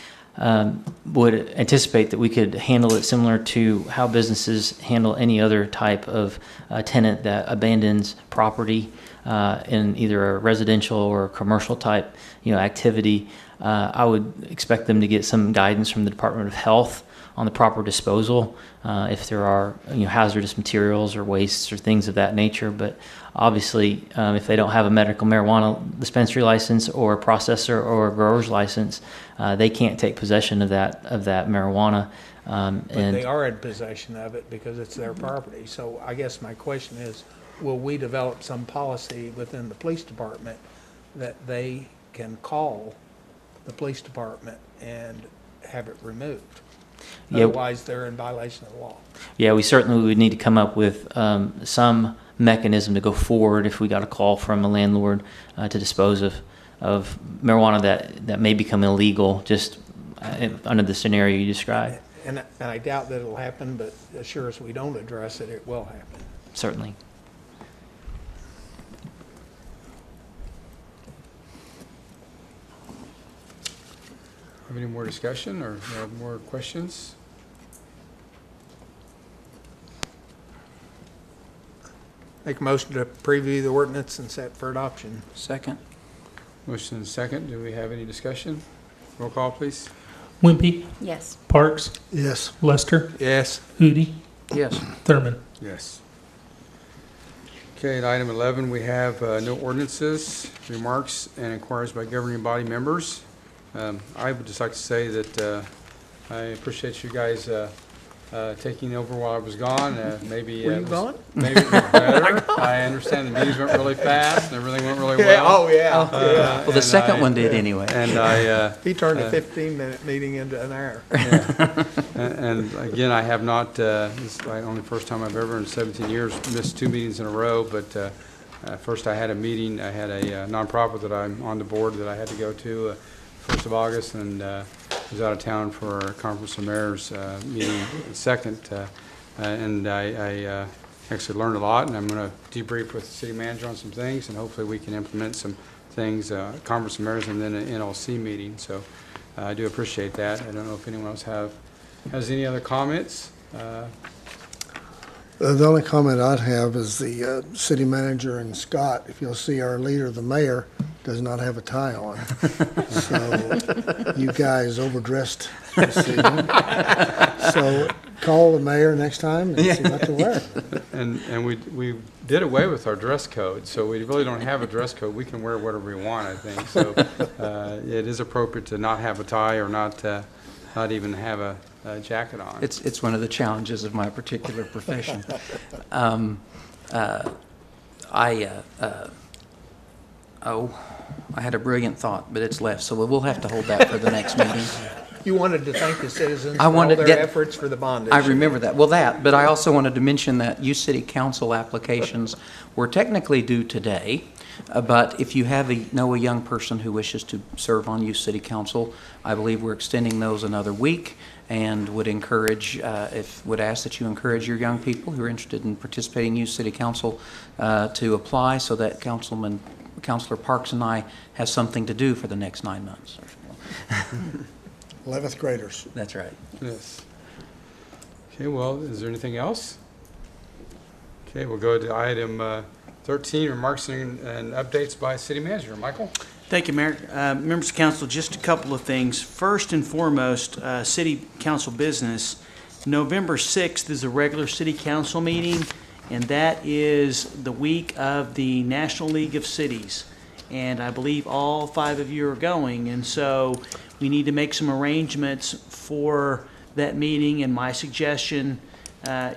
would anticipate that we could handle it similar to how businesses handle any other type of tenant that abandons property in either a residential or a commercial type, activity. I would expect them to get some guidance from the Department of Health on the proper disposal if there are hazardous materials or wastes or things of that nature. But obviously, if they don't have a medical marijuana dispensary license or a processor or a grower's license, they can't take possession of that marijuana. But they are in possession of it because it's their property. So I guess my question is, will we develop some policy within the police department that they can call the police department and have it removed? Yeah. Otherwise, they're in violation of the law. Yeah, we certainly would need to come up with some mechanism to go forward if we got a call from a landlord to dispose of marijuana that may become illegal just under the scenario you described. And I doubt that it'll happen, but as sure as we don't address it, it will happen. Certainly. Have any more discussion or more questions? Make a motion to preview the ordinance and set for adoption. Second. Motion and second. Do we have any discussion? Roll call, please. Wimpy, Yes. Parks, Yes. Lester, Yes. Hootie, Yes. Thurman. Yes. Okay, at item 11, we have no ordinances, remarks, and inquiries by governing body members. I would just like to say that I appreciate you guys taking over while I was gone. Maybe Were you gone? Maybe it was better. I understand the meetings went really fast and everything went really well. Oh, yeah. Well, the second one did anyway. And I He turned a 15-minute meeting into an hour. and again, I have not. This is the only first time I've ever in 17 years missed 2 meetings in a row. But first, I had a meeting. I had a nonprofit that I'm on the board that I had to go to 1st of August, and was out of town for a conference of mayors meeting second, and I actually learned a lot, and I'm going to debrief with the city manager on some things, and hopefully we can implement some things, conference of mayors and then an NLC meeting. So I do appreciate that. I don't know if anyone else has any other comments. The only comment I'd have is the city manager and Scott, if you'll see our leader, the mayor, does not have a tie on. So you guys overdressed this evening. So call the mayor next time and see what to wear. And we did away with our dress code, so we really don't have a dress code. We can wear whatever we want, I think. So it is appropriate to not have a tie or not even have a jacket on. It's one of the challenges of my particular profession. I had a brilliant thought, but it's left, so we'll have to hold that for the next meeting. You wanted to thank the citizens I for all wanted their that- efforts for the bond issue. I remember that. Well, but I also wanted to mention that youth city council applications were technically due today, but if you know a young person who wishes to serve on youth city council, I believe we're extending those another week, and would ask that you encourage your young people who are interested in participating in youth city council to apply, so that Councilor Parks and I have something to do for the next 9 months. 11th graders. That's right. Yes. Okay, well, is there anything else? Okay, we'll go to item 13, remarks and updates by city manager. Michael? Thank you, Mayor. Members of council, just a couple of things. First and foremost, city council business. November 6th is a regular city council meeting, and that is the week of the National League of Cities. And I believe all 5 of you are going, and so we need to make some arrangements for that meeting, and my suggestion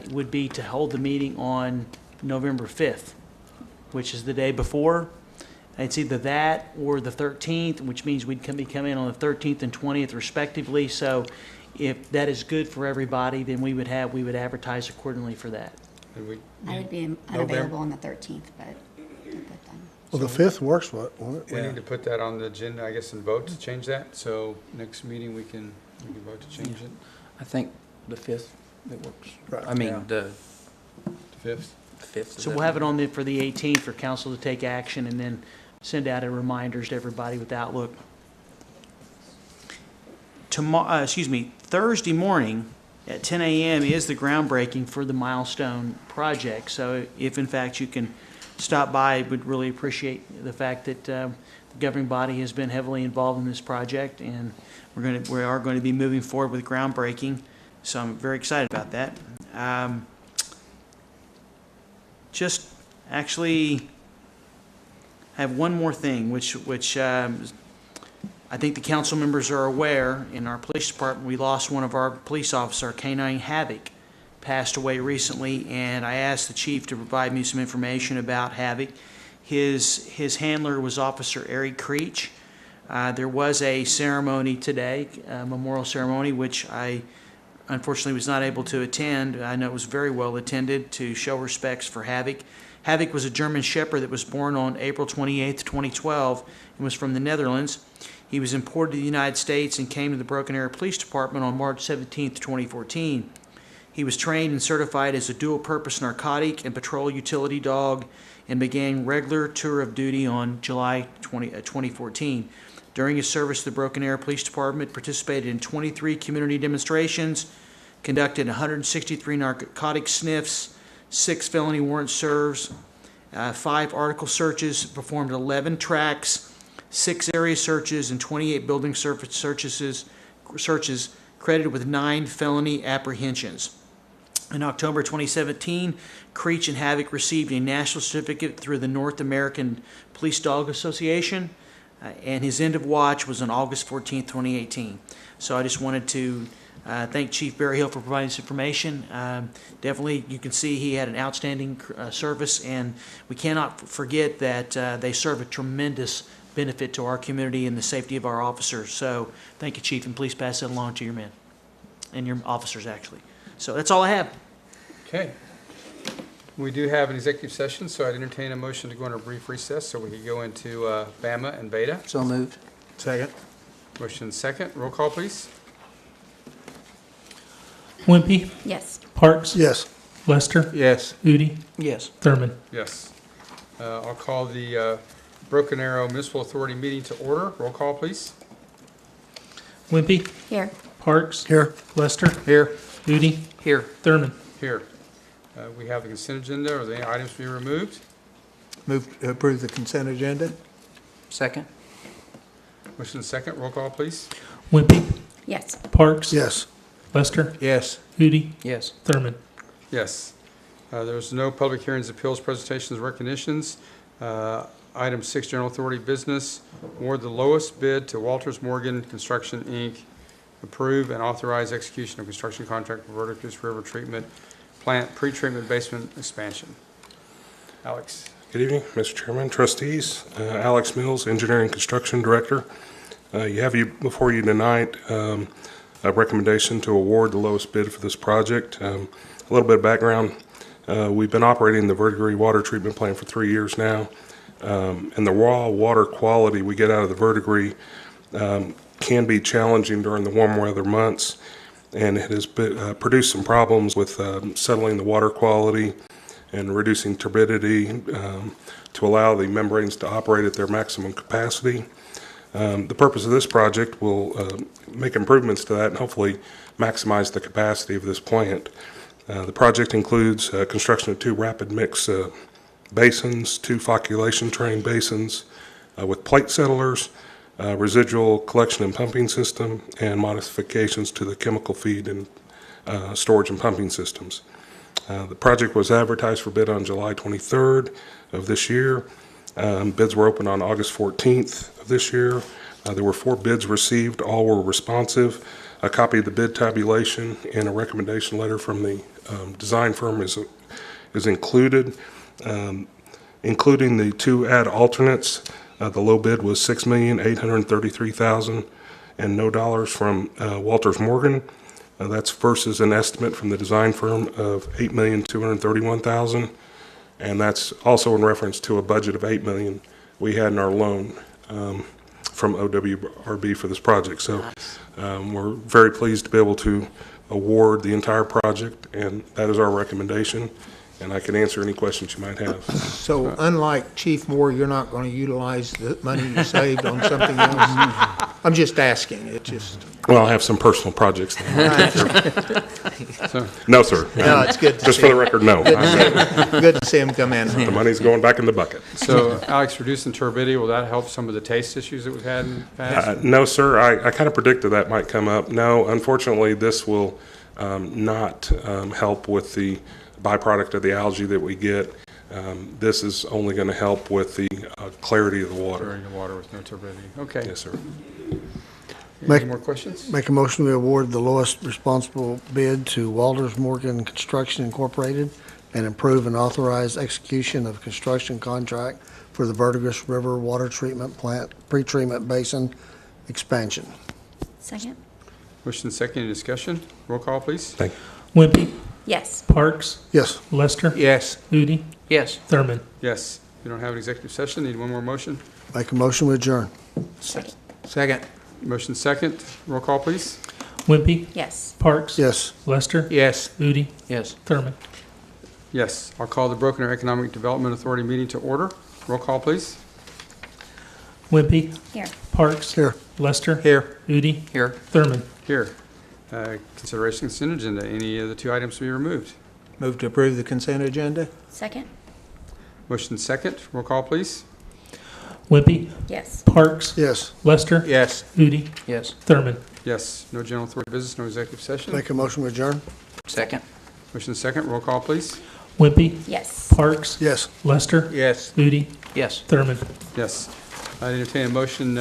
would be to hold the meeting on November 5th, which is the day before. It's either that or the 13th, which means we'd come in on the 13th and 20th respectively. So if that is good for everybody, then we would advertise accordingly for that. I would be unavailable on the 13th, but at that time. Well, the 5th works, won't it? We need to put that on the agenda, I guess, and vote to change that. So next meeting, we can vote to change it. I think the 5th, it works. Right. I mean, Yeah. the 5th? 5th. So we'll have it on for the 18th for council to take action and then send out a reminders to everybody with Outlook. Thursday morning at 10 a.m. is the groundbreaking for the Milestone project. So if in fact you can stop by, would really appreciate the fact that the governing body has been heavily involved in this project, and we are going to be moving forward with groundbreaking. So I'm very excited about that. Just actually have one more thing, which I think the council members are aware. In our police department, we lost one of our police officers, K-9 Havoc, passed away recently, and I asked the chief to provide me some information about Havoc. His handler was Officer Eric Creech. There was a ceremony today, a memorial ceremony, which I unfortunately was not able to attend. I know it was very well attended to show respects for Havoc. Havoc was a German Shepherd that was born on April 28, 2012, and was from the Netherlands. He was imported to the United States and came to the Broken Arrow Police Department on March 17, 2014. He was trained and certified as a dual-purpose narcotic and patrol utility dog and began regular tour of duty on July 2014. During his service to the Broken Arrow Police Department, participated in 23 community demonstrations, conducted 163 narcotic sniffs, 6 felony warrant serves, 5 article searches, performed 11 tracks, 6 area searches, and 28 building surface searches, credited with 9 felony apprehensions. In October 2017, Creech and Havoc received a national certificate through the North American Police Dog Association, and his end of watch was on August 14, 2018. So I just wanted to thank Chief Berryhill for providing this information. Definitely, you can see he had an outstanding service, and we cannot forget that they serve a tremendous benefit to our community and the safety of our officers. So thank you, Chief, and please pass that along to your men and your officers, actually. So that's all I have. Okay. We do have an executive session, so I'd entertain a motion to go into a brief recess so we could go into Bama and Beta. So moved. Second. Motion second. Roll call, please. Wimpy, Yes. Parks, Yes. Lester, Yes. Udi, Yes. Thurman. Yes. I'll call the Broken Arrow Municipal Authority meeting to order. Roll call, please. Wimpy, Here. Parks, Here. Lester, Here. Udi, Here. Thurman. Here. We have the consent agenda. Are there any items to be removed? Move to approve the consent agenda? Second. Motion second. Roll call, please. Wimpy, Yes. Parks, Yes. Lester, Yes. Udi, Yes. Thurman. Yes. There's no public hearings, appeals, presentations, recognitions. Item 6, General Authority Business. Award the lowest bid to Walters Morgan Construction, Inc. Approve and authorize execution of construction contract for Verticus River Treatment Plant pretreatment basement expansion. Alex. Good evening, Mr. Chairman, trustees. Alex Mills, Engineering Construction Director. You have before you tonight a recommendation to award the lowest bid for this project. A little bit of background. We've been operating the Verdigris water treatment plant for 3 years now, and the raw water quality we get out of the Verdigris can be challenging during the warm weather months, and it has produced some problems with settling the water quality and reducing turbidity to allow the membranes to operate at their maximum capacity. The purpose of this project will make improvements to that and hopefully maximize the capacity of this plant. The project includes construction of 2 rapid mix basins, 2 flocculation train basins with plate settlers, residual collection and pumping system, and modifications to the chemical feed and storage and pumping systems. The project was advertised for bid on July 23rd of this year. Bids were opened on August 14th of this year. There were 4 bids received. All were responsive. A copy of the bid tabulation and a recommendation letter from the design firm is included, including the 2 add alternates. The low bid was $6,833,000 and no dollars from Walters Morgan. That's versus an estimate from the design firm of $8,231,000, and that's also in reference to a budget of $8 million we had in our loan from OWRB for this project. So we're very pleased to be able to award the entire project, and that is our recommendation. And I can answer any questions you might have. So unlike Chief Moore, you're not going to utilize the money you saved on something else? I'm just asking. It just. Well, I have some personal projects. No, sir. No, it's good to Just see for the him. record, no. Good to see him come in. The money's going back in the bucket. So, Alex, reducing turbidity, will that help some of the taste issues that we've had in the past? No, sir. I kind of predicted that might come up. No, unfortunately, this will not help with the byproduct of the algae that we get. This is only going to help with the clarity of the water. During the water with no turbidity. Okay. Yes, sir. Any more questions? Make a motion to award the lowest responsible bid to Walters Morgan Construction Incorporated and approve and authorize execution of construction contract for the Verdigris River Water Treatment Plant pretreatment basin expansion. Second? Motion second, any discussion? Roll call, please. Thank you. Wimpy, Yes. Parks, Yes. Lester, Yes. Udi, Yes. Thurman. Yes. We don't have an executive session. Need one more motion? Make a motion to adjourn. Second. Motion second. Roll call, please. Wimpy, Yes. Parks, Yes. Lester, Yes. Udi, Yes. Thurman. Yes. I'll call the Broken Arrow Economic Development Authority meeting to order. Roll call, please. Wimpy, Here. Parks, Here. Lester, Here. Udi, Here. Thurman. Here. Consideration of consent agenda. Any of the 2 items to be removed? Move to approve the consent agenda? Second? Motion second. Roll call, please. Wimpy, Yes. Parks, Yes. Lester, Yes. Udi, Yes. Thurman. Yes. No general authority business, no executive session. Make a motion to adjourn. Second. Motion second. Roll call, please. Wimpy, Yes. Parks, Yes. Lester, Yes. Udi, Yes. Thurman. Yes. I entertain a motion,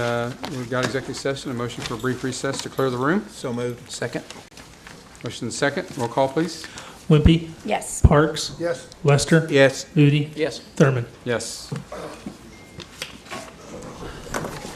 we've got executive session, a motion for a brief recess to clear the room. So moved. Second. Motion second. Roll call, please. Wimpy, Yes. Parks, Yes. Lester, Yes. Udi, Yes. Thurman. Yes.